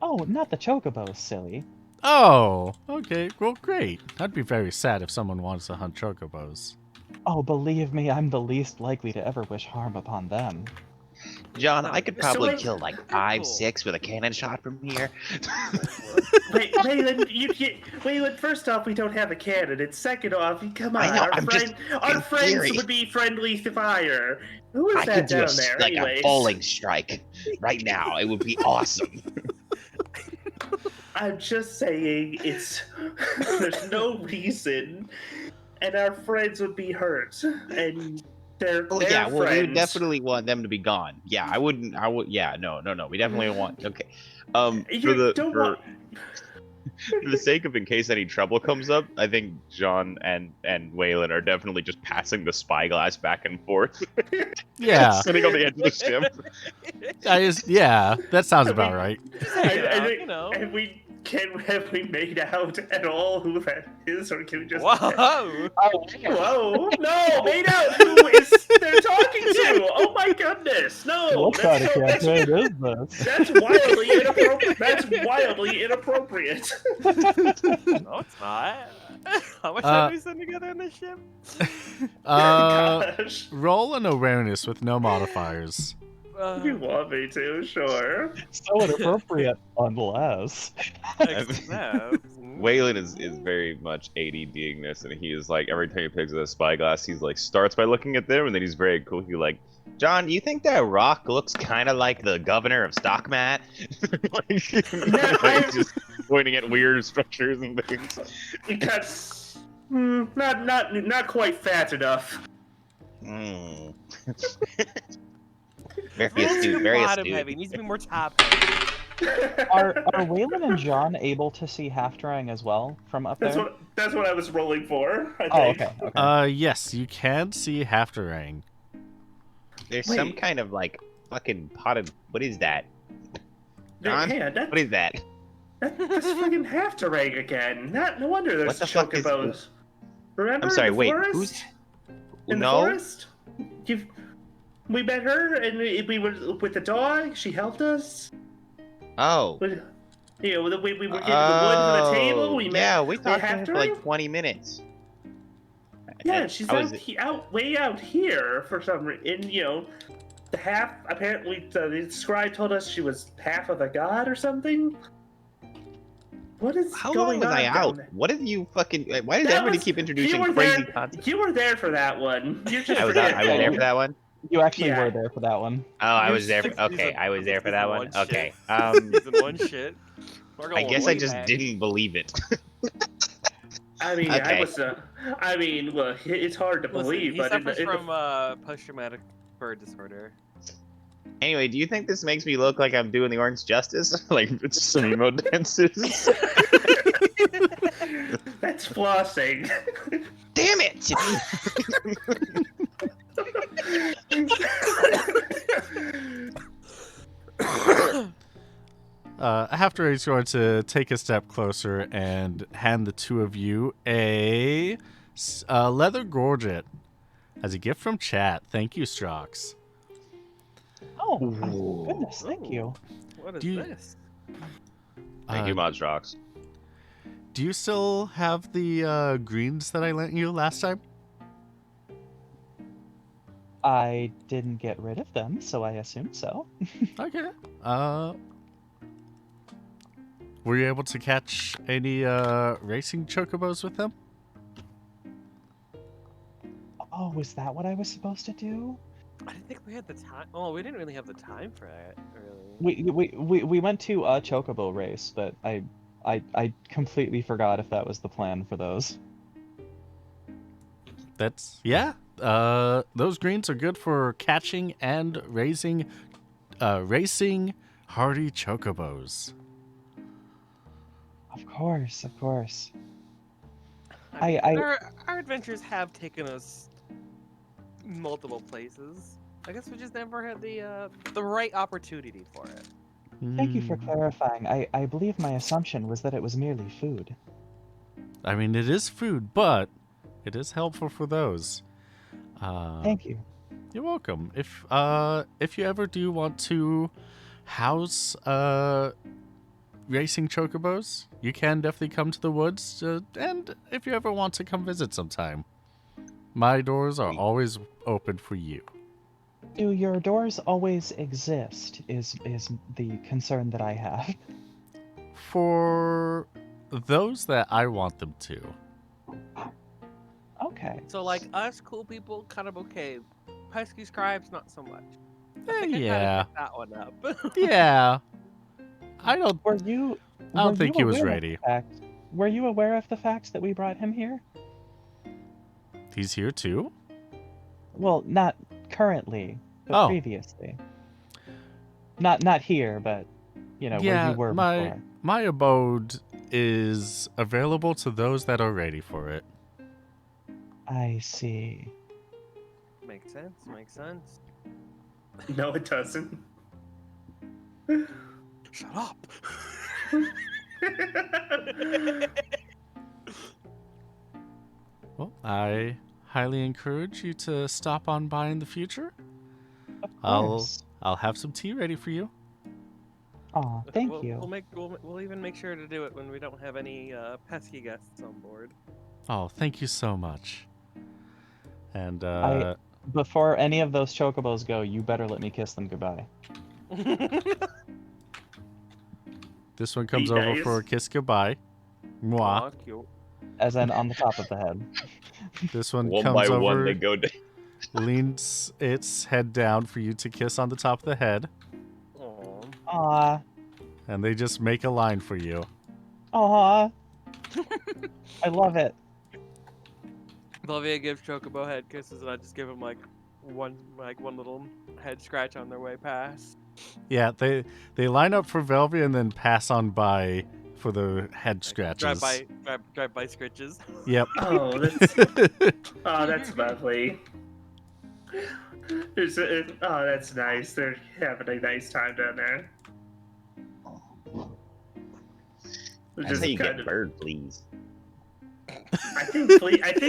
[SPEAKER 3] Oh, not the chocobos, silly.
[SPEAKER 1] Oh, okay, well, great. I'd be very sad if someone wants to hunt chocobos.
[SPEAKER 3] Oh, believe me, I'm the least likely to ever wish harm upon them.
[SPEAKER 6] John,
[SPEAKER 4] No,
[SPEAKER 6] I could
[SPEAKER 4] so
[SPEAKER 6] probably
[SPEAKER 2] wait-
[SPEAKER 6] kill like
[SPEAKER 4] they're
[SPEAKER 6] 5,
[SPEAKER 4] cool.
[SPEAKER 6] 6 with a cannon shot from here.
[SPEAKER 2] Wait, Waylon, first off, we don't have a cannon, and second off, come on,
[SPEAKER 6] I know, I'm just-
[SPEAKER 2] our
[SPEAKER 6] in
[SPEAKER 2] friends
[SPEAKER 6] theory.
[SPEAKER 2] would be friendly to fire. Who is
[SPEAKER 6] I
[SPEAKER 2] that
[SPEAKER 6] could do
[SPEAKER 2] down there,
[SPEAKER 6] like
[SPEAKER 2] anyways?
[SPEAKER 6] a bowling strike right now. It would be awesome.
[SPEAKER 2] I'm just saying, there's no reason, and our friends would be hurt, and they're
[SPEAKER 6] Oh
[SPEAKER 2] their
[SPEAKER 6] yeah, well we would
[SPEAKER 2] friends.
[SPEAKER 6] definitely want them to be gone. Yeah, I would. Yeah, no. We definitely want. Okay. For the sake of in case any trouble comes up, I think John and Waylon are definitely just passing the spyglass back and forth,
[SPEAKER 1] Yeah,
[SPEAKER 6] sitting on the edge of the ship.
[SPEAKER 1] yeah, that sounds about right.
[SPEAKER 4] Just hanging out,
[SPEAKER 2] think-
[SPEAKER 4] you know.
[SPEAKER 2] And we have we made out at all who that is, or can we just?
[SPEAKER 4] Whoa!
[SPEAKER 2] Whoa! No, made out. Who is they're talking to? Oh my goodness! No,
[SPEAKER 3] What kind of
[SPEAKER 2] that's
[SPEAKER 3] campaign is this?
[SPEAKER 2] that's wildly inappropriate. That's wildly inappropriate.
[SPEAKER 4] No, it's not. How much time we spend together on this ship?
[SPEAKER 2] Gosh,
[SPEAKER 1] Roll an awareness with no modifiers.
[SPEAKER 2] if you want me to, sure.
[SPEAKER 3] So inappropriate, unless.
[SPEAKER 4] Except,
[SPEAKER 5] Waylon is very much ADDing this, and he is like, every time he picks up a spyglass, he's like, starts by looking at them, and then he's very cool. He's like,
[SPEAKER 6] John, you think that rock looks kind of like the governor of Stockmat?
[SPEAKER 5] like just pointing at weird structures and things.
[SPEAKER 2] Because not quite fat enough.
[SPEAKER 6] Hmm. Very
[SPEAKER 4] Needs to
[SPEAKER 6] astute,
[SPEAKER 4] be
[SPEAKER 6] very
[SPEAKER 4] bottom
[SPEAKER 6] astute.
[SPEAKER 4] heavy. Needs to be more top heavy.
[SPEAKER 3] Are Waylon and John able to see Halfdrang as well from up there?
[SPEAKER 2] That's what I was rolling for. I
[SPEAKER 3] Oh,
[SPEAKER 2] think.
[SPEAKER 3] okay.
[SPEAKER 1] Yes, you can see Halfdrang.
[SPEAKER 6] There's
[SPEAKER 2] Wait.
[SPEAKER 6] some kind of like fucking potted. What is that? John?
[SPEAKER 2] Yeah,
[SPEAKER 6] What is that?
[SPEAKER 2] that's fucking Halfdrang again. No wonder there's
[SPEAKER 6] What the fuck is-
[SPEAKER 2] chocobos. Remember?
[SPEAKER 6] I'm sorry.
[SPEAKER 2] in the
[SPEAKER 6] Wait,
[SPEAKER 2] forest?
[SPEAKER 6] who's?
[SPEAKER 2] in the
[SPEAKER 6] No.
[SPEAKER 2] forest? We met her, and we were with the dog. She helped us.
[SPEAKER 6] Oh.
[SPEAKER 2] We were getting the wood for the table. We met.
[SPEAKER 6] Yeah, we talked to her
[SPEAKER 2] have
[SPEAKER 6] for
[SPEAKER 2] to?
[SPEAKER 6] like 20 minutes.
[SPEAKER 2] Yeah, she's
[SPEAKER 6] I was-
[SPEAKER 2] way out here for some reason. And the half. Apparently, the scribe told us she was half of a god or something. What is
[SPEAKER 6] How
[SPEAKER 2] going
[SPEAKER 6] long was
[SPEAKER 2] on
[SPEAKER 6] I
[SPEAKER 2] down
[SPEAKER 6] out?
[SPEAKER 2] there?
[SPEAKER 6] What did you fucking? Why does
[SPEAKER 2] That
[SPEAKER 6] everybody
[SPEAKER 2] was-
[SPEAKER 6] keep
[SPEAKER 2] you
[SPEAKER 6] introducing
[SPEAKER 2] were
[SPEAKER 6] crazy
[SPEAKER 2] there-
[SPEAKER 6] concepts?
[SPEAKER 2] You were there for that one. You're just
[SPEAKER 6] I was there
[SPEAKER 2] forgetful.
[SPEAKER 6] for that one.
[SPEAKER 3] You actually
[SPEAKER 2] Yeah.
[SPEAKER 3] were there for that one.
[SPEAKER 6] Oh, I
[SPEAKER 4] You're
[SPEAKER 6] was there. For,
[SPEAKER 4] 60s
[SPEAKER 6] okay,
[SPEAKER 4] and-
[SPEAKER 6] I was there for
[SPEAKER 4] 60s
[SPEAKER 6] that
[SPEAKER 4] and
[SPEAKER 6] one.
[SPEAKER 4] one shit.
[SPEAKER 6] Okay.
[SPEAKER 4] Season one shit. We're
[SPEAKER 6] I
[SPEAKER 4] going
[SPEAKER 6] guess
[SPEAKER 4] way
[SPEAKER 6] I just
[SPEAKER 4] back.
[SPEAKER 6] didn't believe it.
[SPEAKER 2] I mean,
[SPEAKER 6] Okay.
[SPEAKER 2] I was. Well, it's hard to
[SPEAKER 4] Listen,
[SPEAKER 2] believe,
[SPEAKER 4] he
[SPEAKER 2] but
[SPEAKER 4] suffers from post-traumatic bird disorder.
[SPEAKER 6] Anyway, do you think this makes me look like I'm doing the orange justice? Like it's some emo dances?
[SPEAKER 2] that's flossing.
[SPEAKER 6] Damn it!
[SPEAKER 1] Halfdrang's going to take a step closer and hand the two of you a leather gorget as a gift from chat. Thank you, Strox.
[SPEAKER 3] Oh, goodness, thank you.
[SPEAKER 4] What is
[SPEAKER 1] Do you-
[SPEAKER 4] this?
[SPEAKER 5] Thank you, Modsrox.
[SPEAKER 1] Do you still have the greens that I lent you last time?
[SPEAKER 3] I didn't get rid of them, so I assume so.
[SPEAKER 1] Okay. Were you able to catch any racing chocobos with them?
[SPEAKER 3] Oh, was that what I was supposed to do?
[SPEAKER 4] I didn't think we had the time. Oh, we didn't really have the time for that, really.
[SPEAKER 3] We went to a chocobo race, but I completely forgot if that was the plan for those.
[SPEAKER 1] That's those greens are good for catching and racing hardy chocobos.
[SPEAKER 3] Of course.
[SPEAKER 4] mean,
[SPEAKER 3] I-
[SPEAKER 4] our adventures have taken us multiple places. I guess we just never had the right opportunity for it.
[SPEAKER 3] Thank you for
[SPEAKER 1] Hmm.
[SPEAKER 3] clarifying. I believe my assumption was that it was merely food.
[SPEAKER 1] I mean, it is food, but it is helpful for those.
[SPEAKER 3] Thank you.
[SPEAKER 1] You're welcome. If you ever do want to house racing chocobos, you can definitely come to the woods. And if you ever want to come visit sometime, my doors are always open for you.
[SPEAKER 3] Do your doors always exist? Is the concern that I have.
[SPEAKER 1] For those that I want them to.
[SPEAKER 3] Okay.
[SPEAKER 4] So, like us, cool people, kind of okay. Pesky scribes, not so much. I think I kinda
[SPEAKER 1] Yeah.
[SPEAKER 4] picked that one up.
[SPEAKER 1] Yeah. I don't
[SPEAKER 3] Were you?
[SPEAKER 1] I don't
[SPEAKER 3] were
[SPEAKER 1] think
[SPEAKER 3] you
[SPEAKER 1] he was
[SPEAKER 3] aware of
[SPEAKER 1] ready.
[SPEAKER 3] the fact- Were you aware of the fact that we brought him here?
[SPEAKER 1] He's here too?
[SPEAKER 3] Well, not currently, but
[SPEAKER 1] Oh.
[SPEAKER 3] previously. Not here, but where
[SPEAKER 1] Yeah,
[SPEAKER 3] you were
[SPEAKER 1] my
[SPEAKER 3] before.
[SPEAKER 1] my abode is available to those that are ready for it.
[SPEAKER 3] I see.
[SPEAKER 4] Makes sense.
[SPEAKER 2] No, it doesn't.
[SPEAKER 4] Shut up.
[SPEAKER 1] Well, I highly encourage you to stop on by in the future.
[SPEAKER 3] Of
[SPEAKER 1] I'll
[SPEAKER 3] course.
[SPEAKER 1] I'll have some tea ready for you.
[SPEAKER 3] Aw, thank
[SPEAKER 4] we'll,
[SPEAKER 3] you.
[SPEAKER 4] We'll even make sure to do it when we don't have any pesky guests on board.
[SPEAKER 1] Oh, thank you so much. And
[SPEAKER 3] Before any of those chocobos go, you better let me kiss them goodbye.
[SPEAKER 1] this one comes
[SPEAKER 2] Be
[SPEAKER 1] over
[SPEAKER 2] nice.
[SPEAKER 1] for a kiss goodbye. Mwah.
[SPEAKER 4] Aw, cute.
[SPEAKER 3] As in on the top of the head.
[SPEAKER 1] This one
[SPEAKER 6] One
[SPEAKER 1] comes
[SPEAKER 6] by
[SPEAKER 1] over,
[SPEAKER 6] one, they go down.
[SPEAKER 1] leans its head down for you to kiss on the top of the head,
[SPEAKER 4] Aw.
[SPEAKER 3] Aw.
[SPEAKER 1] and they just make a line for you.
[SPEAKER 3] Aw. I love it.
[SPEAKER 4] Belvia gives Chocobo head kisses, and I just give him like one little head scratch on their way past.
[SPEAKER 1] Yeah, they line up for Velvia and then pass on by for the head scratches.
[SPEAKER 4] Drive by scritches.
[SPEAKER 1] Yep.
[SPEAKER 2] Oh, that's lovely. That's nice. They're having a nice time down there.
[SPEAKER 6] That's how you get bird fleas.
[SPEAKER 2] I think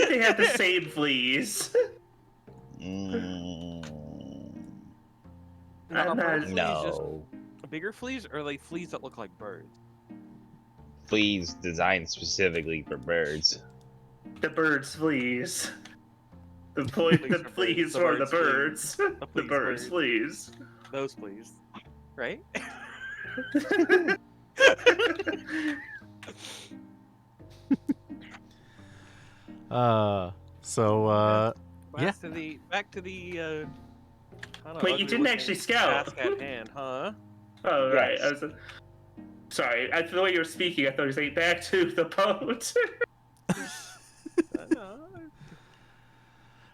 [SPEAKER 2] they have the same fleas.
[SPEAKER 4] Are bird fleas
[SPEAKER 6] No.
[SPEAKER 4] just bigger fleas, or like fleas that look like birds?
[SPEAKER 6] Fleas designed specifically for birds.
[SPEAKER 2] The birds' fleas. The
[SPEAKER 4] for
[SPEAKER 2] fleas
[SPEAKER 4] birds. The
[SPEAKER 2] for the
[SPEAKER 4] birds'
[SPEAKER 2] birds.
[SPEAKER 4] fleas.
[SPEAKER 2] The birds' fleas.
[SPEAKER 4] Those fleas, right?
[SPEAKER 1] So yeah.
[SPEAKER 4] Back to the kinda
[SPEAKER 2] Wait, you didn't
[SPEAKER 4] ugly-looking
[SPEAKER 2] actually scout.
[SPEAKER 4] task at hand, huh?
[SPEAKER 2] Oh, right.
[SPEAKER 3] Yes.
[SPEAKER 2] Sorry, the way you were speaking, I thought you were saying back to the boat.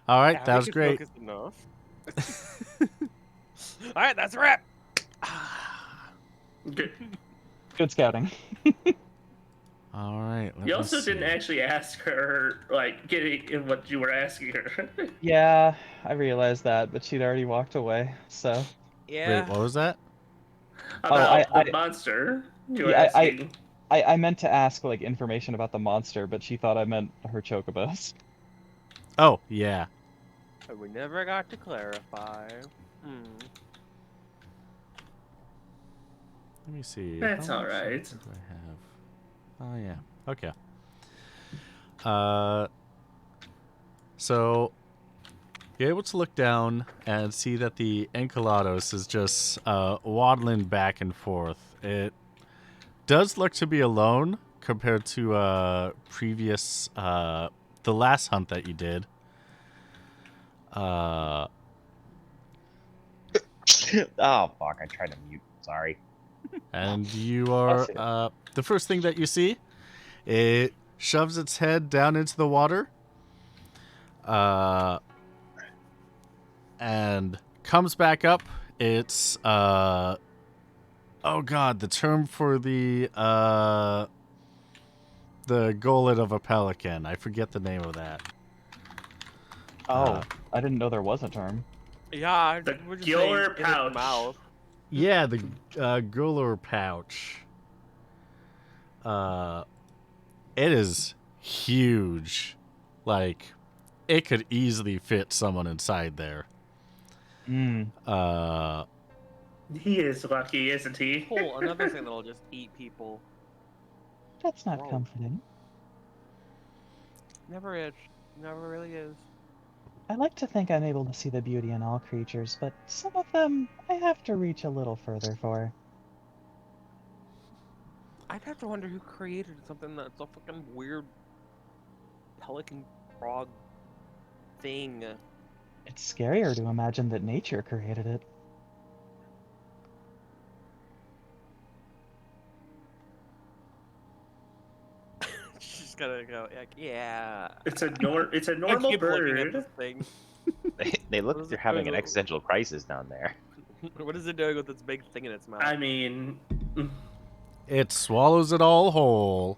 [SPEAKER 1] All right,
[SPEAKER 4] Yeah,
[SPEAKER 1] that
[SPEAKER 4] we
[SPEAKER 1] was
[SPEAKER 4] can
[SPEAKER 1] great.
[SPEAKER 4] focus enough. All right, that's a wrap.
[SPEAKER 2] Good.
[SPEAKER 3] Good scouting.
[SPEAKER 1] All right. let
[SPEAKER 2] You
[SPEAKER 1] me
[SPEAKER 2] also
[SPEAKER 1] see.
[SPEAKER 2] didn't actually ask her, like, getting in what you were asking her.
[SPEAKER 3] Yeah, I realized that, but she'd already walked away, so.
[SPEAKER 4] Yeah.
[SPEAKER 1] Wait, what was that?
[SPEAKER 2] About
[SPEAKER 3] I-
[SPEAKER 2] the monster you were
[SPEAKER 3] Yeah,
[SPEAKER 2] asking.
[SPEAKER 3] I meant to ask, like, information about the monster, but she thought I meant her chocobos.
[SPEAKER 1] Oh, yeah.
[SPEAKER 4] But we never got to clarify.
[SPEAKER 1] Let me see.
[SPEAKER 2] That's
[SPEAKER 1] How much
[SPEAKER 2] alright.
[SPEAKER 1] do I have? Oh, yeah. Okay. So you're able to look down and see that the Enceladus is just waddling back and forth. It does look to be alone compared to previous the last hunt that you did.
[SPEAKER 6] Oh fuck! I tried to mute. Sorry.
[SPEAKER 1] And you are the first thing that you see, it shoves its head down into the water and comes back up. It's oh god, the term for the gullet of a pelican, I forget the name of that.
[SPEAKER 3] Oh, I didn't know there was a term.
[SPEAKER 4] Yeah,
[SPEAKER 2] The
[SPEAKER 4] we're just saying
[SPEAKER 2] Giller
[SPEAKER 4] in its
[SPEAKER 2] pouch.
[SPEAKER 4] mouth.
[SPEAKER 1] Yeah, the gular pouch. It is huge. Like, it could easily fit someone inside there.
[SPEAKER 2] He is lucky, isn't he?
[SPEAKER 4] Cool, another thing that'll just eat people.
[SPEAKER 3] That's not
[SPEAKER 4] Whoa.
[SPEAKER 3] comforting.
[SPEAKER 4] Never is. Never really is.
[SPEAKER 3] I like to think I'm able to see the beauty in all creatures, but some of them I have to reach a little further for.
[SPEAKER 4] I'd have to wonder who created something that's a fucking weird pelican frog thing.
[SPEAKER 3] It's scarier to imagine that nature created it.
[SPEAKER 4] She's gonna go like, yeah.
[SPEAKER 2] It's a normal
[SPEAKER 4] I keep looking at
[SPEAKER 2] bird.
[SPEAKER 4] this thing.
[SPEAKER 6] They
[SPEAKER 4] What
[SPEAKER 6] look
[SPEAKER 4] is
[SPEAKER 6] like they're
[SPEAKER 4] it
[SPEAKER 6] having
[SPEAKER 4] doing?
[SPEAKER 6] an existential crisis down there.
[SPEAKER 4] What is it doing with this big thing in its mouth?
[SPEAKER 2] I mean,
[SPEAKER 1] it swallows it all whole.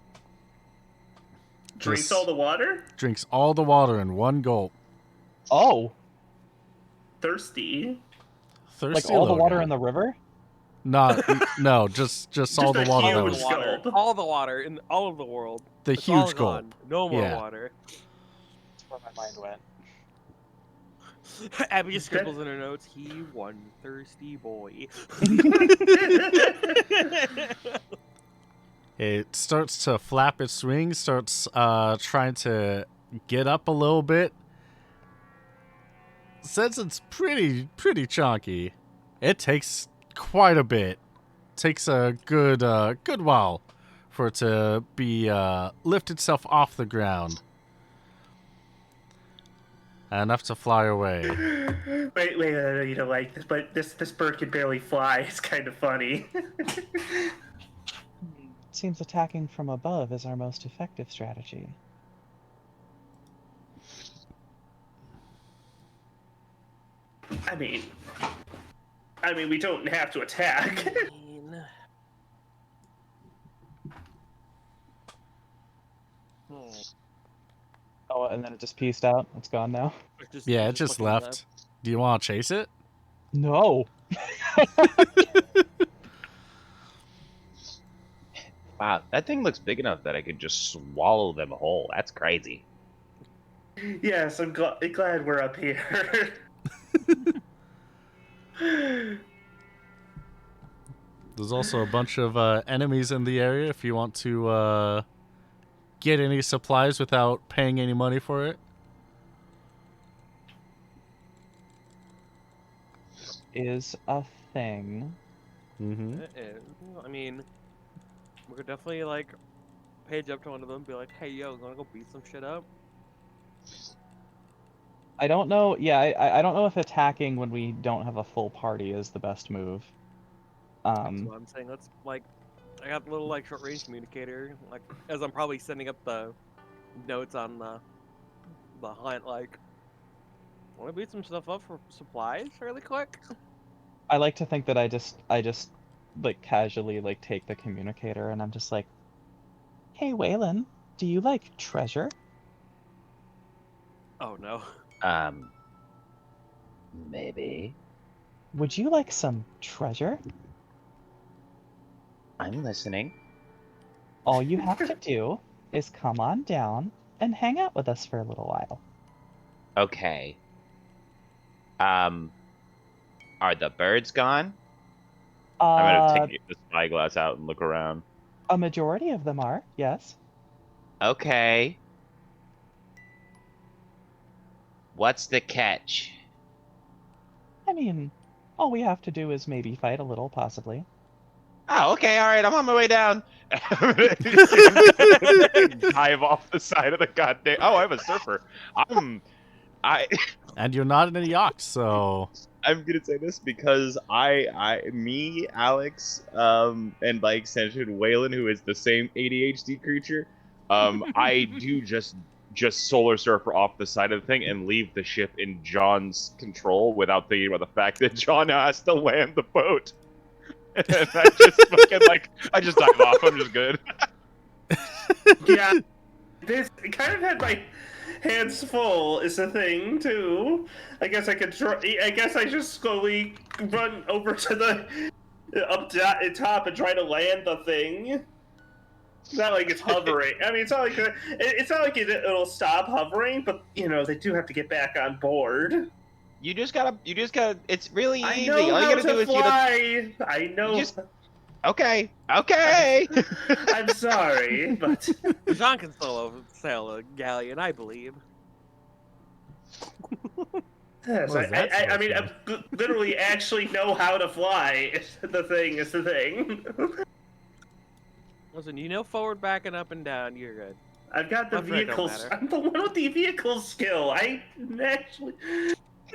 [SPEAKER 2] drinks
[SPEAKER 1] Just
[SPEAKER 2] all the water?
[SPEAKER 1] drinks all the water in one gulp.
[SPEAKER 3] Oh,
[SPEAKER 2] Thirsty.
[SPEAKER 1] Thirsty
[SPEAKER 3] like all the
[SPEAKER 1] little
[SPEAKER 3] water
[SPEAKER 1] guy.
[SPEAKER 3] in the river?
[SPEAKER 1] No, just all the
[SPEAKER 2] a
[SPEAKER 1] water that
[SPEAKER 2] huge
[SPEAKER 1] was
[SPEAKER 2] gulp.
[SPEAKER 4] All the water in all of the world.
[SPEAKER 1] the
[SPEAKER 4] It's all
[SPEAKER 1] huge gulp.
[SPEAKER 4] gone. No more
[SPEAKER 1] Yeah.
[SPEAKER 4] water.
[SPEAKER 3] That's where my mind went.
[SPEAKER 4] Abby just scribbles in her notes, he one thirsty boy.
[SPEAKER 1] It starts to flap its wings, starts trying to get up a little bit. Since it's pretty chunky, it takes quite a bit. Takes a good while for it to be lift itself off the ground. Enough to fly away.
[SPEAKER 2] wait, you don't like this, but this bird can barely fly. It's kind of funny.
[SPEAKER 3] Seems attacking from above is our most effective strategy.
[SPEAKER 2] I mean, we don't have to attack.
[SPEAKER 3] Oh, and then it just pieced out. It's gone now.
[SPEAKER 1] Yeah, it just left. Do you want to chase it?
[SPEAKER 3] No.
[SPEAKER 6] Wow, that thing looks big enough that I could just swallow them whole. That's crazy.
[SPEAKER 2] Yes, I'm glad we're up here.
[SPEAKER 1] There's also a bunch of enemies in the area if you want to get any supplies without paying any money for it.
[SPEAKER 3] Is a thing.
[SPEAKER 1] Mm-hmm.
[SPEAKER 4] I mean, we could definitely like page up to one of them and be like, hey yo, wanna go beat some shit up?
[SPEAKER 3] I don't know. Yeah, I don't know if attacking when we don't have a full party is the best move.
[SPEAKER 4] That's what I'm saying. Let's like, I got the little like short range communicator. Like as I'm probably sending up the notes on the hunt. Like, want to beat some stuff up for supplies really quick?
[SPEAKER 3] I like to think that I just like casually like take the communicator and I'm just like, hey Waylon, do you like treasure?
[SPEAKER 4] Oh no.
[SPEAKER 6] Maybe.
[SPEAKER 3] Would you like some treasure?
[SPEAKER 6] I'm listening.
[SPEAKER 3] All you have to do is come on down and hang out with us for a little while.
[SPEAKER 6] Okay. Are the birds gone? I'm gonna take the spyglass out and look around.
[SPEAKER 3] A majority of them are, yes.
[SPEAKER 6] Okay. What's the catch?
[SPEAKER 3] I mean, all we have to do is maybe fight a little, possibly.
[SPEAKER 6] Oh, okay, all right. I'm on my way down. Dive off the side of the goddamn. Oh, I'm a surfer.
[SPEAKER 1] And you're not in any yacht, so
[SPEAKER 6] I'm gonna say this because me, Alex, and by extension Waylon, who is the same ADHD creature, I do just solar surfer off the side of the thing and leave the ship in John's control without thinking about the fact that John now has to land the boat. And I just I just dive off. I'm just good.
[SPEAKER 2] Yeah, this kind of had my hands full is the thing too. I guess I just slowly run over to the top and try to land the thing. It's not like it's hovering. I mean, it's not like it'll stop hovering, but you know they do have to get back on board.
[SPEAKER 6] You just gotta. It's really easy.
[SPEAKER 2] I know
[SPEAKER 6] All you
[SPEAKER 2] how
[SPEAKER 6] gotta
[SPEAKER 2] to
[SPEAKER 6] do is
[SPEAKER 2] fly. I know.
[SPEAKER 6] Okay.
[SPEAKER 2] I'm sorry, but
[SPEAKER 4] Jean can solo sail a galleon, I believe.
[SPEAKER 2] yes,
[SPEAKER 1] What is that
[SPEAKER 2] I mean,
[SPEAKER 1] supposed
[SPEAKER 2] I literally actually know how to fly. Is the thing.
[SPEAKER 4] Listen, you know forward, back, and up and down, you're good.
[SPEAKER 2] I've got the
[SPEAKER 4] Left, right, don't
[SPEAKER 2] vehicles.
[SPEAKER 4] matter.
[SPEAKER 2] I'm the one with the vehicle skill. I actually.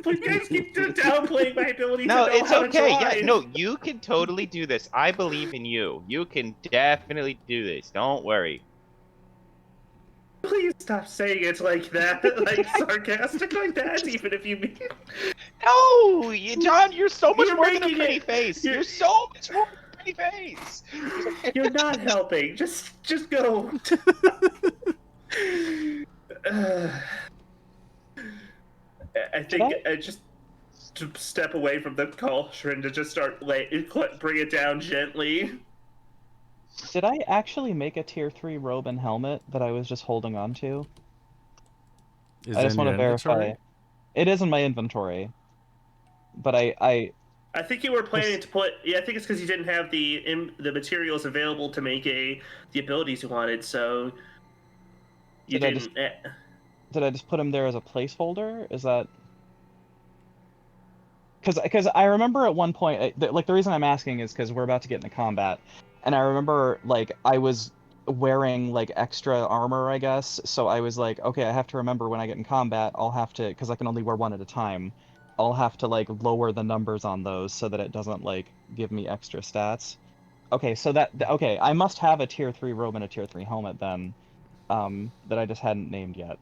[SPEAKER 2] But you guys keep downplaying my ability
[SPEAKER 6] No,
[SPEAKER 2] to know
[SPEAKER 6] it's
[SPEAKER 2] how
[SPEAKER 6] okay.
[SPEAKER 2] to drive.
[SPEAKER 6] Yeah, no, you can totally do this. I believe in you. You can definitely do this. Don't worry.
[SPEAKER 2] Please stop saying it like that, like sarcastic like that, even if you mean.
[SPEAKER 6] No, John, you're so much
[SPEAKER 2] You're
[SPEAKER 6] more than a
[SPEAKER 2] making
[SPEAKER 6] pretty
[SPEAKER 2] it-
[SPEAKER 6] face.
[SPEAKER 2] you're-
[SPEAKER 6] You're so much more than a pretty face.
[SPEAKER 2] You're not helping. Just go. I think
[SPEAKER 3] Should
[SPEAKER 2] I just. to step away from the cauldron to just start bring it down gently.
[SPEAKER 3] Did I actually make a tier 3 robe and helmet that I was just holding on to?
[SPEAKER 1] Is
[SPEAKER 3] I
[SPEAKER 1] it
[SPEAKER 3] just
[SPEAKER 1] in
[SPEAKER 3] want
[SPEAKER 1] your
[SPEAKER 3] to verify.
[SPEAKER 1] inventory?
[SPEAKER 3] It is in my inventory, but I
[SPEAKER 2] I think you were planning to put. Yeah, I think it's because you didn't have the materials available to make the abilities you wanted, so you
[SPEAKER 3] did I just
[SPEAKER 2] didn't.
[SPEAKER 3] did I just put him there as a placeholder? Is that because I remember at one point, like the reason I'm asking is because we're about to get into combat, and I remember like I was wearing like extra armor, I guess. So I was like, okay, I have to remember when I get in combat, I'll have to, because I can only wear one at a time. I'll have to like lower the numbers on those so that it doesn't like give me extra stats. Okay, so okay, I must have a tier 3 robe and a tier 3 helmet then, that I just hadn't named yet.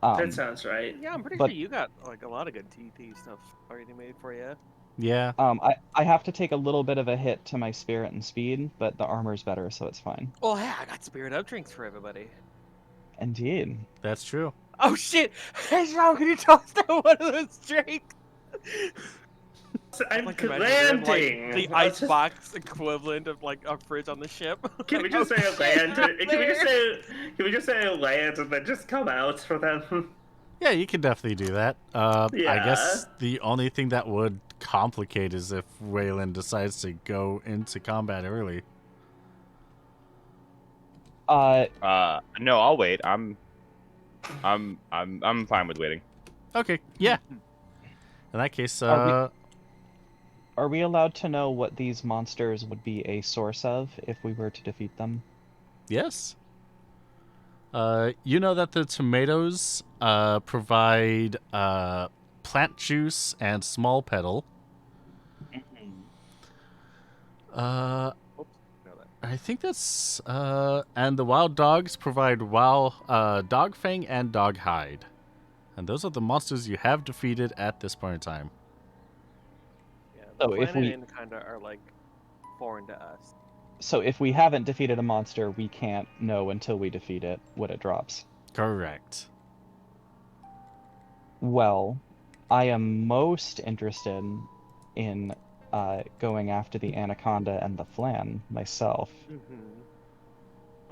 [SPEAKER 2] That
[SPEAKER 3] Um,
[SPEAKER 2] sounds right.
[SPEAKER 4] Yeah, I'm pretty
[SPEAKER 3] but
[SPEAKER 4] sure you got like a lot of good TT stuff already made for you.
[SPEAKER 1] Yeah.
[SPEAKER 3] I have to take a little bit of a hit to my spirit and speed, but the armor's better, so it's fine.
[SPEAKER 4] Oh yeah, I got spirit up drinks for everybody.
[SPEAKER 3] Indeed.
[SPEAKER 1] That's true.
[SPEAKER 4] Oh shit! Hey Sean, can you toss down one of those drinks?
[SPEAKER 2] I'm
[SPEAKER 4] Like imagine you're in like
[SPEAKER 2] landing.
[SPEAKER 4] the icebox equivalent of like a fridge on the ship.
[SPEAKER 2] Can
[SPEAKER 4] Like,
[SPEAKER 2] we just
[SPEAKER 4] oh,
[SPEAKER 2] say
[SPEAKER 4] shit,
[SPEAKER 2] land?
[SPEAKER 4] not
[SPEAKER 2] Can we just
[SPEAKER 4] there.
[SPEAKER 2] say? Can we just say land and then just come out for them?
[SPEAKER 1] Yeah, you can definitely do that. I
[SPEAKER 2] Yeah.
[SPEAKER 1] guess the only thing that would complicate is if Waylon decides to go into combat early.
[SPEAKER 6] No, I'll wait. I'm fine with waiting.
[SPEAKER 1] Okay, yeah. In that case,
[SPEAKER 3] Are we allowed to know what these monsters would be a source of if we were to defeat them?
[SPEAKER 1] yes. You know that the tomatoes provide plant juice and small petal.
[SPEAKER 4] Oops, know that.
[SPEAKER 1] I think that's and the wild dogs provide wild dog fang and dog hide. And those are the monsters you have defeated at this point in time.
[SPEAKER 4] Yeah, the
[SPEAKER 3] So if
[SPEAKER 4] planet
[SPEAKER 3] we
[SPEAKER 4] and kinda are like foreign to us.
[SPEAKER 3] so if we haven't defeated a monster, we can't know until we defeat it what it drops.
[SPEAKER 1] Correct.
[SPEAKER 3] Well, I am most interested in going after the anaconda and the flan myself.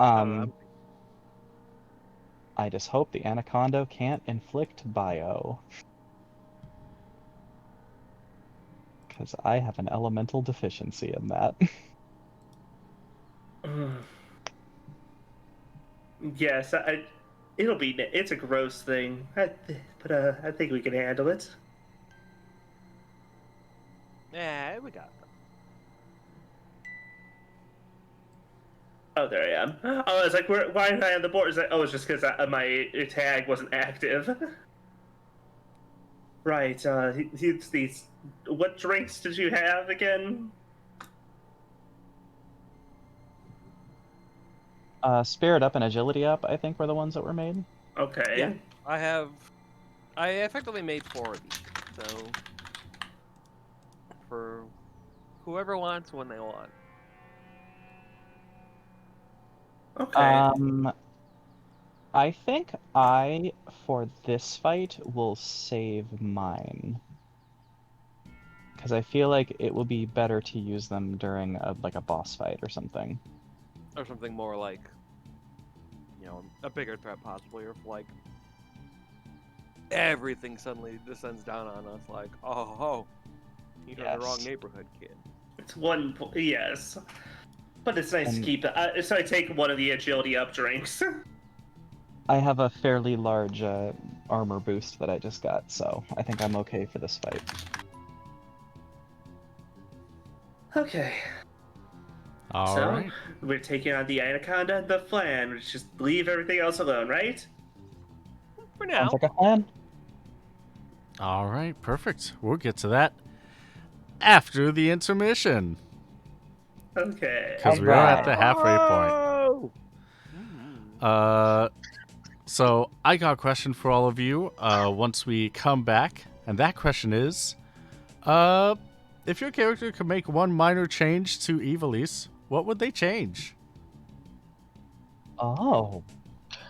[SPEAKER 4] I don't know.
[SPEAKER 3] Um, I just hope the anaconda can't inflict bio. Because I have an elemental deficiency in that.
[SPEAKER 2] Yes, it'll be. It's a gross thing, but I think we can handle it.
[SPEAKER 4] Yeah, we got them.
[SPEAKER 2] Oh, there I am. Oh, I was like, why am I on the board? It's like, oh, it's just because my tag wasn't active. Right. These. What drinks did you have again?
[SPEAKER 3] Spirit up and agility up, I think, were the ones that were made.
[SPEAKER 2] Okay.
[SPEAKER 4] Yeah. I effectively made 4 of these, so for whoever wants when they want.
[SPEAKER 2] Okay.
[SPEAKER 3] I think for this fight, will save mine. Because I feel like it will be better to use them during like a boss fight or something.
[SPEAKER 4] Or something more like, you know, a bigger threat possibly, or if like everything suddenly descends down on us, like, oh, you're in the wrong
[SPEAKER 3] Yes.
[SPEAKER 4] neighborhood, kid.
[SPEAKER 2] It's one. Yes. But it's nice to
[SPEAKER 3] And-
[SPEAKER 2] keep it. So I take one of the agility up drinks.
[SPEAKER 3] I have a fairly large armor boost that I just got, so I think I'm okay for this fight.
[SPEAKER 2] Okay.
[SPEAKER 1] All
[SPEAKER 2] So
[SPEAKER 1] right.
[SPEAKER 2] we're taking on the anaconda and the flan. Let's just leave everything else alone, right?
[SPEAKER 4] For now.
[SPEAKER 3] Sounds like a plan.
[SPEAKER 1] All right. Perfect. We'll get to that after the intermission.
[SPEAKER 2] Okay.
[SPEAKER 1] Because we are at the
[SPEAKER 3] Alright.
[SPEAKER 1] halfway point.
[SPEAKER 4] Oh!
[SPEAKER 1] So I got a question for all of you once we come back. And that question is, if your character could make one minor change to Evilise, what would they change?
[SPEAKER 3] Oh.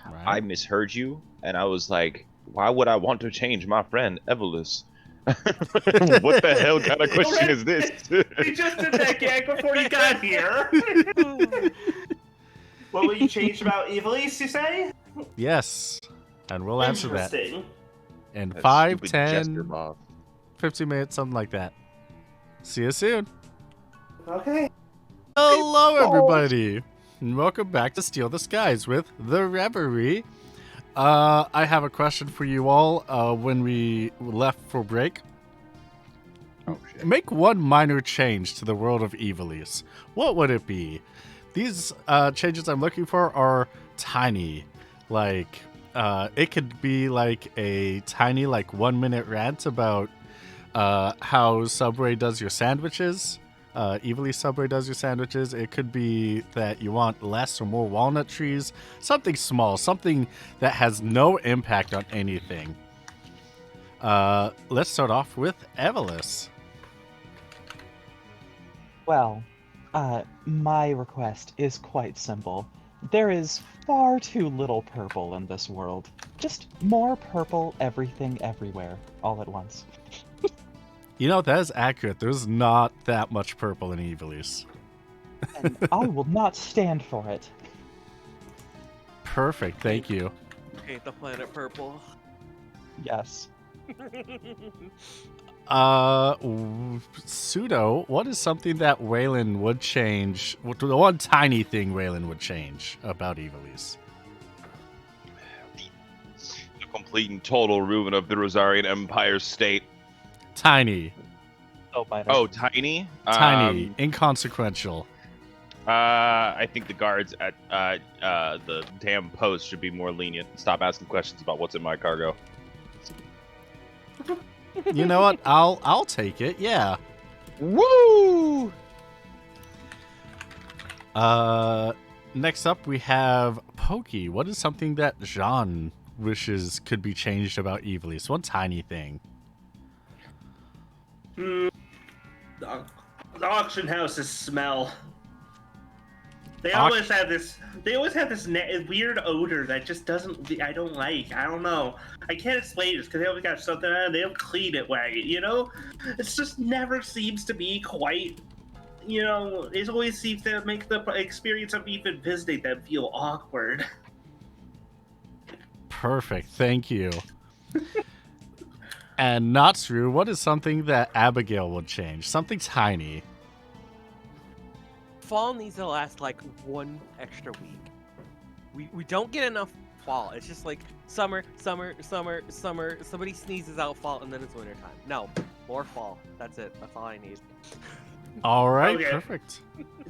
[SPEAKER 1] Right?
[SPEAKER 6] I misheard you, and I was like, why would I want to change my friend Evolus?
[SPEAKER 5] What the hell kind of question is this?
[SPEAKER 2] We just did that gag before you got here. What will you change about Evilise, you say?
[SPEAKER 1] Yes, and we'll answer that
[SPEAKER 2] Interesting.
[SPEAKER 1] in
[SPEAKER 5] That
[SPEAKER 1] 5,
[SPEAKER 5] stupid
[SPEAKER 1] 10,
[SPEAKER 5] Jester mob.
[SPEAKER 1] 15 minutes, something like that. See you soon.
[SPEAKER 2] Okay.
[SPEAKER 1] Hello, everybody, and welcome back to Steal the Skies with the Reverie. I have a question for you all. When we left for break,
[SPEAKER 5] Oh shit.
[SPEAKER 1] make one minor change to the world of Evilise. What would it be? These changes I'm looking for are tiny. Like, it could be like a tiny, 1 minute rant about how Subway does your sandwiches. Evilise Subway does your sandwiches. It could be that you want less or more walnut trees. Something small, something that has no impact on anything. Let's start off with Evelys.
[SPEAKER 3] Well, my request is quite simple. There is far too little purple in this world. Just more purple everything everywhere, all at once.
[SPEAKER 1] You know, that is accurate. There's not that much purple in Evilise.
[SPEAKER 3] And I will not stand for it.
[SPEAKER 1] Perfect, thank you.
[SPEAKER 4] Paint the planet purple.
[SPEAKER 3] Yes.
[SPEAKER 1] Pseudo, what is something that Waylon would change? The one tiny thing Waylon would change about Evilise?
[SPEAKER 5] The complete and total ruin of the Rosarian Empire state.
[SPEAKER 1] Tiny.
[SPEAKER 3] Oh, minor.
[SPEAKER 5] Oh, tiny?
[SPEAKER 1] Tiny. Inconsequential.
[SPEAKER 5] I think the guards at the damn post should be more lenient and stop asking questions about what's in my cargo.
[SPEAKER 1] You know what? I'll take it, yeah.
[SPEAKER 5] Woo!
[SPEAKER 1] Next up we have Pokey. What is something that Jean wishes could be changed about Evilise? One tiny thing.
[SPEAKER 2] The auction houses smell. They always have this. They always have this weird odor that just doesn't. I don't like. I don't know. I can't explain it because they always got something on it. They don't clean it right. You know, it's just never seems to be quite. You know, it always seems to make the experience of even visiting them feel awkward.
[SPEAKER 1] Perfect, thank you. And Natsuru, what is something that Abigail would change? Something tiny.
[SPEAKER 4] Fall needs to last like one extra week. We don't get enough fall. It's just like summer, summer, summer, summer. Somebody sneezes out fall, and then it's winter time. No, more fall. That's it. That's all I need.
[SPEAKER 1] All right,
[SPEAKER 2] Okay.
[SPEAKER 1] perfect.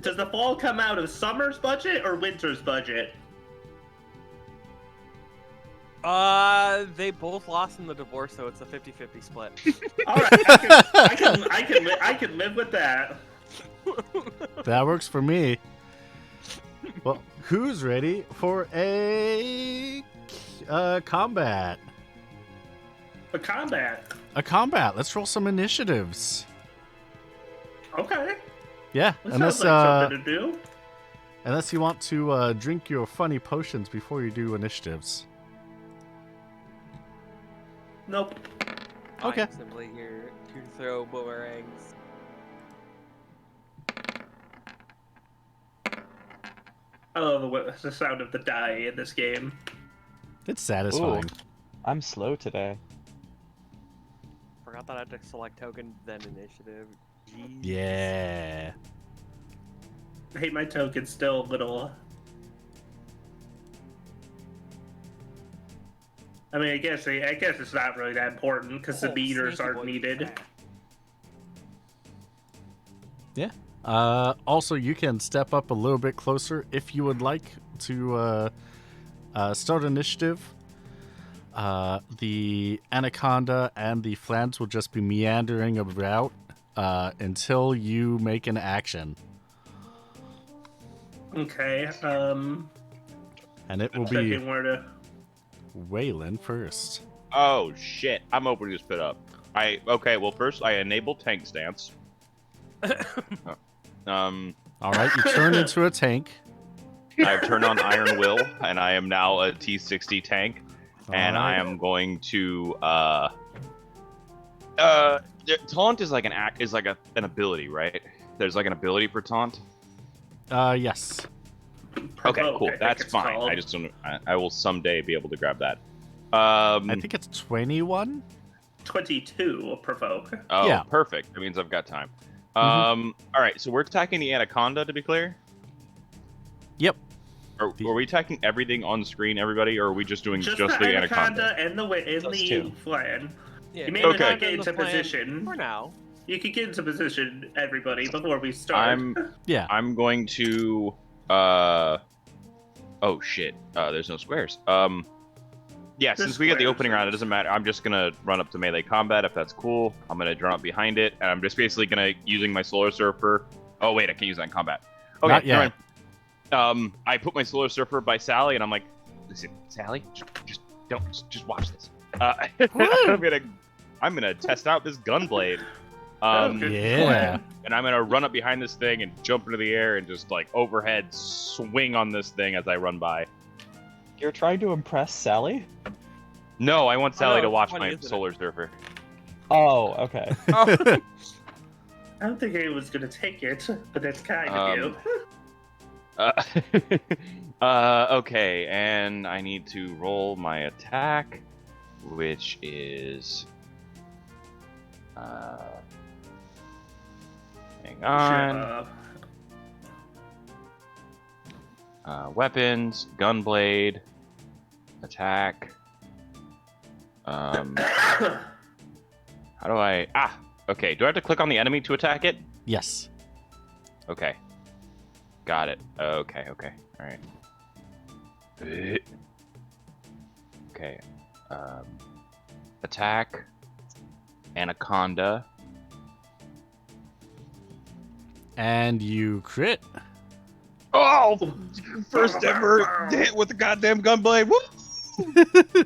[SPEAKER 2] Does the fall come out of summer's budget or winter's budget?
[SPEAKER 4] They both lost in the divorce, so it's a 50-50 split.
[SPEAKER 2] All right, I can live with that.
[SPEAKER 1] That works for me. Well, who's ready for a combat?
[SPEAKER 2] A combat.
[SPEAKER 1] A combat. Let's roll some initiatives.
[SPEAKER 2] Okay.
[SPEAKER 1] Yeah,
[SPEAKER 2] That
[SPEAKER 1] unless
[SPEAKER 2] sounds like something to do.
[SPEAKER 1] unless you want to drink your funny potions before you do initiatives.
[SPEAKER 2] Nope.
[SPEAKER 1] Okay.
[SPEAKER 4] I'm simply here to throw boomerangs.
[SPEAKER 2] I love the sound of the die in this game.
[SPEAKER 1] It's satisfying.
[SPEAKER 3] Ooh. I'm slow today.
[SPEAKER 4] Forgot that I had to select token, then initiative. Jeez.
[SPEAKER 1] Yeah.
[SPEAKER 2] I hate my token's still a little. I mean, I guess it's not really that important because the
[SPEAKER 4] Oh,
[SPEAKER 2] meters
[SPEAKER 4] sneaky
[SPEAKER 2] aren't
[SPEAKER 4] boy,
[SPEAKER 2] needed.
[SPEAKER 4] fat.
[SPEAKER 1] Also, you can step up a little bit closer if you would like to start initiative. The Anaconda and the Flans will just be meandering about until you make an action.
[SPEAKER 2] Okay.
[SPEAKER 1] And it will
[SPEAKER 2] Checking
[SPEAKER 1] be
[SPEAKER 2] where to.
[SPEAKER 1] Waylon first.
[SPEAKER 5] Oh shit! I'm opening this pit up. Okay. Well, first I enable tank stance.
[SPEAKER 1] All right, you turn into a tank.
[SPEAKER 5] I've turned on Iron Will, and I am now a T60 tank. And I
[SPEAKER 1] Alright.
[SPEAKER 5] am going to Taunt is like an ability, right? There's like an ability for taunt.
[SPEAKER 1] Yes.
[SPEAKER 5] Okay,
[SPEAKER 2] Provoke, I
[SPEAKER 5] cool.
[SPEAKER 2] think
[SPEAKER 5] That's
[SPEAKER 2] it's
[SPEAKER 5] fine.
[SPEAKER 2] called.
[SPEAKER 5] I just don't. I will someday be able to grab that.
[SPEAKER 1] I think it's 21.
[SPEAKER 2] 22 provoke.
[SPEAKER 5] Oh,
[SPEAKER 1] Yeah.
[SPEAKER 5] perfect. That means I've got time.
[SPEAKER 1] Mhm.
[SPEAKER 5] All right. So we're attacking the anaconda, to be clear.
[SPEAKER 1] Yep.
[SPEAKER 5] Are we attacking everything on screen, everybody, or are we just doing
[SPEAKER 2] Just
[SPEAKER 5] the
[SPEAKER 2] the
[SPEAKER 5] anaconda?
[SPEAKER 2] and the
[SPEAKER 3] Those two.
[SPEAKER 2] flan.
[SPEAKER 4] Yeah,
[SPEAKER 2] You may not
[SPEAKER 5] Okay.
[SPEAKER 2] get into position.
[SPEAKER 4] for now.
[SPEAKER 2] You can get into position, everybody, before we start.
[SPEAKER 1] Yeah.
[SPEAKER 5] I'm going to. Oh shit. There's no squares. Yeah, since we got the opening round, it doesn't matter. I'm just gonna run up to melee combat if that's cool. I'm gonna run up behind it, and I'm just basically gonna using my Solar Surfer. Oh wait, I can't use that in combat. Okay,
[SPEAKER 1] Not
[SPEAKER 5] never
[SPEAKER 1] yet.
[SPEAKER 5] mind. I put my Solar Surfer by Sally, and I'm like, listen, Sally, just watch this. I'm gonna test out this gunblade.
[SPEAKER 2] Good
[SPEAKER 1] Yeah.
[SPEAKER 2] plan.
[SPEAKER 5] And I'm gonna run up behind this thing and jump into the air and just like overhead swing on this thing as I run by.
[SPEAKER 3] You're trying to impress Sally?
[SPEAKER 5] No, I want Sally
[SPEAKER 4] no,
[SPEAKER 5] to
[SPEAKER 4] it's
[SPEAKER 5] watch
[SPEAKER 4] funny,
[SPEAKER 5] my
[SPEAKER 4] isn't it?
[SPEAKER 5] Solar Surfer.
[SPEAKER 3] Oh, okay.
[SPEAKER 4] Oh,
[SPEAKER 2] I don't think anyone's gonna take it, but that's kind of you.
[SPEAKER 5] Okay, and I need to roll my attack, which is hang on. Weapons, gunblade, attack. How do I? Okay. Do I have to click on the enemy to attack it?
[SPEAKER 1] Yes.
[SPEAKER 5] Okay. Got it. Okay. All right. Okay. Attack. Anaconda.
[SPEAKER 1] And you crit.
[SPEAKER 5] Oh! First ever hit with the goddamn gunblade. Woo!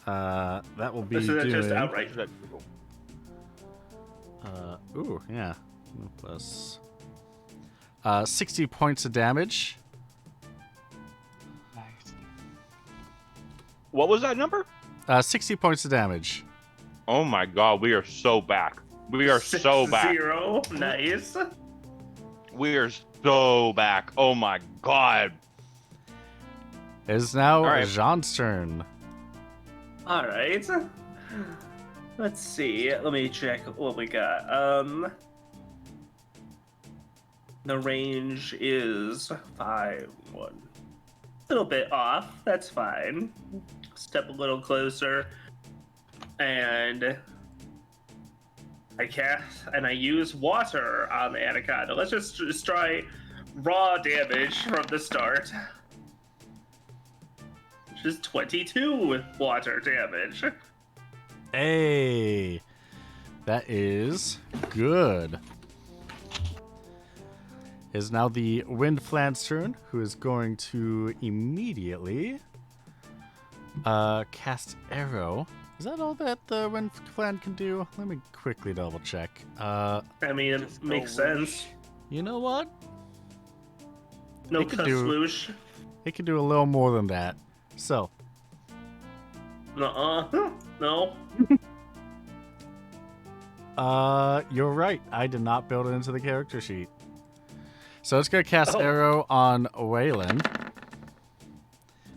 [SPEAKER 1] That will be
[SPEAKER 2] This is just
[SPEAKER 1] doing.
[SPEAKER 2] outright.
[SPEAKER 1] Ooh, yeah. Plus 60 points of damage.
[SPEAKER 5] What was that number?
[SPEAKER 1] 60 points of damage.
[SPEAKER 5] Oh my god, we are so back. We are so back.
[SPEAKER 2] 6-0. Nice.
[SPEAKER 5] We are so back. Oh my god.
[SPEAKER 1] It is now
[SPEAKER 5] All right.
[SPEAKER 1] Jean's turn.
[SPEAKER 2] All right. Let's see. Let me check what we got. The range is 5-1. A little bit off. That's fine. Step a little closer, and I cast and I use water on the anaconda. Let's just try raw damage from the start. Which is 22 water damage.
[SPEAKER 1] Hey, that is good. It is now the Wind Flan's turn, who is going to immediately cast Arrow. Is that all that the Wind Flan can do? Let me quickly double check.
[SPEAKER 2] I mean, it
[SPEAKER 4] Just go
[SPEAKER 2] makes sense.
[SPEAKER 1] You know what?
[SPEAKER 2] No
[SPEAKER 1] It could do-
[SPEAKER 2] swoosh.
[SPEAKER 1] It can do a little more than that. So,
[SPEAKER 2] Nuh-uh. No.
[SPEAKER 1] you're right. I did not build it into the character sheet. So it's going to cast
[SPEAKER 2] Oh.
[SPEAKER 1] Arrow on Waylon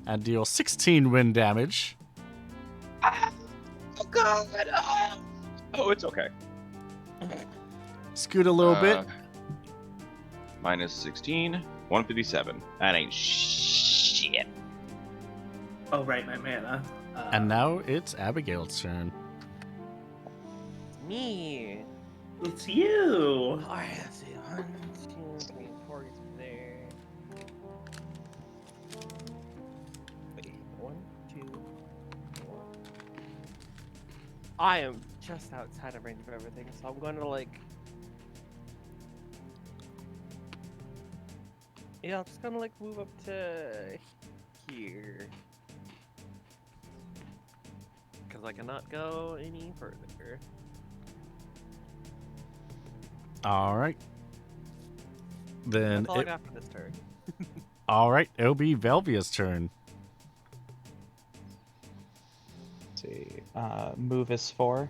[SPEAKER 1] and deal 16 wind damage.
[SPEAKER 5] Oh god. Oh, it's okay.
[SPEAKER 1] Scoot a little bit.
[SPEAKER 5] Minus 16. 157. That ain't shit.
[SPEAKER 2] Oh, right, my mana.
[SPEAKER 1] And now it's Abigail's turn.
[SPEAKER 4] me.
[SPEAKER 2] It's you.
[SPEAKER 4] Oh, I see. 1, 2, 3, 4 is there. Wait, 1, 2, 4. I am just outside of range of everything, so I'm going to like. Yeah, I'm just gonna like move up to here. Because I cannot go any further.
[SPEAKER 1] All right. Then
[SPEAKER 4] That's all I got for this turn.
[SPEAKER 1] all right, it'll be Velvia's turn.
[SPEAKER 3] move is 4.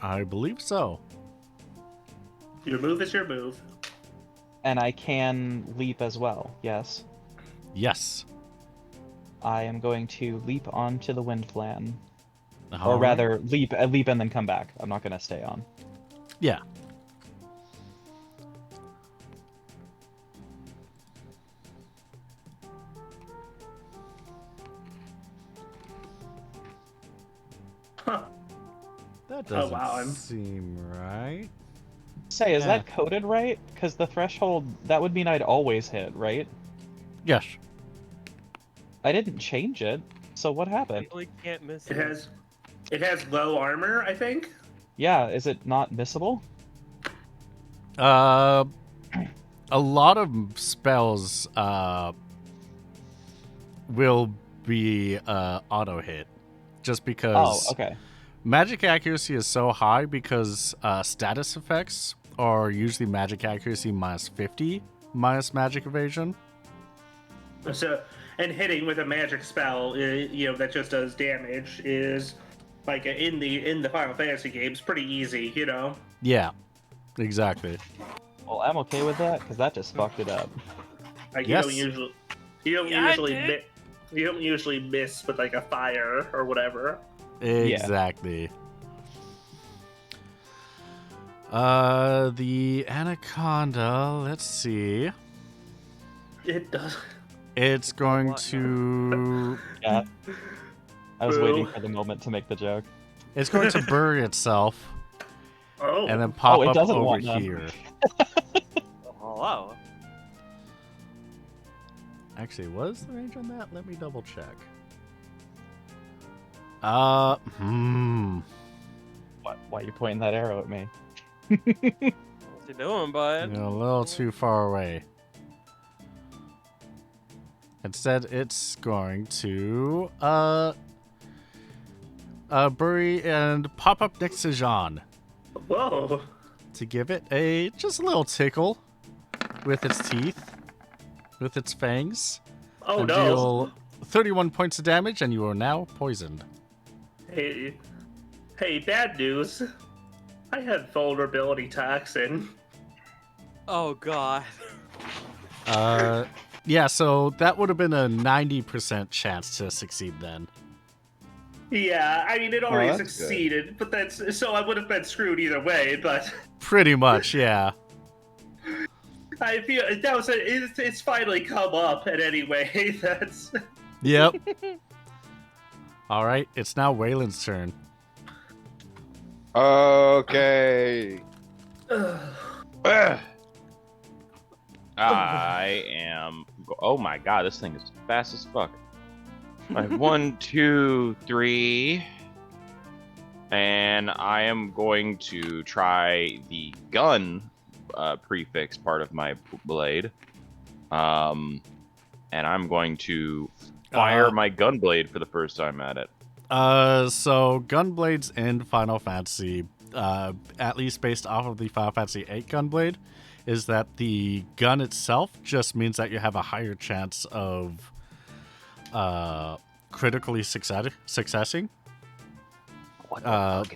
[SPEAKER 1] I believe so.
[SPEAKER 2] Your move is your move.
[SPEAKER 3] And I can leap as well, yes.
[SPEAKER 1] Yes.
[SPEAKER 3] I am going to leap onto the wind flan. Or
[SPEAKER 1] All right.
[SPEAKER 3] rather, leap and then come back. I'm not going to stay on.
[SPEAKER 1] Yeah.
[SPEAKER 2] Huh.
[SPEAKER 1] That doesn't
[SPEAKER 2] wow, I'm-
[SPEAKER 1] seem right.
[SPEAKER 3] Say, is
[SPEAKER 1] Yeah.
[SPEAKER 3] that coded right? Because the threshold, that would mean I'd always hit, right?
[SPEAKER 1] Yes.
[SPEAKER 3] I didn't change it, so what happened?
[SPEAKER 4] Really can't miss
[SPEAKER 2] It
[SPEAKER 4] it.
[SPEAKER 2] has low armor, I think.
[SPEAKER 3] Yeah, is it not missable?
[SPEAKER 1] A lot of spells will be auto hit, just
[SPEAKER 3] Oh,
[SPEAKER 1] because
[SPEAKER 3] okay.
[SPEAKER 1] magic accuracy is so high because status effects are usually magic accuracy minus 50 minus magic evasion.
[SPEAKER 2] So, and hitting with a magic spell, that just does damage is like in the Final Fantasy games, pretty easy.
[SPEAKER 1] Yeah, exactly.
[SPEAKER 3] Well, I'm okay with that, because that just fucked it up.
[SPEAKER 2] Like
[SPEAKER 1] Yes.
[SPEAKER 2] you don't
[SPEAKER 4] Yeah, I
[SPEAKER 2] usually
[SPEAKER 4] did.
[SPEAKER 2] you don't usually miss with like a fire or whatever.
[SPEAKER 1] Exactly. The anaconda, let's see.
[SPEAKER 2] It does.
[SPEAKER 1] It's going
[SPEAKER 4] lot,
[SPEAKER 1] to
[SPEAKER 3] Yeah. I was
[SPEAKER 2] Boo.
[SPEAKER 3] waiting for the moment to make the joke.
[SPEAKER 1] it's going to bury itself
[SPEAKER 2] Oh,
[SPEAKER 1] and then pop
[SPEAKER 3] it
[SPEAKER 1] up
[SPEAKER 3] doesn't
[SPEAKER 1] over
[SPEAKER 3] want none.
[SPEAKER 1] here.
[SPEAKER 4] Hello.
[SPEAKER 1] Actually, what is the range on that? Let me double check.
[SPEAKER 3] Why are you pointing that arrow at me?
[SPEAKER 4] What you doing, bud?
[SPEAKER 1] You're a little too far away. Instead, it's going to bury and pop up next to Jean
[SPEAKER 2] whoa.
[SPEAKER 1] to give it just a little tickle with its teeth, with its fangs,
[SPEAKER 2] Oh
[SPEAKER 1] and
[SPEAKER 2] no.
[SPEAKER 1] deal 31 points of damage, and you are now poisoned.
[SPEAKER 2] Hey, bad news. I had vulnerability toxin.
[SPEAKER 4] Oh god.
[SPEAKER 1] Yeah, so that would have been a 90% chance to succeed then.
[SPEAKER 2] Yeah, I mean it already
[SPEAKER 5] that's good.
[SPEAKER 2] succeeded, but that's so I would have been screwed either way. But
[SPEAKER 1] Pretty much, yeah.
[SPEAKER 2] I feel that was it's finally come up. And anyway, that's
[SPEAKER 1] Yep. All right, it's now Waylon's turn.
[SPEAKER 5] Okay. Ugh. I am. Oh my god, this thing is fast as fuck. I have 1, 2, 3. And I am going to try the gun prefix part of my blade. And I'm going to fire my gun blade for the first time at it.
[SPEAKER 1] So gunblades in Final Fantasy, at least based off of the Final Fantasy VIII gunblade, is that the gun itself just means that you have a higher chance of critically successing.
[SPEAKER 7] What the fuck?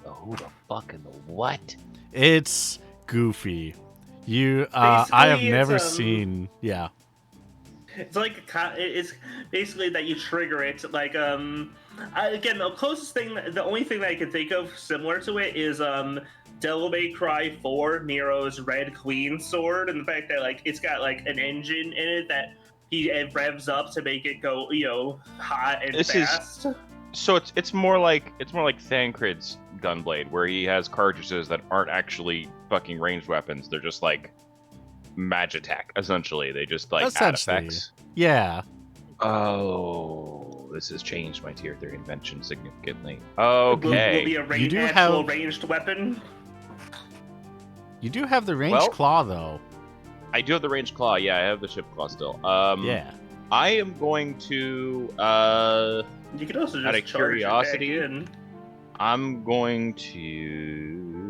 [SPEAKER 7] Who the fuck in the what?
[SPEAKER 1] It's goofy. I have
[SPEAKER 2] Basically, it's,
[SPEAKER 1] never seen. Yeah.
[SPEAKER 2] it's like it's basically that you trigger it. Like again, the only thing that I can think of similar to it is Devil May Cry 4, Nero's Red Queen sword, and the fact that like it's got like an engine in it that it revs up to make it go hot and fast.
[SPEAKER 5] So it's more like Thancred's gunblade, where he has cartridges that aren't actually fucking ranged weapons. They're just like magitech, essentially. They just like add
[SPEAKER 1] Essentially.
[SPEAKER 5] effects.
[SPEAKER 1] Yeah.
[SPEAKER 5] Oh, this has changed my tier 3 invention significantly.
[SPEAKER 2] Will
[SPEAKER 5] Okay.
[SPEAKER 2] be a
[SPEAKER 1] You do
[SPEAKER 2] actual
[SPEAKER 1] have-
[SPEAKER 2] ranged weapon.
[SPEAKER 1] You do have the ranged
[SPEAKER 5] Well-
[SPEAKER 1] claw, though.
[SPEAKER 5] I do have the ranged claw. Yeah, I have the ship claw still.
[SPEAKER 1] Yeah.
[SPEAKER 5] I am going to
[SPEAKER 2] You could also just
[SPEAKER 5] out of
[SPEAKER 2] charge
[SPEAKER 5] curiosity,
[SPEAKER 2] it back in.
[SPEAKER 5] I'm going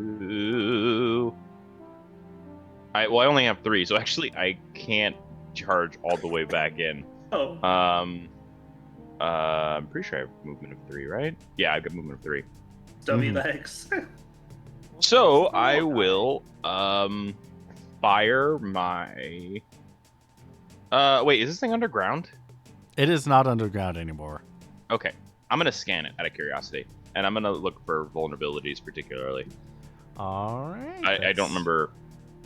[SPEAKER 5] to. I only have 3, so actually I can't charge all the way back in.
[SPEAKER 2] Oh,
[SPEAKER 5] I'm pretty sure I have movement of 3, right? Yeah, I've got movement of 3.
[SPEAKER 2] Stubby
[SPEAKER 3] Mhm.
[SPEAKER 2] legs.
[SPEAKER 5] So I will fire my. Wait, is this thing underground?
[SPEAKER 1] It is not underground anymore.
[SPEAKER 5] Okay, I'm gonna scan it out of curiosity, and I'm gonna look for vulnerabilities particularly.
[SPEAKER 1] All right.
[SPEAKER 5] I don't remember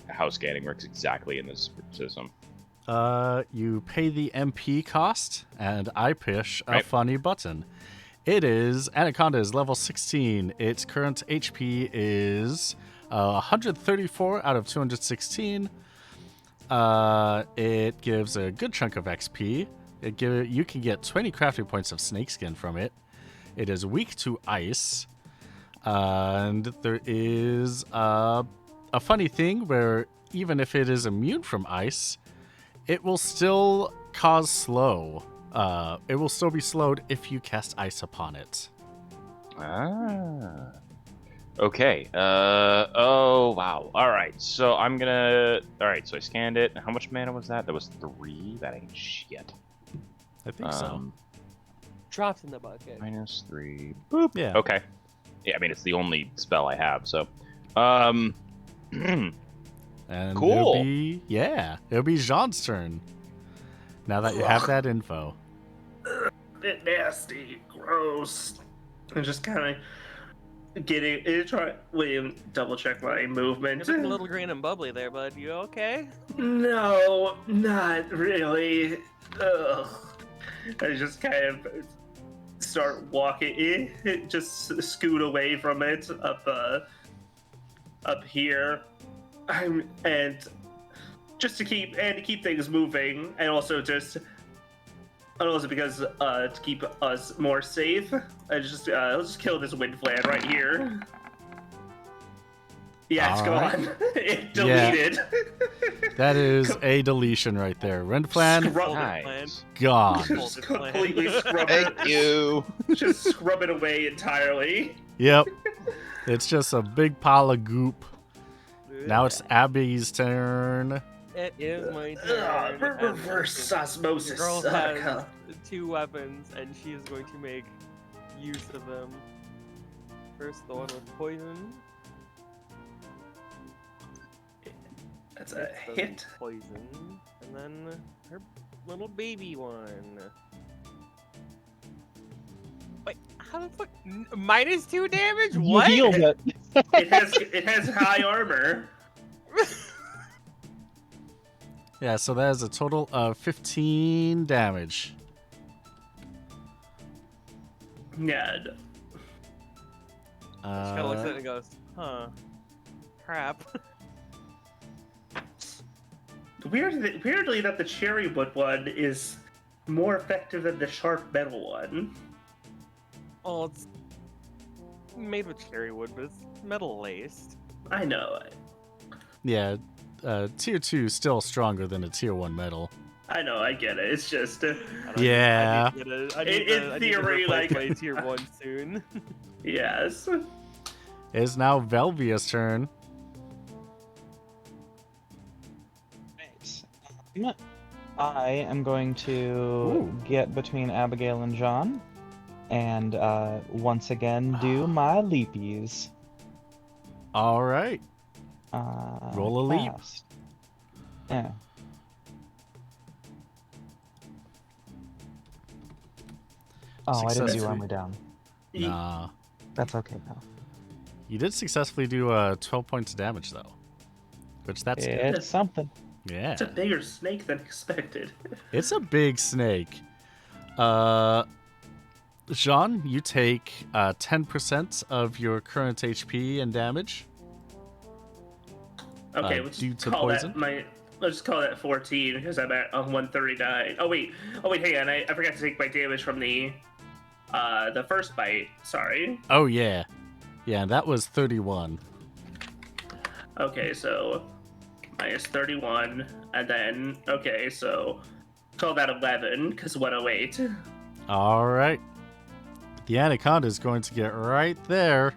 [SPEAKER 5] how scanning works exactly in this system.
[SPEAKER 1] You pay the MP cost, and I push a
[SPEAKER 5] Right.
[SPEAKER 1] funny button. It is Anaconda is level 16. Its current HP is 134 out of 216. It gives a good chunk of XP. You can get 20 crafting points of snakeskin from it. It is weak to ice. And there is a funny thing where even if it is immune from ice, it will still cause slow. It will still be slowed if you cast ice upon it.
[SPEAKER 5] Ah. Okay. Oh wow. All right. So I'm gonna. All right. So I scanned it. How much mana was that? That was 3. That ain't shit.
[SPEAKER 1] I think so.
[SPEAKER 4] Drops in the bucket.
[SPEAKER 5] -3. Boop.
[SPEAKER 1] Yeah.
[SPEAKER 5] Okay. Yeah. I mean, it's the only spell I have. So.
[SPEAKER 1] And
[SPEAKER 5] Cool.
[SPEAKER 1] it'll be Jean's turn. Now that you have that info.
[SPEAKER 2] Bit nasty, gross. And just kind of William, double check my movement.
[SPEAKER 4] You're looking a little green and bubbly there, bud. You okay?
[SPEAKER 2] No, not really. Ugh. I just kind of start walking, just scoot away from it up here, and just to keep things moving, and also because to keep us more safe, let's just kill this wind flan right here. Yeah, it's
[SPEAKER 1] All
[SPEAKER 2] gone. It deleted.
[SPEAKER 1] That is a deletion right there. Renflan,
[SPEAKER 2] Scrub-
[SPEAKER 5] Nice.
[SPEAKER 1] gone.
[SPEAKER 2] Just completely scrub
[SPEAKER 5] Thank
[SPEAKER 2] it.
[SPEAKER 5] you.
[SPEAKER 2] Just scrub it away entirely.
[SPEAKER 1] Yep. It's just a big pile of goop. Now it's Abby's turn.
[SPEAKER 4] It is my turn.
[SPEAKER 2] Reverse
[SPEAKER 4] The
[SPEAKER 2] osmosis.
[SPEAKER 4] girl
[SPEAKER 2] suck.
[SPEAKER 4] has 2 weapons, and she is going to make use of them. First, the one with poison.
[SPEAKER 2] That's a
[SPEAKER 4] This doesn't
[SPEAKER 2] hit.
[SPEAKER 4] Poison, and then her little baby one. Wait, how the fuck? -2 damage? What?
[SPEAKER 3] You healed it.
[SPEAKER 2] It has high armor.
[SPEAKER 1] Yeah, so that is a total of 15 damage.
[SPEAKER 2] Yeah.
[SPEAKER 4] She kind of looks at it and goes, huh. Crap.
[SPEAKER 2] Weirdly, that the cherry wood one is more effective than the sharp metal one.
[SPEAKER 4] Oh, it's made with cherry wood, but it's metal laced.
[SPEAKER 2] I know.
[SPEAKER 1] Yeah, tier 2 is still stronger than a tier 1 metal.
[SPEAKER 2] I know. I get it. It's just.
[SPEAKER 1] Yeah.
[SPEAKER 4] I need
[SPEAKER 2] In theory,
[SPEAKER 4] to replace
[SPEAKER 2] like-
[SPEAKER 4] my tier 1 soon.
[SPEAKER 2] Yes.
[SPEAKER 1] It is now Velvia's turn.
[SPEAKER 3] I am going to
[SPEAKER 1] Ooh.
[SPEAKER 3] get between Abigail and John, and once again do my leapies.
[SPEAKER 1] All right. Roll a leap.
[SPEAKER 3] Fast. Yeah. Oh, I didn't do
[SPEAKER 1] Successfully.
[SPEAKER 3] armor down.
[SPEAKER 1] Nah.
[SPEAKER 3] That's okay though.
[SPEAKER 1] You did successfully do 12 points of damage, though. Which that's good.
[SPEAKER 3] It's something.
[SPEAKER 1] Yeah.
[SPEAKER 2] It's a bigger snake than expected.
[SPEAKER 1] It's a big snake. Jean, you take 10% of your current HP and damage.
[SPEAKER 2] Okay, let's
[SPEAKER 1] due
[SPEAKER 2] just
[SPEAKER 1] to
[SPEAKER 2] call
[SPEAKER 1] poison?
[SPEAKER 2] that let's just call that 14 because I'm at 139. Oh wait, hang on. I forgot to take my damage from the first bite. Sorry.
[SPEAKER 1] Oh, yeah. Yeah, that was 31.
[SPEAKER 2] Okay, so minus 31, and then okay, so call that 11 because 108.
[SPEAKER 1] All right. The Anaconda is going to get right there.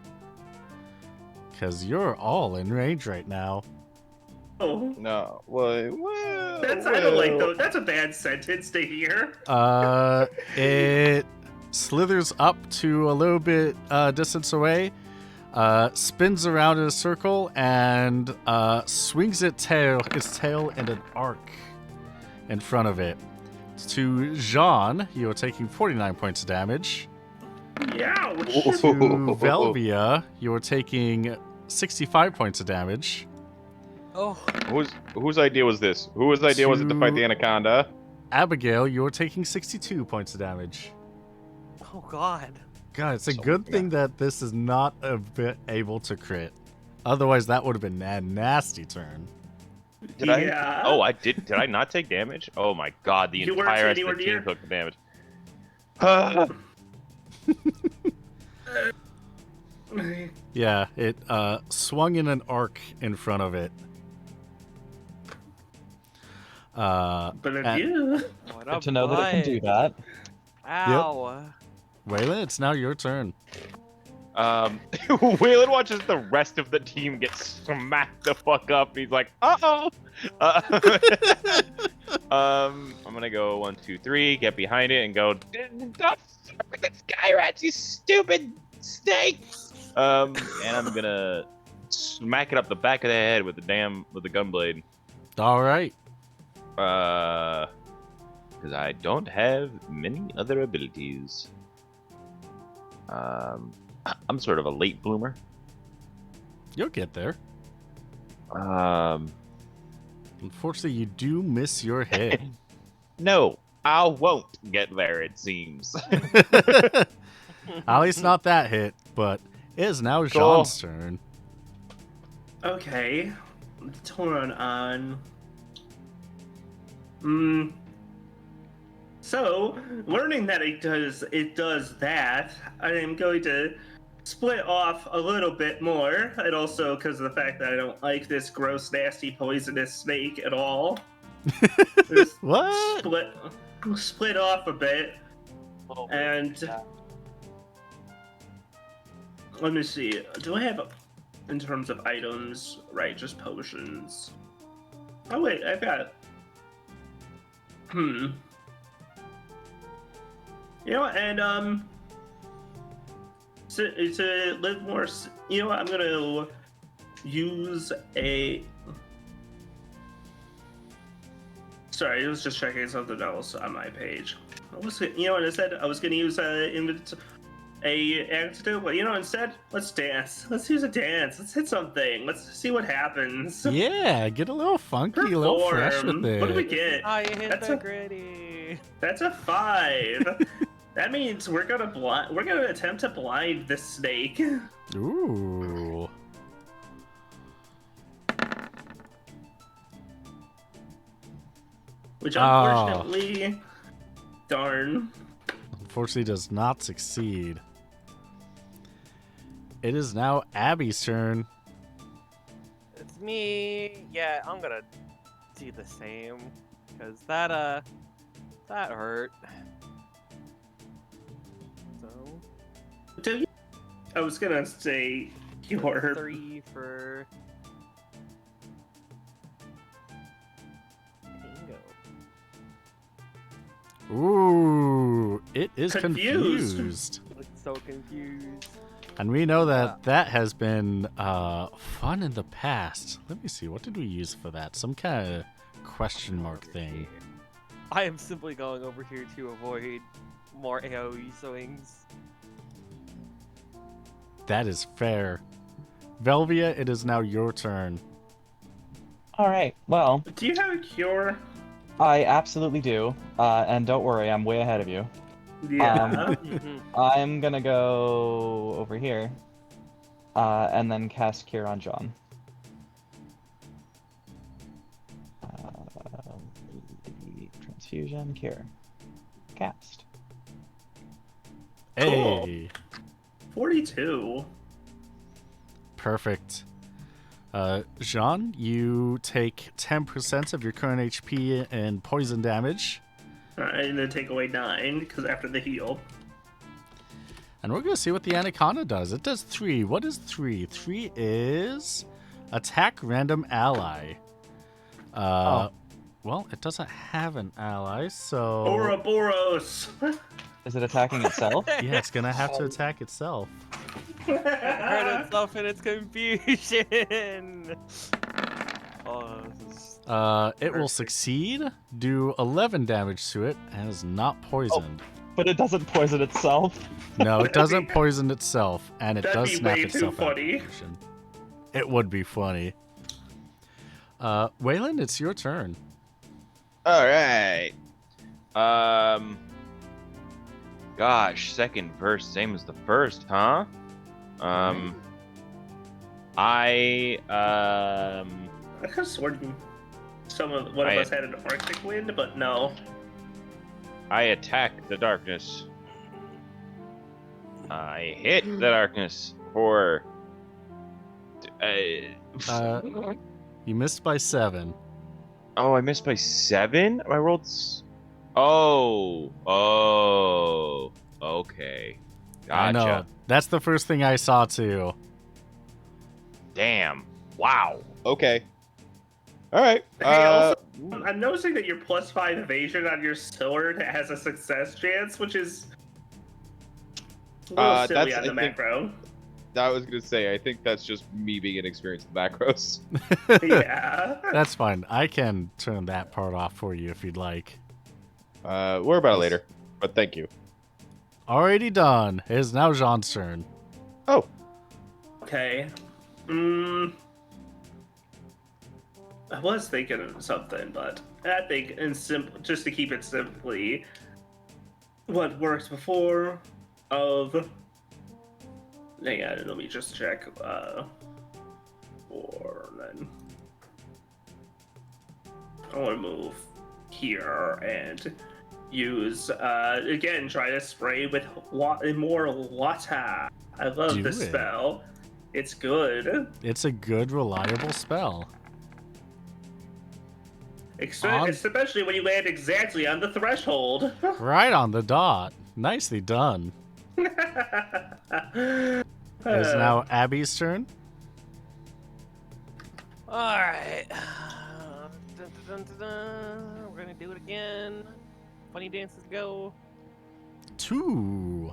[SPEAKER 1] Because you're all in range right now.
[SPEAKER 6] No. Well,
[SPEAKER 2] That's I don't like those. That's a bad sentence to hear.
[SPEAKER 1] It slithers up to a little bit distance away, spins around in a circle, and swings its tail in an arc in front of it. To Jean, you are taking 49 points of damage.
[SPEAKER 2] Yeah.
[SPEAKER 1] To Velvia, you are taking 65 points of damage.
[SPEAKER 4] Oh,
[SPEAKER 6] Whose idea was this? Whose idea was it to fight the anaconda?
[SPEAKER 1] Abigail, you are taking 62 points of damage.
[SPEAKER 4] oh God.
[SPEAKER 1] God, it's a
[SPEAKER 6] So,
[SPEAKER 1] good
[SPEAKER 6] yeah.
[SPEAKER 1] thing that this is not a bit able to crit. Otherwise, that would have been a nasty turn.
[SPEAKER 6] Did
[SPEAKER 2] Yeah.
[SPEAKER 6] I? Oh, I did. Did I not take damage? Oh my God! The
[SPEAKER 2] You weren't
[SPEAKER 6] entire rest of
[SPEAKER 2] anywhere
[SPEAKER 6] the team
[SPEAKER 2] near?
[SPEAKER 6] took the damage.
[SPEAKER 1] Yeah, it swung in an arc in front of it.
[SPEAKER 2] But
[SPEAKER 1] at-
[SPEAKER 2] you.
[SPEAKER 4] What
[SPEAKER 3] Good to know that it can do that.
[SPEAKER 4] Ow.
[SPEAKER 1] Waylon, it's now your turn.
[SPEAKER 6] Waylon watches the rest of the team get smacked the fuck up. He's like, uh-oh. I'm gonna go 1, 2, 3, get behind it, and go. Don't fuck with the sky rats, you stupid snake. And I'm gonna smack it up the back of the head with the gunblade.
[SPEAKER 1] All right.
[SPEAKER 6] Because I don't have many other abilities. I'm sort of a late bloomer.
[SPEAKER 1] You'll get there.
[SPEAKER 6] Um,
[SPEAKER 1] Unfortunately, you do miss your hit.
[SPEAKER 6] no, I won't get there. It seems.
[SPEAKER 1] At least not that hit, but it is now Jean's turn.
[SPEAKER 2] Okay. Torn on. So, learning that it does that, I am going to split off a little bit more, and also because of the fact that I don't like this gross, nasty, poisonous snake at all. Just
[SPEAKER 1] What?
[SPEAKER 2] split off a bit,
[SPEAKER 4] Oh,
[SPEAKER 2] and let me see. Do I have, in terms of items, right? Just potions. Oh wait, I've got. You know, and to live more. You know what? I'm gonna use a. Sorry, I was just checking something else on my page. You know, and instead I was gonna use a antidote, but you know, instead let's dance. Let's use a dance. Let's hit something. Let's see what happens.
[SPEAKER 1] Yeah, get a little funky, a little fresh
[SPEAKER 2] Perform.
[SPEAKER 1] with it.
[SPEAKER 2] What do we get?
[SPEAKER 4] I hit
[SPEAKER 2] That's
[SPEAKER 4] the
[SPEAKER 2] a-
[SPEAKER 4] gritty.
[SPEAKER 2] That's a 5. That means we're gonna attempt to blind this snake.
[SPEAKER 1] Ooh.
[SPEAKER 2] Which
[SPEAKER 1] Oh.
[SPEAKER 2] unfortunately, darn.
[SPEAKER 1] Unfortunately, does not succeed. It is now Abby's turn.
[SPEAKER 4] It's me. Yeah, I'm gonna do the same because that hurt. So
[SPEAKER 2] Do you? I was gonna say your
[SPEAKER 4] 3 for bingo.
[SPEAKER 1] Ooh, it is
[SPEAKER 2] Confused.
[SPEAKER 1] confused.
[SPEAKER 4] Looks so confused.
[SPEAKER 1] And we know that that has been fun in the past. Let me see, what did we use for that? Some kind of question mark thing.
[SPEAKER 4] I am simply going over here to avoid more AoE swings.
[SPEAKER 1] That is fair. Velvia, it is now your turn.
[SPEAKER 3] All right. Well,
[SPEAKER 2] Do you have a cure?
[SPEAKER 3] I absolutely do. And don't worry, I'm way ahead of you.
[SPEAKER 2] Yeah.
[SPEAKER 3] I'm gonna go over here, and then cast Cure on John. Transfusion, Cure. Cast.
[SPEAKER 1] Hey,
[SPEAKER 2] 42.
[SPEAKER 1] perfect. Jean, you take 10% of your current HP and poison damage.
[SPEAKER 2] Alright, and then take away 9 because after the heal.
[SPEAKER 1] And we're going to see what the Anaconda does. It does 3. What is 3? 3 is attack random ally. Well, it doesn't have an ally, so
[SPEAKER 2] Ouroboros.
[SPEAKER 3] Is it attacking itself?
[SPEAKER 1] yeah, it's gonna have to attack itself.
[SPEAKER 4] Hurt itself in its confusion. Oh, this is...
[SPEAKER 1] It will
[SPEAKER 4] Perfect.
[SPEAKER 1] succeed, do 11 damage to it, and is not poisoned.
[SPEAKER 3] But it doesn't poison itself.
[SPEAKER 1] No, it doesn't poison itself, and it
[SPEAKER 2] That'd
[SPEAKER 1] does
[SPEAKER 2] be
[SPEAKER 1] snap
[SPEAKER 2] way too
[SPEAKER 1] itself out of
[SPEAKER 2] funny.
[SPEAKER 1] action. It would be funny. Waylon, it's your turn.
[SPEAKER 5] All right. Gosh, second verse, same as the first, huh?
[SPEAKER 2] I could have sworn one of us had an Arctic wind, but no.
[SPEAKER 5] I attack the darkness. I hit the darkness for.
[SPEAKER 1] You missed by 7.
[SPEAKER 5] Oh, I missed by 7. I rolled. Oh, okay. Gotcha.
[SPEAKER 1] I know. That's the first thing I saw too.
[SPEAKER 5] Damn. Wow. Okay. All right.
[SPEAKER 2] Hey, also, I'm noticing that your +5 evasion on your sword has a success chance, which is a little silly on the macro.
[SPEAKER 5] I was gonna say, I think that's just me being inexperienced with macros.
[SPEAKER 2] Yeah.
[SPEAKER 1] That's fine. I can turn that part off for you if you'd like.
[SPEAKER 5] Worry about it later, but thank you.
[SPEAKER 1] Already done. It is now Jean's turn.
[SPEAKER 5] Oh.
[SPEAKER 2] Okay. I was thinking of something, but I think just to keep it simply, what worked before of. Hang on, let me just check. Or then I want to move here and use again. Try to spray with more water. I love this spell. It's good.
[SPEAKER 1] It's a good, reliable spell.
[SPEAKER 2] Especially when you land exactly on the threshold.
[SPEAKER 1] Right on the dot. Nicely done. It is now Abby's turn.
[SPEAKER 4] Alright. We're gonna do it again. Funny dances go.
[SPEAKER 1] 2.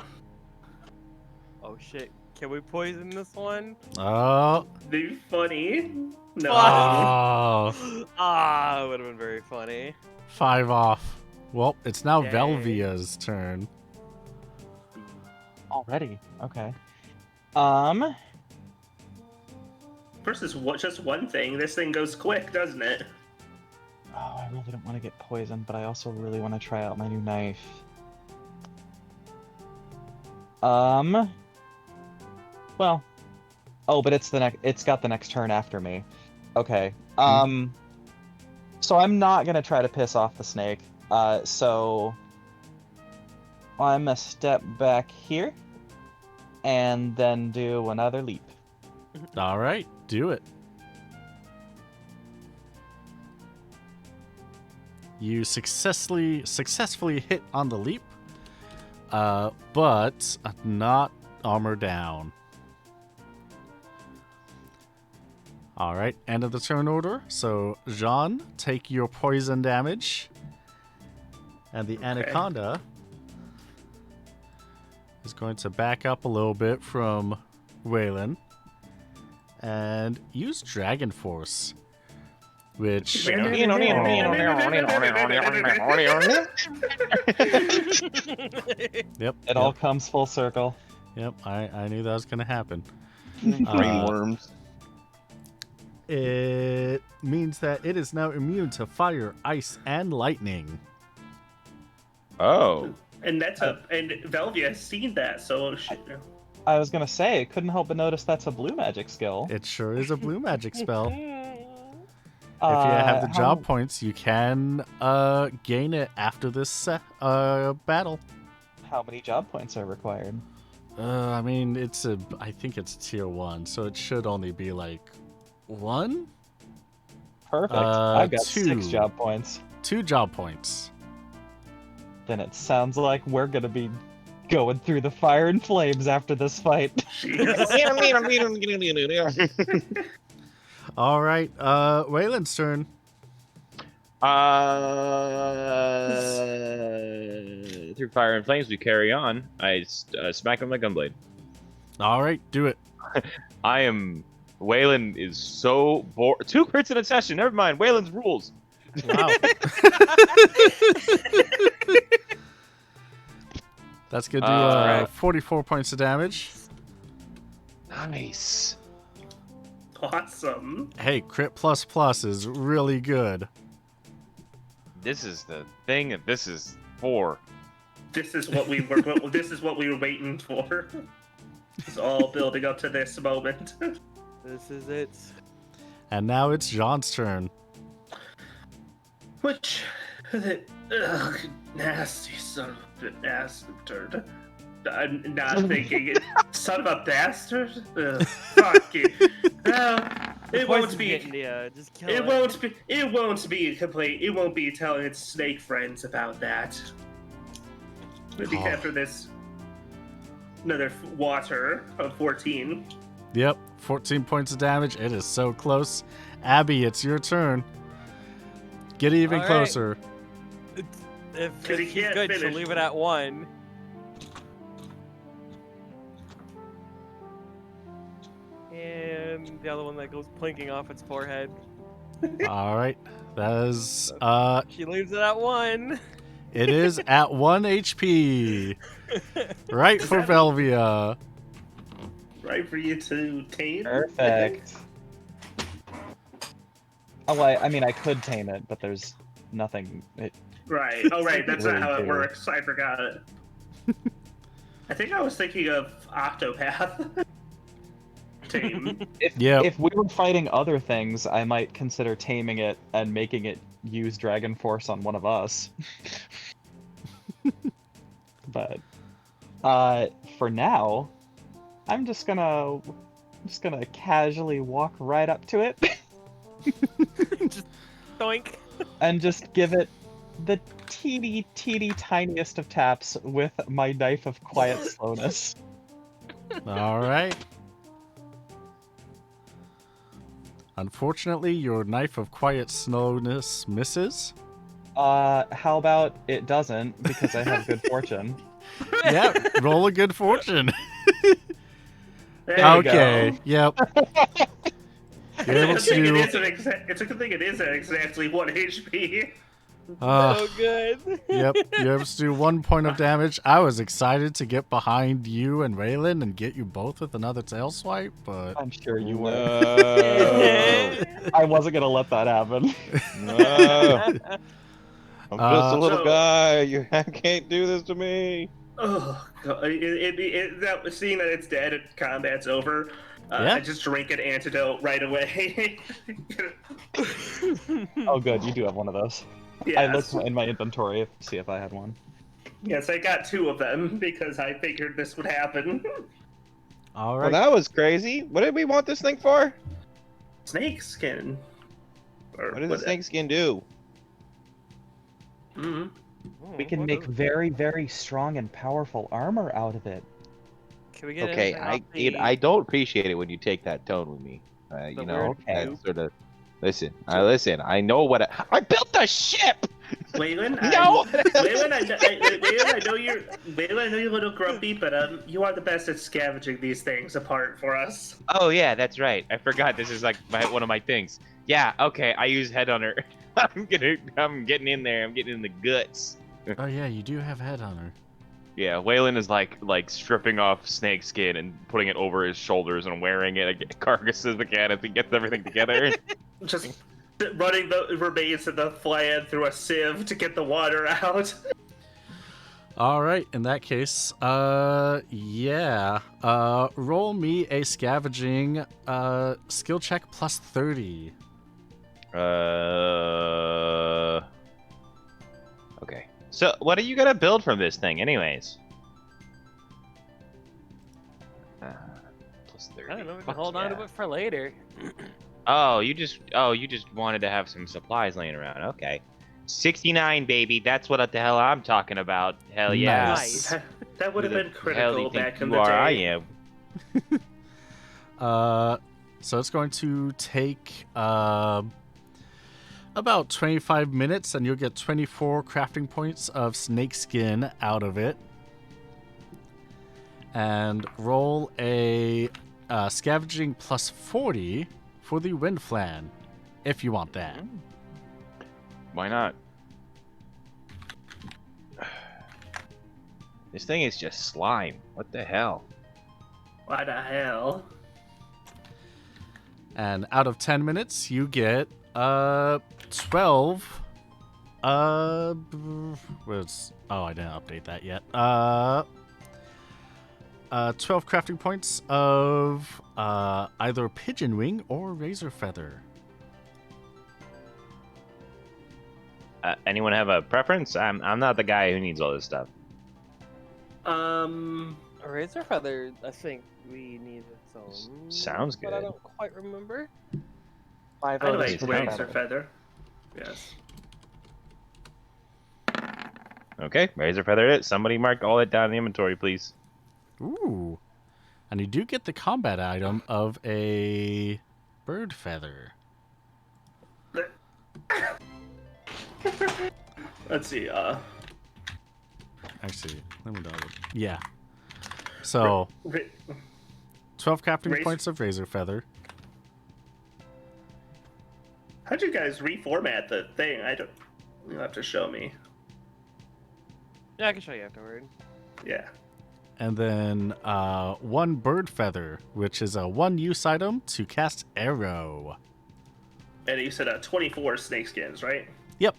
[SPEAKER 4] Oh shit. Can we poison this one?
[SPEAKER 1] Oh.
[SPEAKER 2] Be funny. No.
[SPEAKER 1] Oh.
[SPEAKER 4] Ah, it would have been very funny.
[SPEAKER 1] 5 off. Well, it's now
[SPEAKER 4] Yay.
[SPEAKER 1] Velvia's turn.
[SPEAKER 3] Already. Okay.
[SPEAKER 2] Versus just one thing. This thing goes quick, doesn't it?
[SPEAKER 3] Oh, I really don't want to get poisoned, but I also really want to try out my new knife. Well. Oh, but it's got the next turn after me. Okay. So I'm not gonna try to piss off the snake. So I'm gonna step back here and then do another leap.
[SPEAKER 1] All right, do it. You successfully hit on the leap, but not armor down. All right, end of the turn order. So, Jean, take your poison damage. And the anaconda is going to back up a little bit from Waylon and use Dragon Force, which...
[SPEAKER 3] Yep. It all comes full circle.
[SPEAKER 1] Yep, I knew that was going to happen.
[SPEAKER 5] Brainworms.
[SPEAKER 1] It means that it is now immune to fire, ice, and lightning.
[SPEAKER 5] Oh.
[SPEAKER 2] And and Velvia has seen that, so
[SPEAKER 3] I was gonna say, I couldn't help but notice that's a blue magic skill.
[SPEAKER 1] It sure is a blue magic spell. If you have the job points, you can gain it after this battle.
[SPEAKER 3] How many job points are required?
[SPEAKER 1] I mean, I think it's tier 1, so it should only be like 1?
[SPEAKER 3] Perfect. I've got
[SPEAKER 1] 2.
[SPEAKER 3] 6 job points.
[SPEAKER 1] 2 job points.
[SPEAKER 3] Then it sounds like we're gonna be going through the fire and flames after this fight.
[SPEAKER 1] All right, Waylon's turn.
[SPEAKER 6] Through fire and flames, we carry on. I smack him with my gunblade.
[SPEAKER 1] All right, do it.
[SPEAKER 6] I am. Waylon is so bored. 2 crits in a session. Never mind. Waylon's rules.
[SPEAKER 1] Wow. That's gonna do
[SPEAKER 6] Alright.
[SPEAKER 1] 44 points of damage.
[SPEAKER 6] Nice.
[SPEAKER 2] Awesome.
[SPEAKER 1] Hey, crit plus plus is really good.
[SPEAKER 6] This is the thing that this is for.
[SPEAKER 2] This is what we were. This is what we were waiting for. It's all building up to this moment.
[SPEAKER 4] This is it.
[SPEAKER 1] And now it's John's turn.
[SPEAKER 2] Which, nasty son of a bastard. I'm not thinking it. Son of a bastard. Fuck you. It won't be.
[SPEAKER 4] Just kill
[SPEAKER 2] It won't be. It won't be complete. It won't be telling its snake friends about that. Maybe
[SPEAKER 1] Oh.
[SPEAKER 2] after this, another water of 14.
[SPEAKER 1] Yep, 14 points of damage. It is so close. Abby, it's your turn. Get even
[SPEAKER 4] All right.
[SPEAKER 1] closer.
[SPEAKER 4] If
[SPEAKER 2] 'Cause he
[SPEAKER 4] she's
[SPEAKER 2] can't
[SPEAKER 4] good, she'll
[SPEAKER 2] finish.
[SPEAKER 4] leave it at 1. And the other one that goes plinking off its forehead.
[SPEAKER 1] All right, that is
[SPEAKER 4] She leaves it at 1.
[SPEAKER 1] it is at 1 HP. Right
[SPEAKER 2] Does
[SPEAKER 1] for
[SPEAKER 2] that-
[SPEAKER 1] Velvia.
[SPEAKER 2] Right for you to tame.
[SPEAKER 3] Perfect. Oh, I mean, I could tame it, but there's nothing.
[SPEAKER 2] Right. Oh, right. That's not how it
[SPEAKER 3] Really do.
[SPEAKER 2] works. I forgot it. I think I was thinking of Octopath. Tame.
[SPEAKER 1] Yep.
[SPEAKER 3] If we were fighting other things, I might consider taming it and making it use Dragon Force on one of us. But for now, I'm just gonna casually walk right up to it
[SPEAKER 4] Just doink.
[SPEAKER 3] and just give it the teeny tiniest of taps with my knife of quiet slowness.
[SPEAKER 1] All right. Unfortunately, your knife of quiet slowness misses.
[SPEAKER 3] How about it doesn't, because I have good fortune.
[SPEAKER 1] Yeah, roll a good fortune.
[SPEAKER 2] There you
[SPEAKER 1] Okay.
[SPEAKER 2] go.
[SPEAKER 1] Yep. You're able
[SPEAKER 2] It's a good thing
[SPEAKER 1] to.
[SPEAKER 2] it is it's a good thing it is at exactly 1 HP.
[SPEAKER 4] So good.
[SPEAKER 1] Yep. You're able to do 1 point of damage. I was excited to get behind you and Raylan and get you both with another tail swipe, but
[SPEAKER 3] I'm sure you were.
[SPEAKER 6] No.
[SPEAKER 3] I wasn't gonna let that happen.
[SPEAKER 6] No. I'm just a little
[SPEAKER 2] So-
[SPEAKER 6] guy. You can't do this to me.
[SPEAKER 2] Oh, God. Seeing that it's dead and combat's over,
[SPEAKER 1] Yeah.
[SPEAKER 2] I just drink an antidote right away.
[SPEAKER 3] Oh, good, you do have one of those. I looked
[SPEAKER 2] Yes.
[SPEAKER 3] in my inventory to see if I had one.
[SPEAKER 2] Yes, I got 2 of them because I figured this would happen.
[SPEAKER 1] all
[SPEAKER 6] Well,
[SPEAKER 1] right.
[SPEAKER 6] that was crazy. What did we want this thing for?
[SPEAKER 2] Snake skin. Or
[SPEAKER 6] What does the snake skin do?
[SPEAKER 2] Mm-hmm.
[SPEAKER 3] We can make very, very strong and powerful armor out of it.
[SPEAKER 4] Can we get
[SPEAKER 6] Okay,
[SPEAKER 4] anything off the-
[SPEAKER 6] I don't appreciate it when you take that tone with me. You
[SPEAKER 4] The
[SPEAKER 6] know,
[SPEAKER 3] weird
[SPEAKER 6] that
[SPEAKER 3] goop.
[SPEAKER 6] sort of. Listen, I know what I built the ship.
[SPEAKER 2] Waylon,
[SPEAKER 6] No.
[SPEAKER 2] Waylon, I know you're a little grumpy, but you are the best at scavenging these things apart for us.
[SPEAKER 6] Oh yeah, that's right. I forgot this is like one of my things. Yeah, okay. I use headhunter. I'm getting in there. I'm getting in the guts.
[SPEAKER 1] Oh yeah, you do have headhunter.
[SPEAKER 6] Yeah, Waylon is like stripping off snake skin and putting it over his shoulders and wearing it carcasses again as he gets everything together.
[SPEAKER 2] Just running the remains of the flan through a sieve to get the water out.
[SPEAKER 1] All right. In that case, yeah. Roll me a scavenging skill check plus 30.
[SPEAKER 6] Okay. So, what are you gonna build from this thing, anyways? Plus 30.
[SPEAKER 4] I don't know. We can
[SPEAKER 6] Fuck
[SPEAKER 4] hold on to
[SPEAKER 6] yeah.
[SPEAKER 4] it for later.
[SPEAKER 6] Oh, you just wanted to have some supplies laying around. Okay. 69, baby. That's what the hell I'm talking about. Hell yeah.
[SPEAKER 1] Nice.
[SPEAKER 2] That would have
[SPEAKER 6] Who
[SPEAKER 2] been
[SPEAKER 6] the hell do
[SPEAKER 2] critical
[SPEAKER 6] you think
[SPEAKER 2] back in
[SPEAKER 6] you
[SPEAKER 2] the
[SPEAKER 6] are? I
[SPEAKER 2] day.
[SPEAKER 6] am.
[SPEAKER 1] So it's going to take about 25 minutes, and you'll get 24 crafting points of snake skin out of it. And roll a scavenging plus 40 for the wind flan, if you want that.
[SPEAKER 8] Why not? This thing is just slime. What the hell?
[SPEAKER 2] What the hell?
[SPEAKER 1] And out of 10 minutes, you get 12. I didn't update that yet. 12 crafting points of either pigeon wing or razor feather.
[SPEAKER 8] Anyone have a preference? I'm not the guy who needs all this stuff.
[SPEAKER 4] A razor feather, I think we need some.
[SPEAKER 8] Sounds
[SPEAKER 4] But I
[SPEAKER 8] good.
[SPEAKER 4] don't quite remember.
[SPEAKER 3] My
[SPEAKER 2] I
[SPEAKER 3] vote is
[SPEAKER 2] like
[SPEAKER 3] for
[SPEAKER 2] razor feather. Yes.
[SPEAKER 8] Okay, razor feather it. Somebody mark all that down in the inventory, please.
[SPEAKER 1] Ooh. And you do get the combat item of a bird feather.
[SPEAKER 2] Let's see.
[SPEAKER 1] Actually, let me double. Yeah. So, 12 crafting
[SPEAKER 2] Razor-
[SPEAKER 1] points of razor feather.
[SPEAKER 2] How'd you guys reformat the thing? You'll have to show me.
[SPEAKER 4] Yeah, I can show you afterward.
[SPEAKER 2] Yeah.
[SPEAKER 1] And then 1 bird feather, which is a 1-use item to cast arrow.
[SPEAKER 2] And you said 24 snake skins, right?
[SPEAKER 1] Yep.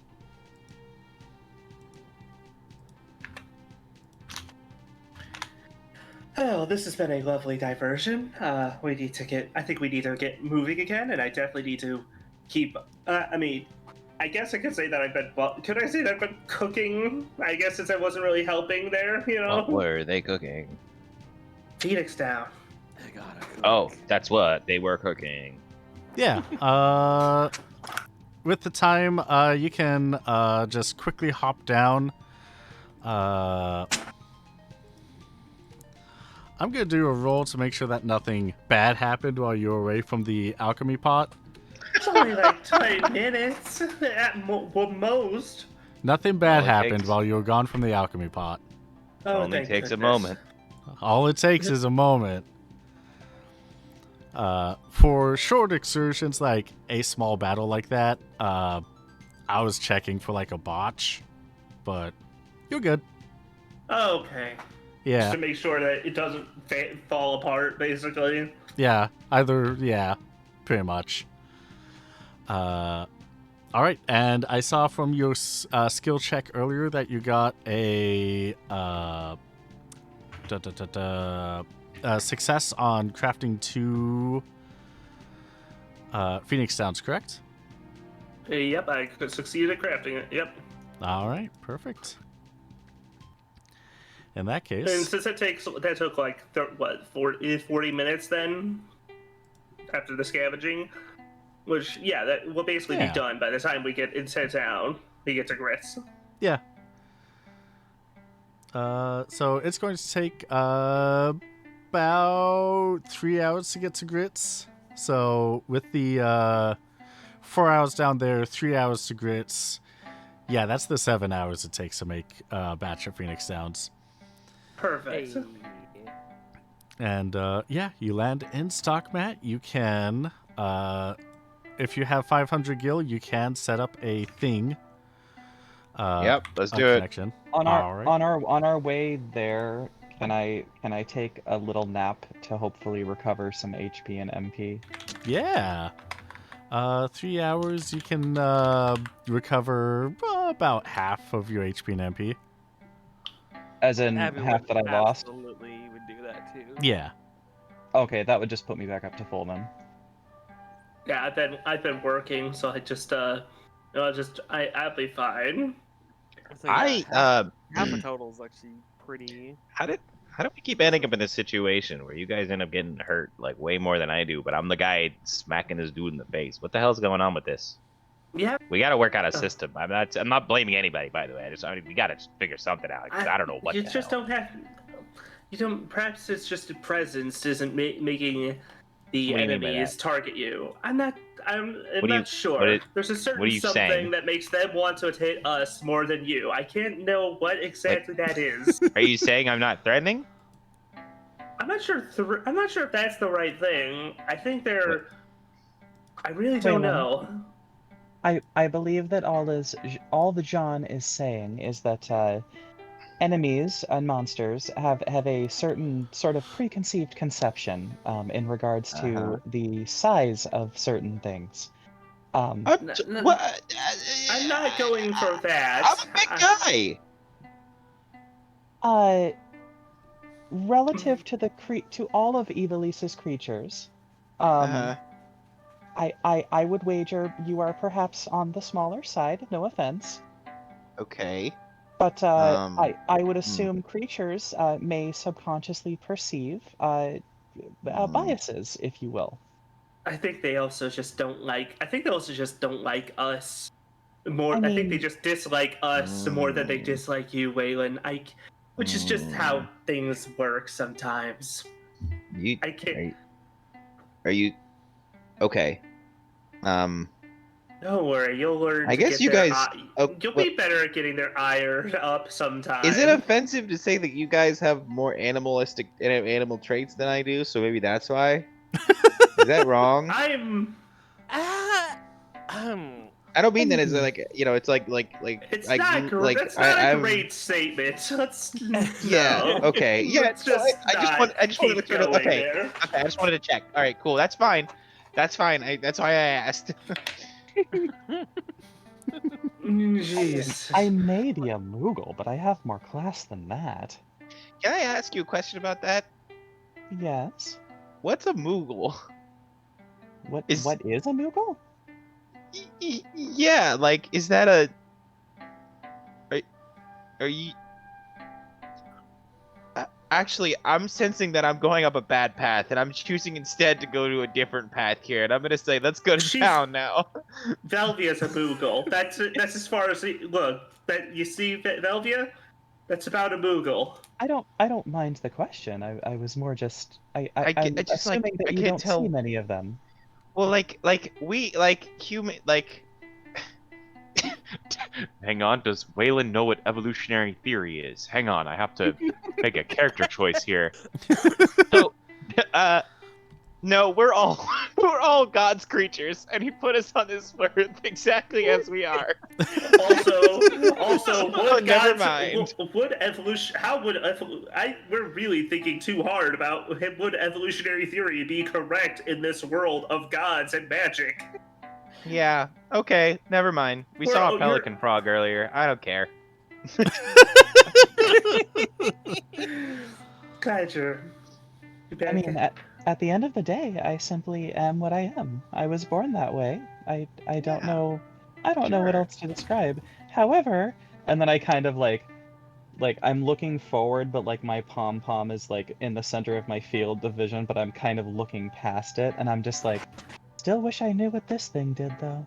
[SPEAKER 2] Oh, this has been a lovely diversion. I think we need to get moving again, and I definitely need to keep. I guess I could say that could I say that I've been cooking? I guess since I wasn't really helping there, you know.
[SPEAKER 8] What were they cooking?
[SPEAKER 2] Phoenix down.
[SPEAKER 4] I gotta cook.
[SPEAKER 8] Oh, that's what they were cooking.
[SPEAKER 1] Yeah. With the time, you can just quickly hop down. I'm going to do a roll to make sure that nothing bad happened while you were away from the alchemy pot.
[SPEAKER 2] It's only like 20 minutes at most.
[SPEAKER 1] Nothing bad
[SPEAKER 8] All it
[SPEAKER 1] happened
[SPEAKER 8] takes-
[SPEAKER 1] while you were gone from the alchemy pot.
[SPEAKER 2] Oh,
[SPEAKER 8] Only
[SPEAKER 2] thank
[SPEAKER 8] takes a
[SPEAKER 2] goodness.
[SPEAKER 8] moment.
[SPEAKER 1] All it takes is a moment. For short excursions, like a small battle like that, I was checking for like a botch, but you're good.
[SPEAKER 2] Okay.
[SPEAKER 1] Yeah,
[SPEAKER 2] Just to make sure that it doesn't fall apart, basically.
[SPEAKER 1] yeah, pretty much. All right, and I saw from your skill check earlier that you got a success on crafting 2 Phoenix Downs, correct?
[SPEAKER 2] Yep, I succeeded at crafting it. Yep.
[SPEAKER 1] All right, perfect. In that
[SPEAKER 2] And
[SPEAKER 1] case,
[SPEAKER 2] since that took like 40 minutes then after the scavenging, which that will basically
[SPEAKER 1] Yeah.
[SPEAKER 2] be done by the time we get into town. We get to grits.
[SPEAKER 1] yeah. So it's going to take about 3 hours to get to grits. So with the 4 hours down there, 3 hours to grits. Yeah, that's the 7 hours it takes to make a batch of Phoenix Downs.
[SPEAKER 2] Perfect.
[SPEAKER 4] Hey.
[SPEAKER 1] And you land in Stockmat. You can, if you have 500 gil, you can set up a thing.
[SPEAKER 8] Yep, let's
[SPEAKER 1] a
[SPEAKER 8] do it.
[SPEAKER 1] connection.
[SPEAKER 3] On
[SPEAKER 1] Alright.
[SPEAKER 3] our way there, can I take a little nap to hopefully recover some HP and MP?
[SPEAKER 1] Yeah. 3 hours, you can recover about half of your HP and MP.
[SPEAKER 3] As in
[SPEAKER 4] Abby
[SPEAKER 3] half
[SPEAKER 4] would
[SPEAKER 3] that I lost.
[SPEAKER 4] Absolutely would do that too.
[SPEAKER 1] Yeah.
[SPEAKER 3] Okay, that would just put me back up to full then.
[SPEAKER 2] Yeah, I've been working, so I'll be fine.
[SPEAKER 4] So, yeah, half the
[SPEAKER 8] I
[SPEAKER 4] total is actually pretty.
[SPEAKER 8] how did we keep ending up in this situation where you guys end up getting hurt like way more than I do, but I'm the guy smacking this dude in the face? What the hell's going on with this?
[SPEAKER 2] Yeah,
[SPEAKER 8] We got to work out a system. I'm not blaming anybody, by the way. We got to figure something out. 'Cause I don't know what.
[SPEAKER 2] You
[SPEAKER 8] the
[SPEAKER 2] just
[SPEAKER 8] hell.
[SPEAKER 2] don't have. You don't. Perhaps it's just the presence isn't making the
[SPEAKER 8] What do you mean by
[SPEAKER 2] enemies target you. I'm not. I'm
[SPEAKER 8] What are you-
[SPEAKER 2] not sure.
[SPEAKER 8] what it-
[SPEAKER 2] There's a
[SPEAKER 8] what
[SPEAKER 2] certain
[SPEAKER 8] are you
[SPEAKER 2] something
[SPEAKER 8] saying?
[SPEAKER 2] that makes them want to hit us more than you. I can't know what exactly that is.
[SPEAKER 8] Are you saying I'm not threatening?
[SPEAKER 2] I'm not sure. I'm not sure if that's the right thing. I think they're. I really don't
[SPEAKER 3] Waylon.
[SPEAKER 2] know.
[SPEAKER 3] I believe that all the John is saying is that enemies and monsters have a certain sort of preconceived conception in regards
[SPEAKER 8] Uh-huh.
[SPEAKER 3] to the size of certain things.
[SPEAKER 2] What? I'm not going for that.
[SPEAKER 8] I'm a big guy.
[SPEAKER 3] Relative to to all of Evelisa's creatures,
[SPEAKER 8] Uh-huh.
[SPEAKER 3] I would wager you are perhaps on the smaller side. No offense.
[SPEAKER 8] Okay.
[SPEAKER 3] But I would
[SPEAKER 8] hmm.
[SPEAKER 3] assume creatures may subconsciously perceive biases, if you will.
[SPEAKER 2] I think they also just don't like. I think they also just don't like us more.
[SPEAKER 3] I
[SPEAKER 2] I think they
[SPEAKER 3] mean,
[SPEAKER 2] just dislike us more than they
[SPEAKER 8] Mm.
[SPEAKER 2] dislike you, Waylon. Which is just how things work sometimes.
[SPEAKER 8] You
[SPEAKER 2] I can't.
[SPEAKER 8] are you okay?
[SPEAKER 2] Don't worry, you'll learn.
[SPEAKER 8] I
[SPEAKER 2] to
[SPEAKER 8] guess
[SPEAKER 2] get
[SPEAKER 8] you
[SPEAKER 2] their
[SPEAKER 8] guys.
[SPEAKER 2] You'll be better at getting their ire up sometime.
[SPEAKER 8] Is it offensive to say that you guys have more animal traits than I do? So maybe that's why. Is that wrong?
[SPEAKER 2] I'm.
[SPEAKER 8] I don't mean that as like it's like
[SPEAKER 2] It's
[SPEAKER 8] like
[SPEAKER 2] not.
[SPEAKER 8] like
[SPEAKER 2] That's not a
[SPEAKER 8] I'm
[SPEAKER 2] great statement. Let's.
[SPEAKER 8] yeah
[SPEAKER 2] No.
[SPEAKER 8] okay yeah.
[SPEAKER 2] Let's
[SPEAKER 8] No,
[SPEAKER 2] just
[SPEAKER 8] I just wanted to
[SPEAKER 2] keep
[SPEAKER 8] sort of
[SPEAKER 2] going
[SPEAKER 8] okay
[SPEAKER 2] there.
[SPEAKER 8] okay. I just wanted to check. All right, cool. That's fine. That's fine. That's why I asked.
[SPEAKER 2] Jeez.
[SPEAKER 3] I may be a Moogle, but I have more class than that.
[SPEAKER 8] Can I ask you a question about that?
[SPEAKER 3] Yes.
[SPEAKER 8] What's a Moogle?
[SPEAKER 3] What is a Moogle?
[SPEAKER 8] Yeah, like is that a? Are you? Actually, I'm sensing that I'm going up a bad path, and I'm choosing instead to go to a different path here. And I'm gonna say, let's go to town now.
[SPEAKER 2] Velvia's a Moogle. That's as far as look. That you see, Velvia. That's about a Moogle.
[SPEAKER 3] I don't mind the question. I was more just I'm
[SPEAKER 8] just like
[SPEAKER 3] assuming that
[SPEAKER 8] I
[SPEAKER 3] you
[SPEAKER 8] can't
[SPEAKER 3] don't
[SPEAKER 8] tell.
[SPEAKER 3] see many of them.
[SPEAKER 8] Well, we human Hang on, does Waylon know what evolutionary theory is? Hang on, I have to make a character choice here. So, no, we're all God's creatures, and He put us on this earth exactly as we are.
[SPEAKER 2] Also, would
[SPEAKER 8] never
[SPEAKER 2] God's,
[SPEAKER 8] mind.
[SPEAKER 2] Would evolution? How would we're really thinking too hard about would evolutionary theory be correct in this world of gods and magic?
[SPEAKER 8] Yeah. Okay. Never mind. We saw a pelican frog earlier. I don't care.
[SPEAKER 2] Glad you're back.
[SPEAKER 3] I mean, at the end of the day, I simply am what I am. I was born that way. I don't know. I don't know what else to describe. However, and then I kind of like I'm looking forward, but like my pom is like in the center of my field of vision, but I'm kind of looking past it, and I'm just like, still wish I knew what this thing did though.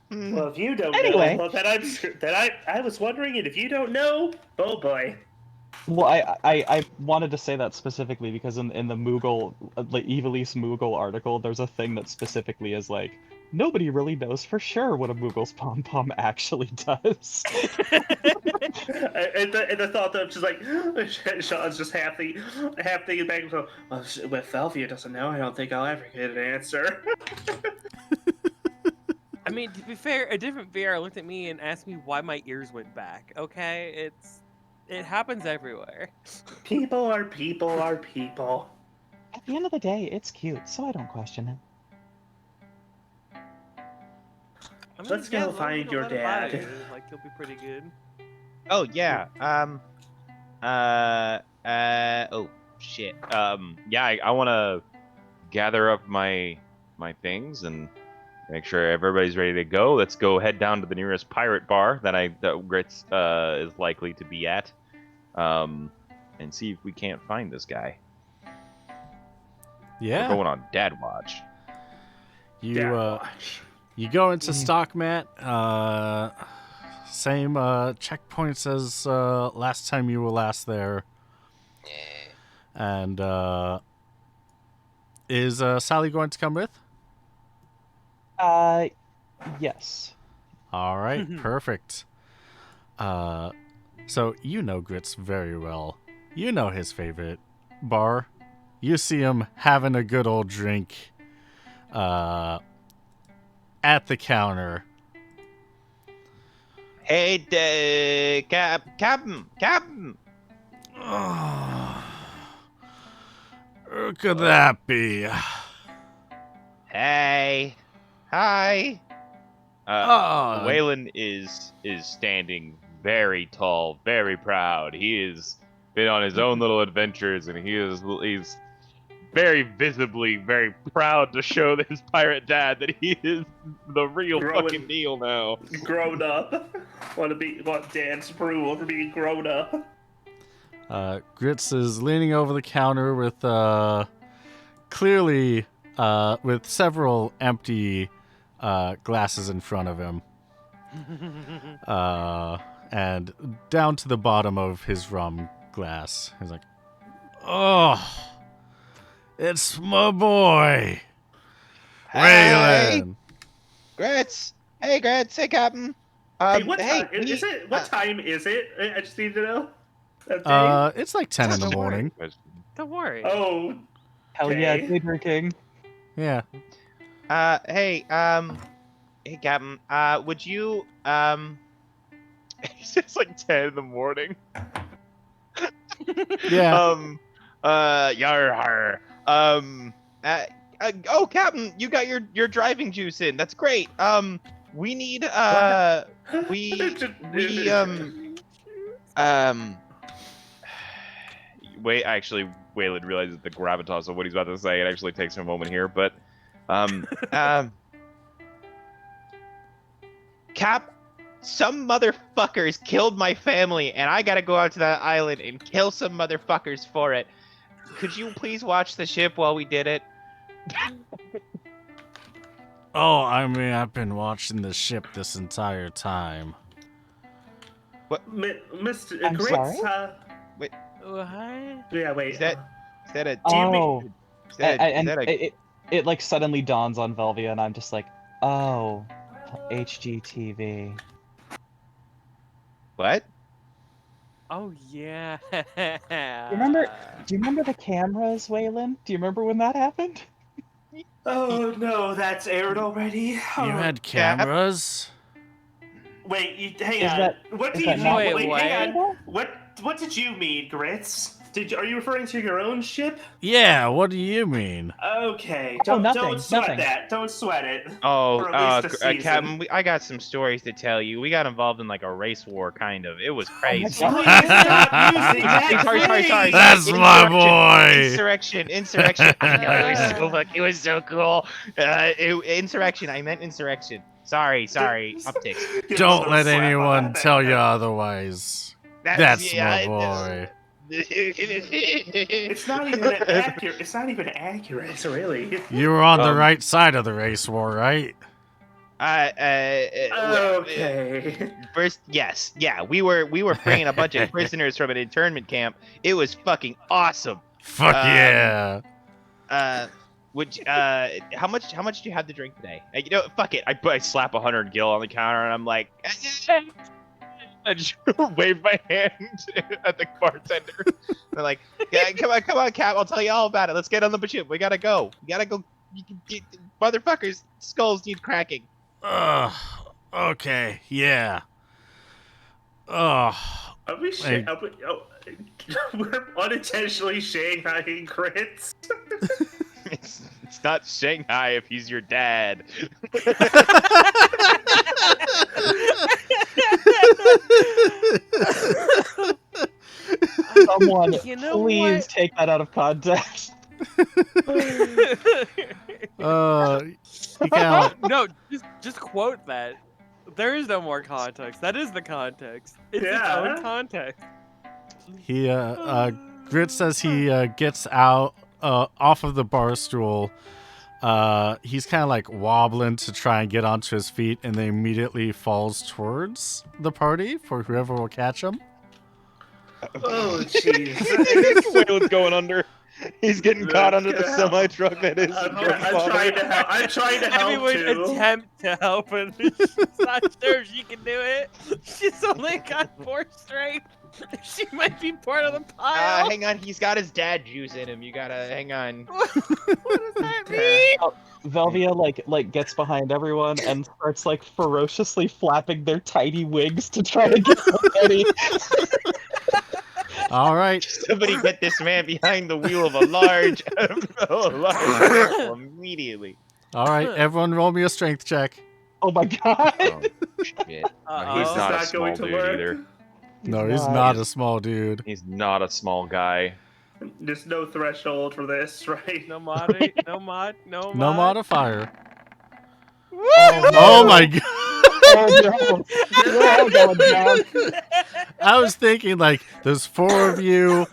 [SPEAKER 2] Well, if you don't
[SPEAKER 3] Anyway.
[SPEAKER 2] know, I was wondering, and if you don't know, oh boy.
[SPEAKER 3] Well, I wanted to say that specifically because in the Moogle, like Evilise Moogle article, there's a thing that specifically is like, nobody really knows for sure what a Moogle's pom actually does.
[SPEAKER 2] and the thought that just like Sean's just half thinking back and go, well, if Velvia doesn't know, I don't think I'll ever get an answer.
[SPEAKER 4] I mean, to be fair, a different VR looked at me and asked me why my ears went back. Okay, it happens everywhere.
[SPEAKER 2] People are people are people.
[SPEAKER 3] At the end of the day, it's cute, so I don't question it.
[SPEAKER 4] I mean,
[SPEAKER 2] Let's
[SPEAKER 4] yeah,
[SPEAKER 2] go
[SPEAKER 4] as long as you
[SPEAKER 2] find
[SPEAKER 4] don't
[SPEAKER 2] your
[SPEAKER 4] let him bother
[SPEAKER 2] dad.
[SPEAKER 4] you, like he'll be pretty good.
[SPEAKER 8] Oh yeah. Oh shit. Yeah. I want to gather up my things and make sure everybody's ready to go. Let's go head down to the nearest pirate bar that Gritz is likely to be at, and see if we can't find this guy.
[SPEAKER 1] Yeah.
[SPEAKER 8] We're going on Dad Watch.
[SPEAKER 1] You go into Stockmat. Same checkpoints as last time you were last there. And is Sally going to come with?
[SPEAKER 3] Yes.
[SPEAKER 1] All right, perfect. So you know Grits very well. You know his favorite bar. You see him having a good old drink at the counter.
[SPEAKER 8] Hey, Captain.
[SPEAKER 1] Who could that be?
[SPEAKER 8] Hey, hi.
[SPEAKER 1] Oh,
[SPEAKER 8] Waylon is standing very tall, very proud. He has been on his own little adventures, and he's very visibly very proud to show his pirate dad that he is the real fucking deal now.
[SPEAKER 2] Grown up. Want Dad's approval for being grown up.
[SPEAKER 1] Grits is leaning over the counter with clearly with several empty glasses in front of him. And down to the bottom of his rum glass. He's like, oh, it's my boy, Waylon.
[SPEAKER 8] Grits. Hey, Grits. Hey, Captain.
[SPEAKER 2] Hey, what time is it? What time is it? I just need to know.
[SPEAKER 1] It's like 10 in the morning.
[SPEAKER 4] Don't worry.
[SPEAKER 2] Oh,
[SPEAKER 3] Hell yeah, day drinking.
[SPEAKER 1] Yeah.
[SPEAKER 8] Hey, Captain. Would you, It's like 10 in the morning.
[SPEAKER 1] Yeah.
[SPEAKER 8] Yar har. Oh, Captain, you got your driving juice in. That's great. We need, Wait, actually, Waylon realizes the gravitas of what he's about to say. It actually takes him a moment here, but, Cap, some motherfuckers killed my family, and I gotta go out to that island and kill some motherfuckers for it. Could you please watch the ship while we did it?
[SPEAKER 1] Oh, I mean, I've been watching the ship this entire time.
[SPEAKER 2] Mr.
[SPEAKER 3] I'm
[SPEAKER 2] Grits,
[SPEAKER 3] sorry?
[SPEAKER 4] What?
[SPEAKER 2] yeah, wait.
[SPEAKER 8] Is that a...
[SPEAKER 3] Oh,
[SPEAKER 8] Is that
[SPEAKER 3] and
[SPEAKER 8] a...
[SPEAKER 3] it like suddenly dawns on Velvia, and I'm just like, oh, HGTV.
[SPEAKER 8] What?
[SPEAKER 4] Oh yeah.
[SPEAKER 3] Do you remember the cameras, Waylon? Do you remember when that happened?
[SPEAKER 2] Oh no, that's aired already.
[SPEAKER 1] You had cameras?
[SPEAKER 2] Wait, hang
[SPEAKER 3] Is
[SPEAKER 2] on.
[SPEAKER 3] that-
[SPEAKER 2] What
[SPEAKER 3] is
[SPEAKER 2] do you
[SPEAKER 3] that
[SPEAKER 2] mean?
[SPEAKER 3] not
[SPEAKER 2] Wait,
[SPEAKER 4] what-
[SPEAKER 2] hang on. What did you mean, Grits? Are you referring to your own ship?
[SPEAKER 1] Yeah, what do you mean?
[SPEAKER 2] Okay,
[SPEAKER 3] Oh,
[SPEAKER 2] don't
[SPEAKER 3] nothing,
[SPEAKER 2] sweat
[SPEAKER 3] nothing.
[SPEAKER 2] that. Don't sweat it.
[SPEAKER 8] Oh,
[SPEAKER 2] For at least a season.
[SPEAKER 8] Captain, I got some stories to tell you. We got involved in like a race war, kind of. It was crazy.
[SPEAKER 2] Please stop using that.
[SPEAKER 8] Sorry.
[SPEAKER 1] That's my boy.
[SPEAKER 8] Insurrection. I know, it was so cool. Insurrection. I meant insurrection. Sorry. Optics.
[SPEAKER 1] Don't let anyone tell you otherwise. That's my boy.
[SPEAKER 2] It's not even accurate. It's not even accurate, really.
[SPEAKER 1] You were on the right side of the race war, right?
[SPEAKER 2] Okay.
[SPEAKER 8] First, yes, yeah, we were freeing a bunch of prisoners from an internment camp. It was fucking awesome.
[SPEAKER 1] Fuck yeah.
[SPEAKER 8] How much do you have to drink today? You know, fuck it. I slap 100 gil on the counter and I'm like, I just wave my hand at the bartender. They're like, yeah, come on, Cap. I'll tell you all about it. Let's get on the ship. We gotta go. You can get, motherfuckers, skulls need cracking.
[SPEAKER 1] Okay, yeah.
[SPEAKER 2] Are we we're unintentionally Shanghai Grits.
[SPEAKER 8] It's not Shanghai if he's your dad.
[SPEAKER 3] Someone,
[SPEAKER 4] what?
[SPEAKER 3] please take that out of context.
[SPEAKER 1] You can't.
[SPEAKER 4] No, just quote that. There is no more context. That is the context. It's its own context.
[SPEAKER 1] He Grit says he gets out off of the bar stool. He's kind of like wobbling to try and get onto his feet, and then immediately falls towards the party for whoever will catch him.
[SPEAKER 2] Oh, jeez.
[SPEAKER 6] Waylon's going under. He's getting caught under the
[SPEAKER 2] Gonna help.
[SPEAKER 6] semi truck that is
[SPEAKER 2] I'm
[SPEAKER 6] Greg's
[SPEAKER 2] trying
[SPEAKER 6] father.
[SPEAKER 2] to help. I'm trying to help
[SPEAKER 4] Everyone
[SPEAKER 2] too.
[SPEAKER 4] attempt to help, and she's not sure if she can do it. She's only got 4 strength. She might be part of the pile.
[SPEAKER 6] Hang on, he's got his dad juice in him. You gotta hang on.
[SPEAKER 4] What does that mean?
[SPEAKER 3] Velvia like gets behind everyone and starts like ferociously flapping their tiny wings to try to get them ready.
[SPEAKER 1] All right.
[SPEAKER 6] Somebody get this man behind the wheel of a large vehicle immediately.
[SPEAKER 1] All right. Everyone roll me a strength check.
[SPEAKER 3] Oh my god!
[SPEAKER 6] Oh, shit.
[SPEAKER 2] He's
[SPEAKER 4] Uh-oh.
[SPEAKER 2] just
[SPEAKER 8] not a
[SPEAKER 2] not going to
[SPEAKER 8] small dude
[SPEAKER 2] work.
[SPEAKER 8] either.
[SPEAKER 1] No, he's not a small dude.
[SPEAKER 8] He's not a small guy.
[SPEAKER 2] There's no threshold for this, right?
[SPEAKER 4] No mod, no mod, no mod.
[SPEAKER 1] No modifier.
[SPEAKER 4] Woo!
[SPEAKER 1] Oh my god.
[SPEAKER 3] Oh no! We're all going down.
[SPEAKER 1] I was thinking like there's 4 of you.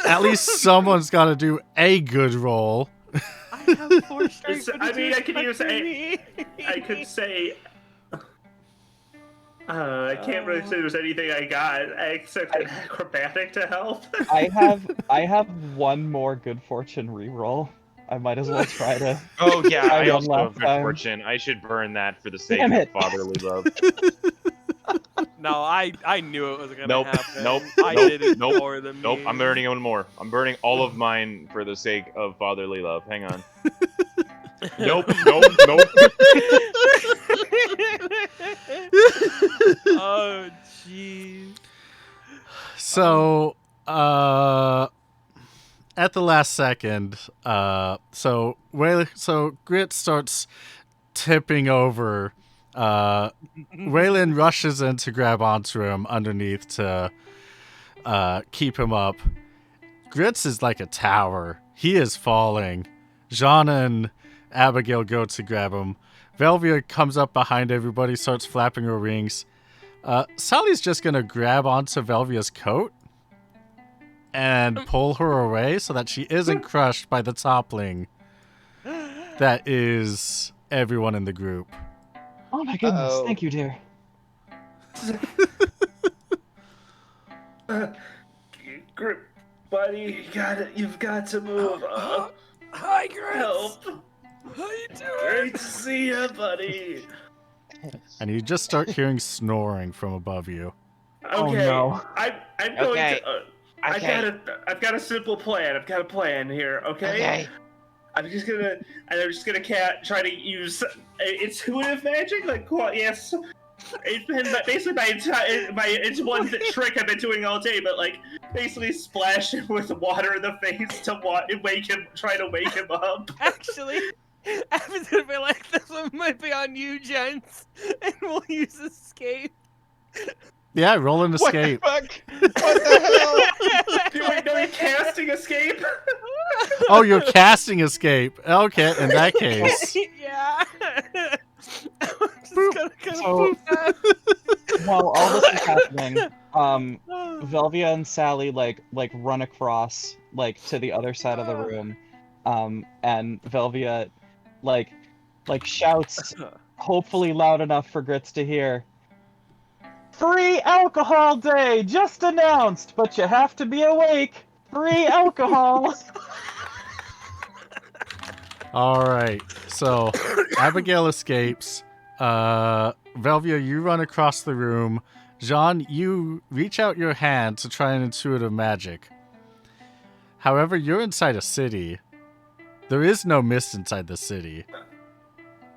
[SPEAKER 1] At least someone's got to do a good roll.
[SPEAKER 4] I have 4 strength.
[SPEAKER 2] I mean, I could use
[SPEAKER 4] a.
[SPEAKER 2] I could say. I can't really say there's anything I got except an acrobatic to help.
[SPEAKER 3] I have one more good fortune reroll. I might as well try to.
[SPEAKER 8] Oh yeah,
[SPEAKER 3] I
[SPEAKER 8] I
[SPEAKER 3] won
[SPEAKER 8] also
[SPEAKER 3] last
[SPEAKER 8] have good
[SPEAKER 3] time.
[SPEAKER 8] fortune. I should burn that for the sake
[SPEAKER 3] Damn
[SPEAKER 8] of
[SPEAKER 3] it.
[SPEAKER 8] fatherly love.
[SPEAKER 4] No, I knew it was gonna
[SPEAKER 8] Nope,
[SPEAKER 4] happen.
[SPEAKER 8] nope,
[SPEAKER 4] I
[SPEAKER 8] nope,
[SPEAKER 4] did it
[SPEAKER 8] nope,
[SPEAKER 4] more than
[SPEAKER 8] Nope,
[SPEAKER 4] me.
[SPEAKER 8] I'm burning one more. I'm burning all of mine for the sake of fatherly love. Hang on. Nope, nope, nope.
[SPEAKER 4] Oh jeez.
[SPEAKER 1] So, at the last second, so Grit starts tipping over. Waylon rushes in to grab onto him underneath to keep him up. Grits is like a tower. He is falling. Jean and Abigail go to grab him. Velvia comes up behind everybody, starts flapping her wings. Sally's just gonna grab onto Velvia's coat and pull her away so that she isn't crushed by the toppling that is everyone in the group.
[SPEAKER 3] Oh my goodness!
[SPEAKER 6] Uh-oh.
[SPEAKER 3] Thank you, dear.
[SPEAKER 2] Group, buddy, you've got to move.
[SPEAKER 4] Hi, Grace.
[SPEAKER 2] Help!
[SPEAKER 4] How you doing?
[SPEAKER 2] Great to see ya, buddy.
[SPEAKER 1] And you just start hearing snoring from above you.
[SPEAKER 2] Okay,
[SPEAKER 3] Oh, no.
[SPEAKER 2] I'm going
[SPEAKER 6] Okay.
[SPEAKER 2] to. I've got a simple plan. I've got a plan here. Okay. I'm just gonna try to use intuitive magic. Like, yes, it's been basically it's one trick I've been doing all day. But like, basically splash him with water in the face to try to wake him up.
[SPEAKER 4] Actually, I was gonna be like, this one might be on you, gents, and we'll use escape.
[SPEAKER 1] Yeah, roll an escape.
[SPEAKER 6] What the fuck? What the hell?
[SPEAKER 2] Wait, no, you're casting escape.
[SPEAKER 1] Oh, you're casting escape. Okay, in that case.
[SPEAKER 4] Yeah. I'm just gonna kind
[SPEAKER 3] So-
[SPEAKER 4] of poof that.
[SPEAKER 3] While all this is happening, Velvia and Sally like run across like to the other side of the room, and Velvia like shouts, hopefully loud enough for Grits to hear. Free alcohol day just announced, but you have to be awake. Free alcohol.
[SPEAKER 1] All right. So Abigail escapes. Velvia, you run across the room. Jean, you reach out your hand to try an intuitive magic. However, you're inside a city. There is no mist inside the city.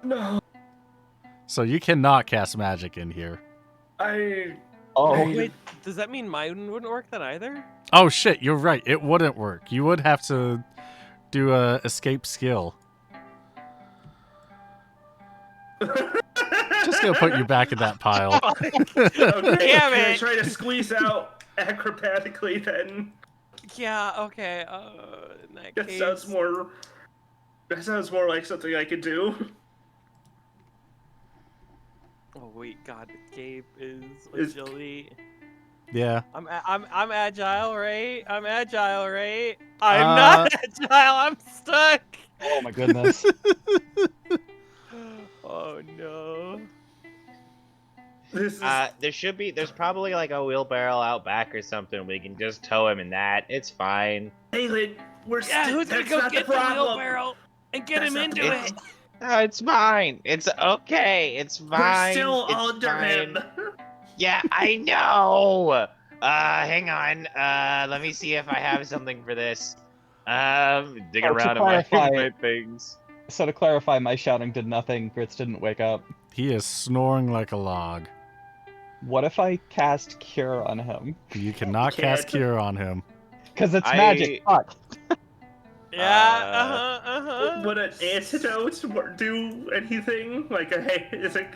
[SPEAKER 2] No,
[SPEAKER 1] So you cannot cast magic in here.
[SPEAKER 3] Oh,
[SPEAKER 4] Wait, does that mean mine wouldn't work then either?
[SPEAKER 1] Oh shit, you're right. It wouldn't work. You would have to do a escape skill. Just gonna put you back in that pile.
[SPEAKER 2] Okay,
[SPEAKER 4] Damn
[SPEAKER 2] can I
[SPEAKER 4] it.
[SPEAKER 2] try to squeeze out acrobatically then?
[SPEAKER 4] Yeah. Okay. In that
[SPEAKER 2] That
[SPEAKER 4] case.
[SPEAKER 2] sounds more. That sounds more like something I could do.
[SPEAKER 4] Oh wait, God, Gabe is
[SPEAKER 2] Is-
[SPEAKER 4] agility.
[SPEAKER 1] Yeah.
[SPEAKER 4] I'm agile, right? I'm agile, right? I'm
[SPEAKER 1] Uh,
[SPEAKER 4] not agile. I'm stuck.
[SPEAKER 3] oh my goodness.
[SPEAKER 4] Oh no.
[SPEAKER 2] This is
[SPEAKER 6] There's probably like a wheelbarrow out back or something. We can just tow him in that. It's fine.
[SPEAKER 2] Aylin, we're
[SPEAKER 4] Yeah,
[SPEAKER 2] still.
[SPEAKER 4] who's gonna
[SPEAKER 2] That's
[SPEAKER 4] go
[SPEAKER 2] not
[SPEAKER 4] get
[SPEAKER 2] the problem.
[SPEAKER 4] wheelbarrow and get
[SPEAKER 2] That's
[SPEAKER 4] him
[SPEAKER 2] not the
[SPEAKER 4] into
[SPEAKER 2] problem.
[SPEAKER 4] it?
[SPEAKER 6] No, it's fine. It's okay. It's fine.
[SPEAKER 2] We're still
[SPEAKER 6] it's
[SPEAKER 2] under
[SPEAKER 6] fine.
[SPEAKER 2] him.
[SPEAKER 6] Yeah, I know. Hang on. Let me see if I have something for this. Dig
[SPEAKER 3] Oh, to
[SPEAKER 6] around in
[SPEAKER 3] clarify-
[SPEAKER 6] my things.
[SPEAKER 3] So to clarify, my shouting did nothing. Grits didn't wake up.
[SPEAKER 1] He is snoring like a log.
[SPEAKER 3] What if I cast Cure on him?
[SPEAKER 1] You cannot
[SPEAKER 2] You
[SPEAKER 1] cast
[SPEAKER 2] can't.
[SPEAKER 1] Cure on him.
[SPEAKER 3] Because it's magic. Fuck.
[SPEAKER 4] Yeah,
[SPEAKER 2] Would an antidote do anything? Like a hey, is it?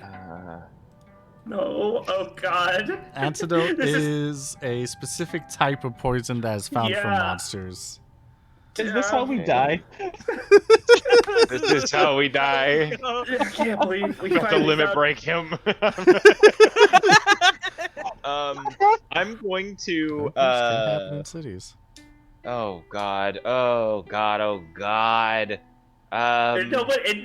[SPEAKER 2] No. Oh God.
[SPEAKER 1] Antidote
[SPEAKER 2] This
[SPEAKER 1] is a specific type of poison that is found from
[SPEAKER 2] Yeah.
[SPEAKER 1] monsters.
[SPEAKER 3] Is this how we die?
[SPEAKER 6] This is how we die.
[SPEAKER 2] I can't believe we
[SPEAKER 6] We have to
[SPEAKER 2] finally
[SPEAKER 6] limit
[SPEAKER 2] found-
[SPEAKER 6] break him. I'm going to.
[SPEAKER 1] Things can happen in cities.
[SPEAKER 6] Oh God. Oh God. Oh God.
[SPEAKER 2] And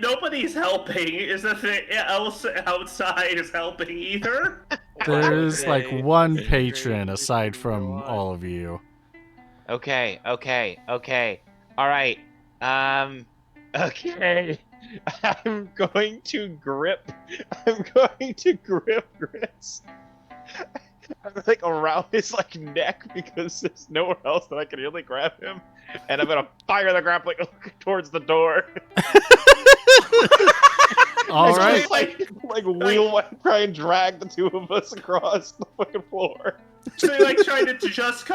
[SPEAKER 2] nobody's helping. Is the thing else outside is helping either?
[SPEAKER 1] There's like
[SPEAKER 4] Okay.
[SPEAKER 1] one
[SPEAKER 4] Okay.
[SPEAKER 1] patron aside
[SPEAKER 4] Go
[SPEAKER 1] from
[SPEAKER 4] on.
[SPEAKER 1] all of you.
[SPEAKER 6] Okay. All right. Okay. I'm going to grip Grits. I'm like around his like neck because there's nowhere else that I can really grab him, and I'm gonna fire the grappling hook towards the door.
[SPEAKER 1] All
[SPEAKER 6] It's
[SPEAKER 1] right.
[SPEAKER 6] just, like try and drag the two of us across the fucking floor.
[SPEAKER 2] So you're like trying to just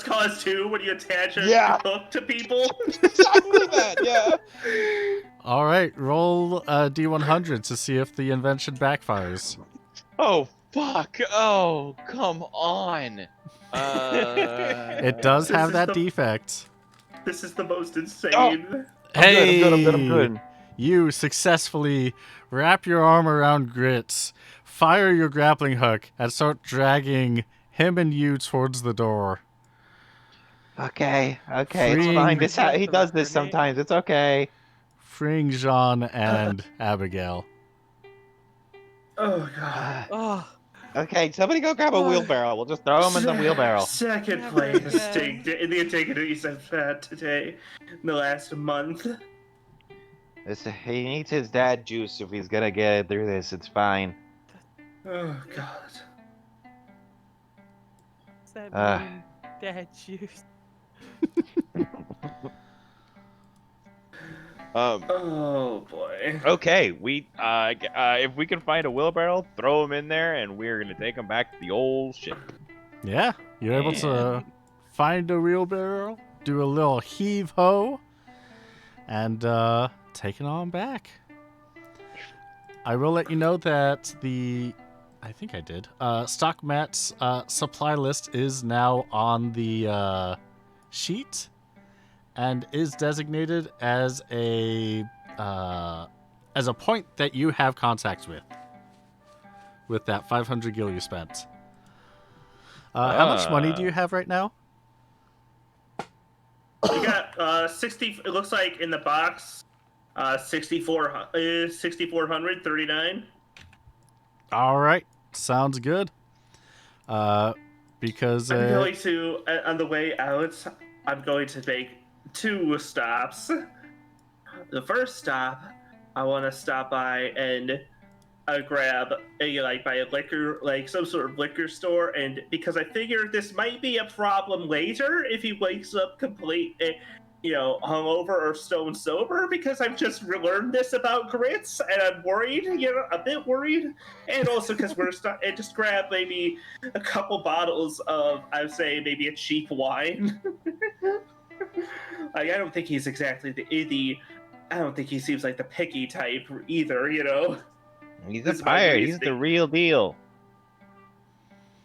[SPEAKER 2] cause two when you attach a
[SPEAKER 6] Yeah.
[SPEAKER 2] hook to people?
[SPEAKER 6] Exactly that. Yeah.
[SPEAKER 1] All right. Roll D100 to see if the invention backfires.
[SPEAKER 6] Oh fuck! Oh come on!
[SPEAKER 1] It does
[SPEAKER 2] This
[SPEAKER 1] have
[SPEAKER 2] is
[SPEAKER 1] that
[SPEAKER 2] the-
[SPEAKER 1] defect.
[SPEAKER 2] This is the most insane.
[SPEAKER 1] Hey,
[SPEAKER 6] I'm good.
[SPEAKER 1] you successfully wrap your arm around Grits, fire your grappling hook, and start dragging him and you towards the door.
[SPEAKER 6] Okay, it's
[SPEAKER 1] Freeing-
[SPEAKER 6] fine.
[SPEAKER 4] He does this sometimes.
[SPEAKER 6] It's okay.
[SPEAKER 1] Freeing Jean and Abigail.
[SPEAKER 2] Oh God.
[SPEAKER 4] Oh,
[SPEAKER 6] Okay, somebody go grab a wheelbarrow. We'll just throw him in the wheelbarrow.
[SPEAKER 2] Second
[SPEAKER 4] Never
[SPEAKER 2] place
[SPEAKER 4] again.
[SPEAKER 2] in the antiquities I've had today in the last month.
[SPEAKER 6] He needs his dad juice if he's gonna get through this. It's fine.
[SPEAKER 2] Oh God.
[SPEAKER 4] what's that
[SPEAKER 6] Ah.
[SPEAKER 4] mean? Dad juice.
[SPEAKER 2] Oh boy.
[SPEAKER 6] Okay, we if we can find a wheelbarrow, throw him in there, and we're gonna take him back to the old ship.
[SPEAKER 1] Yeah, you're able to find a wheelbarrow, do a little heave ho, and take it on back. I will let you know that I think I did. StockMat's supply list is now on the sheet and is designated as a point that you have contacts with that 500 gil you spent. How much money do you have right now?
[SPEAKER 2] We got 60. It looks like in the box, 6,439.
[SPEAKER 1] All right, sounds good. Because
[SPEAKER 2] I'm going to on the way out. I'm going to make 2 stops. The first stop, I want to stop by and grab buy a liquor, like some sort of liquor store, and because I figure this might be a problem later if he wakes up complete, hungover or stone sober, because I've just learned this about Grits and I'm worried, a bit worried, and also because and just grab maybe a couple bottles of, I would say maybe a cheap wine. Like, I don't think he's exactly I don't think he seems like the picky type either,
[SPEAKER 6] He's
[SPEAKER 2] This
[SPEAKER 6] a
[SPEAKER 2] is my
[SPEAKER 6] pirate. He's
[SPEAKER 2] reasoning.
[SPEAKER 6] the real deal.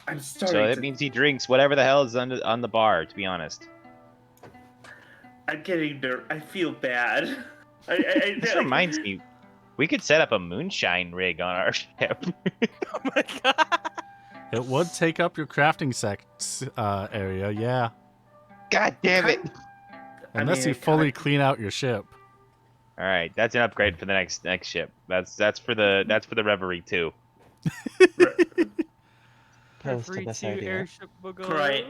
[SPEAKER 2] I'm
[SPEAKER 6] So
[SPEAKER 2] starting
[SPEAKER 6] that
[SPEAKER 2] to.
[SPEAKER 6] means he drinks whatever the hell is on the bar. To be honest,
[SPEAKER 2] I'm getting I feel bad.
[SPEAKER 6] this reminds me, we could set up a moonshine rig on our ship.
[SPEAKER 4] Oh my god.
[SPEAKER 1] it would take up your crafting area, yeah.
[SPEAKER 6] God damn it!
[SPEAKER 1] Unless you fully clean out your ship.
[SPEAKER 6] All right, that's an upgrade for the next ship. That's for the Reverie too.
[SPEAKER 3] Opposed to
[SPEAKER 4] Free
[SPEAKER 3] this
[SPEAKER 4] to
[SPEAKER 3] idea.
[SPEAKER 4] airship Bogoro.
[SPEAKER 2] Right.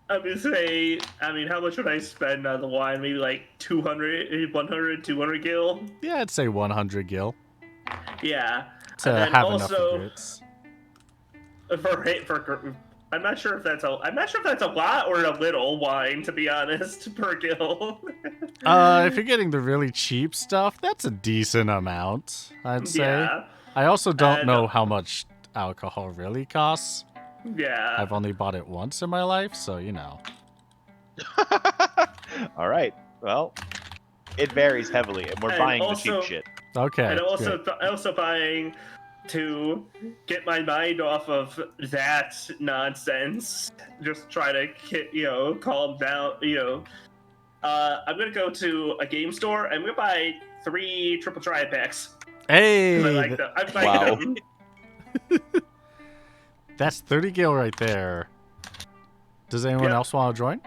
[SPEAKER 2] I'm gonna say, I mean, how much would I spend on the wine? Maybe like 200, 100, 200 gil?
[SPEAKER 1] Yeah, I'd say 100 gil
[SPEAKER 2] Yeah.
[SPEAKER 1] to
[SPEAKER 2] And then
[SPEAKER 1] have enough for
[SPEAKER 2] also,
[SPEAKER 1] grits.
[SPEAKER 2] I'm not sure if that's a lot or a little wine, to be honest, per gil.
[SPEAKER 1] If you're getting the really cheap stuff, that's a decent amount, I'd say.
[SPEAKER 2] Yeah.
[SPEAKER 1] I also don't
[SPEAKER 2] And-
[SPEAKER 1] know how much alcohol really costs.
[SPEAKER 2] Yeah.
[SPEAKER 1] I've only bought it once in my life, so you know.
[SPEAKER 8] All right. Well, it varies heavily, and we're
[SPEAKER 2] And
[SPEAKER 8] buying
[SPEAKER 2] also-
[SPEAKER 8] the cheap shit.
[SPEAKER 1] Okay.
[SPEAKER 2] And also,
[SPEAKER 1] great.
[SPEAKER 2] also buying to get my mind off of that nonsense. Just try to calm down. I'm gonna go to a game store. I'm gonna buy 3 triple triad packs. 'Cause
[SPEAKER 1] Hey,
[SPEAKER 2] I like them. I like
[SPEAKER 5] Wow.
[SPEAKER 2] them.
[SPEAKER 1] that's 30 gil right there. Does anyone
[SPEAKER 2] Yep.
[SPEAKER 1] else want to join?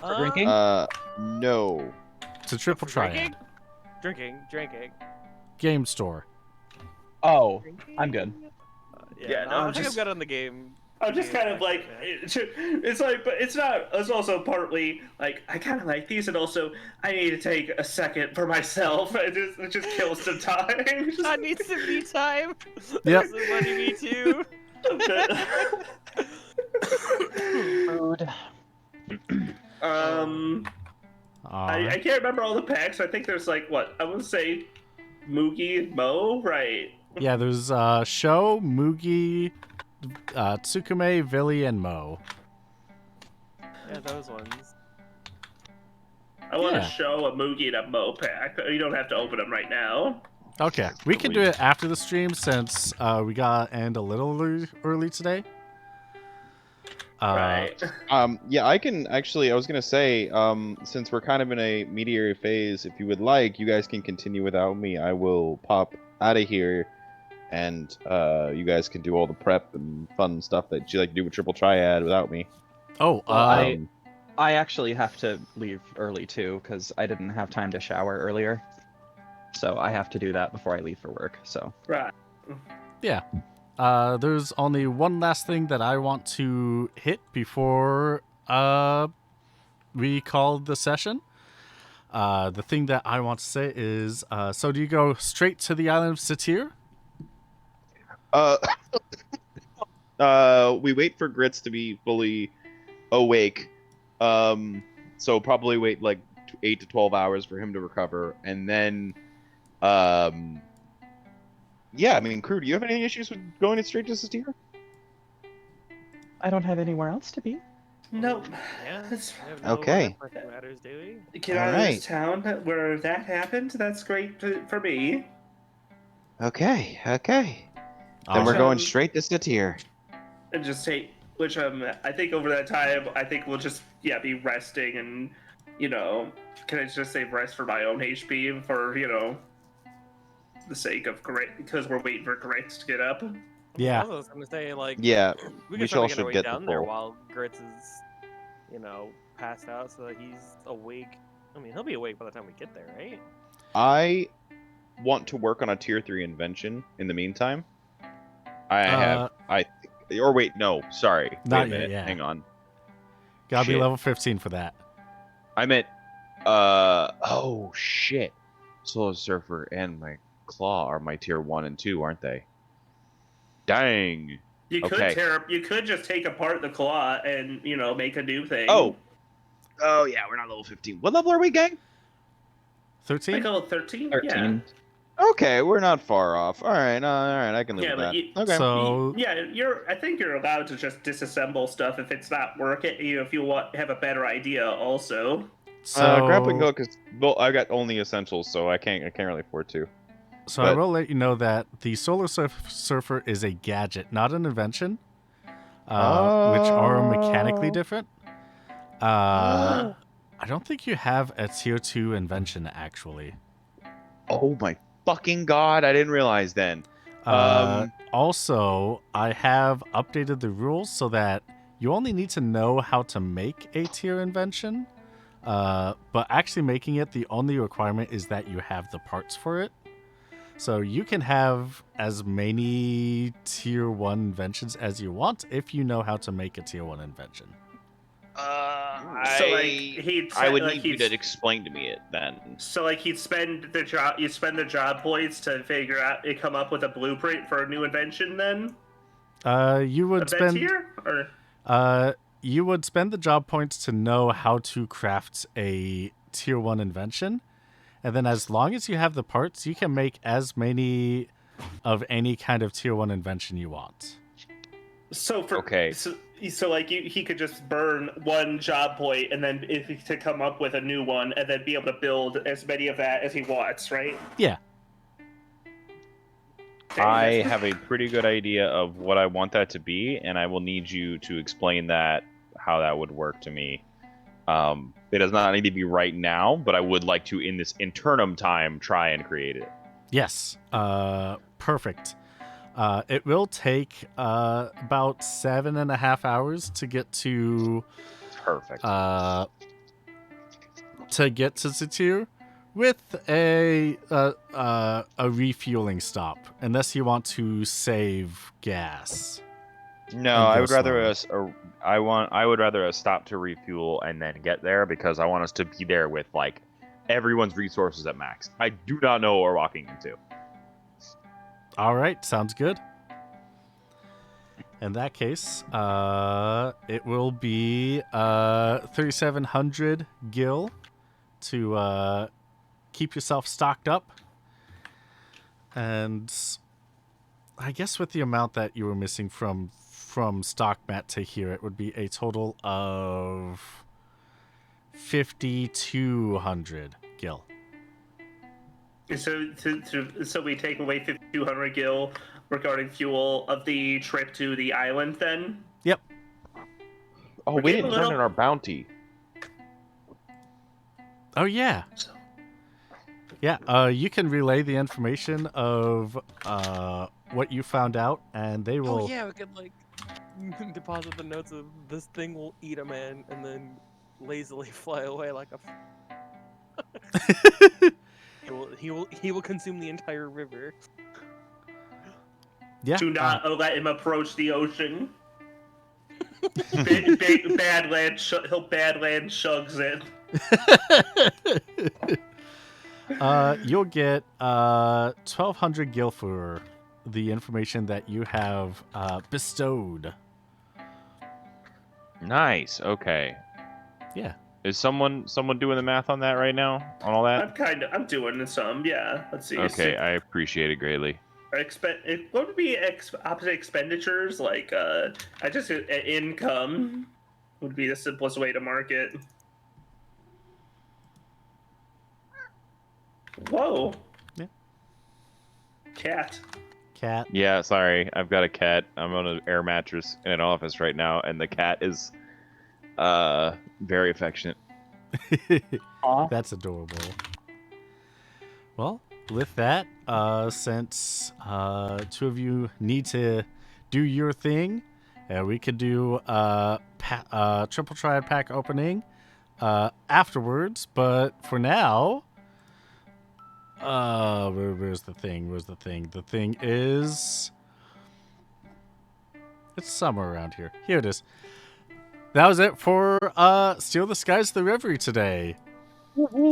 [SPEAKER 3] For drinking?
[SPEAKER 5] No.
[SPEAKER 1] It's a triple triad.
[SPEAKER 4] Drinking.
[SPEAKER 1] Game store.
[SPEAKER 3] Oh, I'm good.
[SPEAKER 2] Yeah,
[SPEAKER 4] no,
[SPEAKER 2] no,
[SPEAKER 4] I think
[SPEAKER 2] just-
[SPEAKER 4] I'm good on the game.
[SPEAKER 2] I'm just
[SPEAKER 4] game
[SPEAKER 2] kind of like,
[SPEAKER 4] aspect,
[SPEAKER 2] it's like, but it's not. It's also partly like I kind of like these, and also I need to take a second for myself. It just kills some time.
[SPEAKER 4] I need some me time.
[SPEAKER 1] Yep.
[SPEAKER 4] Somebody me too.
[SPEAKER 3] Food.
[SPEAKER 2] I can't remember all the packs. I think there's like what I would say, Moogie and Mo, right?
[SPEAKER 1] Yeah, there's Sho, Mugi, Tsukume, Villy, and Mo.
[SPEAKER 4] Yeah, those ones.
[SPEAKER 2] I want
[SPEAKER 1] Yeah.
[SPEAKER 2] to show a Moogie and a Mo pack. You don't have to open them right now.
[SPEAKER 1] Okay, we can do it after the stream since we got to end a little early today.
[SPEAKER 2] Right.
[SPEAKER 5] Yeah, I can actually. I was gonna say, since we're kind of in a meteor phase, if you would like, you guys can continue without me. I will pop out of here, and you guys can do all the prep and fun stuff that you like to do with Triple Triad without me.
[SPEAKER 1] Oh,
[SPEAKER 3] Well, I actually have to leave early too because I didn't have time to shower earlier. So I have to do that before I leave for work. So
[SPEAKER 2] Right.
[SPEAKER 1] yeah. There's only one last thing that I want to hit before we call the session. The thing that I want to say is, so do you go straight to the island of Satir?
[SPEAKER 5] We wait for Grits to be fully awake. So probably wait like 8 to 12 hours for him to recover, and then, yeah. I mean, crew, do you have any issues with going straight to Satir?
[SPEAKER 3] I don't have anywhere else to be.
[SPEAKER 2] Nope.
[SPEAKER 4] Yeah.
[SPEAKER 2] That's-
[SPEAKER 4] we have no
[SPEAKER 5] Okay.
[SPEAKER 4] life matters, do we?
[SPEAKER 2] Get out of
[SPEAKER 5] Alright.
[SPEAKER 2] this town where that happened. That's great for me.
[SPEAKER 5] Okay. Then
[SPEAKER 1] All
[SPEAKER 5] we're
[SPEAKER 1] right.
[SPEAKER 5] going straight to Satir.
[SPEAKER 2] And just take, which I think over that time, I think we'll just be resting and can I just say rest for my own HP for the sake of Grit because we're waiting for Grit to get up.
[SPEAKER 1] Yeah.
[SPEAKER 4] I was gonna say like
[SPEAKER 5] Yeah,
[SPEAKER 4] we
[SPEAKER 5] we
[SPEAKER 4] can try
[SPEAKER 5] all
[SPEAKER 4] to get
[SPEAKER 5] should
[SPEAKER 4] our way
[SPEAKER 5] get the
[SPEAKER 4] down there
[SPEAKER 5] full-
[SPEAKER 4] while Grits is, passed out so that he's awake. I mean, he'll be awake by the time we get there, right?
[SPEAKER 5] I want to work on a tier 3 invention in the meantime. Or wait, no, sorry. Wait
[SPEAKER 1] Not
[SPEAKER 5] a minute.
[SPEAKER 1] yet, yeah.
[SPEAKER 5] Hang on.
[SPEAKER 1] Gotta be
[SPEAKER 5] Shit.
[SPEAKER 1] level 15 for that.
[SPEAKER 5] I meant, oh shit. Solar Surfer and my Claw are my tier 1 and 2, aren't they? Dang.
[SPEAKER 2] You could
[SPEAKER 5] Okay.
[SPEAKER 2] you could just take apart the claw and make a new thing.
[SPEAKER 5] Oh, yeah, we're not level 15. What level are we, gang?
[SPEAKER 1] 13?
[SPEAKER 2] Like level 13?
[SPEAKER 3] 13.
[SPEAKER 5] Okay, we're not far off. All right, I can live
[SPEAKER 2] Yeah,
[SPEAKER 5] with
[SPEAKER 2] but
[SPEAKER 5] that. Okay.
[SPEAKER 1] So,
[SPEAKER 2] I think you're allowed to just disassemble stuff if it's not working. If you have a better idea, also.
[SPEAKER 5] Grappling hook is well. I got only essentials, so I can't really afford to.
[SPEAKER 1] So I
[SPEAKER 5] but-
[SPEAKER 1] will let you know that the Solar Surfer is a gadget, not an invention, which are mechanically
[SPEAKER 5] Oh.
[SPEAKER 1] different. I don't think you have a tier 2 invention, actually.
[SPEAKER 5] Oh my fucking god! I didn't realize then.
[SPEAKER 1] Also, I have updated the rules so that you only need to know how to make a tier invention, but actually making it, the only requirement is that you have the parts for it. So you can have as many tier 1 inventions as you want if you know how to make a tier 1 invention.
[SPEAKER 2] So, like, he'd
[SPEAKER 5] I would
[SPEAKER 2] like
[SPEAKER 5] need you
[SPEAKER 2] he'd
[SPEAKER 5] to explain to me it then.
[SPEAKER 2] so like he'd spend the job points to figure out and come up with a blueprint for a new invention. Then
[SPEAKER 1] You would
[SPEAKER 2] of that
[SPEAKER 1] spend
[SPEAKER 2] tier, or
[SPEAKER 1] you would spend the job points to know how to craft a tier 1 invention, and then as long as you have the parts, you can make as many of any kind of tier 1 invention you want.
[SPEAKER 2] so for
[SPEAKER 5] Okay.
[SPEAKER 2] So like he could just burn one job point and then to come up with a new one and then be able to build as many of that as he wants, right?
[SPEAKER 1] Yeah.
[SPEAKER 5] I have a pretty good idea of what I want that to be, and I will need you to explain that, how that would work to me. It does not need to be right now, but I would like to, in this interim time, try and create it.
[SPEAKER 1] Yes. Perfect. It will take about 7.5 hours to get to
[SPEAKER 5] Perfect.
[SPEAKER 1] Satir with a refueling stop, unless you want to save gas.
[SPEAKER 5] No,
[SPEAKER 1] and
[SPEAKER 5] I
[SPEAKER 1] go
[SPEAKER 5] would rather
[SPEAKER 1] slower.
[SPEAKER 5] I would rather us stop to refuel and then get there, because I want us to be there with like everyone's resources at max. I do not know what we're walking into.
[SPEAKER 1] All right, sounds good. In that case, it will be 3,700 gil to keep yourself stocked up. And I guess with the amount that you were missing from stock mat to here, it would be a total of 5,200 gil.
[SPEAKER 2] So we take away 5,200 gil regarding fuel of the trip to the island. Then
[SPEAKER 1] Yep.
[SPEAKER 5] Oh,
[SPEAKER 2] We're
[SPEAKER 5] we
[SPEAKER 2] getting
[SPEAKER 5] didn't
[SPEAKER 2] a
[SPEAKER 5] turn
[SPEAKER 2] little-
[SPEAKER 5] in our bounty.
[SPEAKER 1] Oh yeah. Yeah. You can relay the information of what you found out, and they will.
[SPEAKER 4] Oh yeah, we could like deposit the notes of this thing will eat a man and then lazily fly away like a. He will consume the entire river.
[SPEAKER 1] Yeah.
[SPEAKER 2] do not let him approach the ocean. Badland shugs it.
[SPEAKER 1] You'll get 1,200 gil for the information that you have bestowed.
[SPEAKER 5] Nice. Okay.
[SPEAKER 1] Yeah.
[SPEAKER 5] Is someone doing the math on that right now? On all that?
[SPEAKER 2] I'm doing some. Yeah. Let's see.
[SPEAKER 5] Okay, I appreciate it greatly.
[SPEAKER 2] What would be opposite expenditures? Like, I just income would be the simplest way to mark it. Whoa.
[SPEAKER 1] Yeah.
[SPEAKER 2] Cat.
[SPEAKER 5] Yeah, sorry. I've got a cat. I'm on an air mattress in an office right now, and the cat is very affectionate.
[SPEAKER 3] Aw.
[SPEAKER 1] That's adorable. Well, with that, since two of you need to do your thing, we could do triple triad pack opening afterwards. But for now, where's the thing? The thing is, it's somewhere around here. Here it is. That was it for Steal the Skies the Reverie today.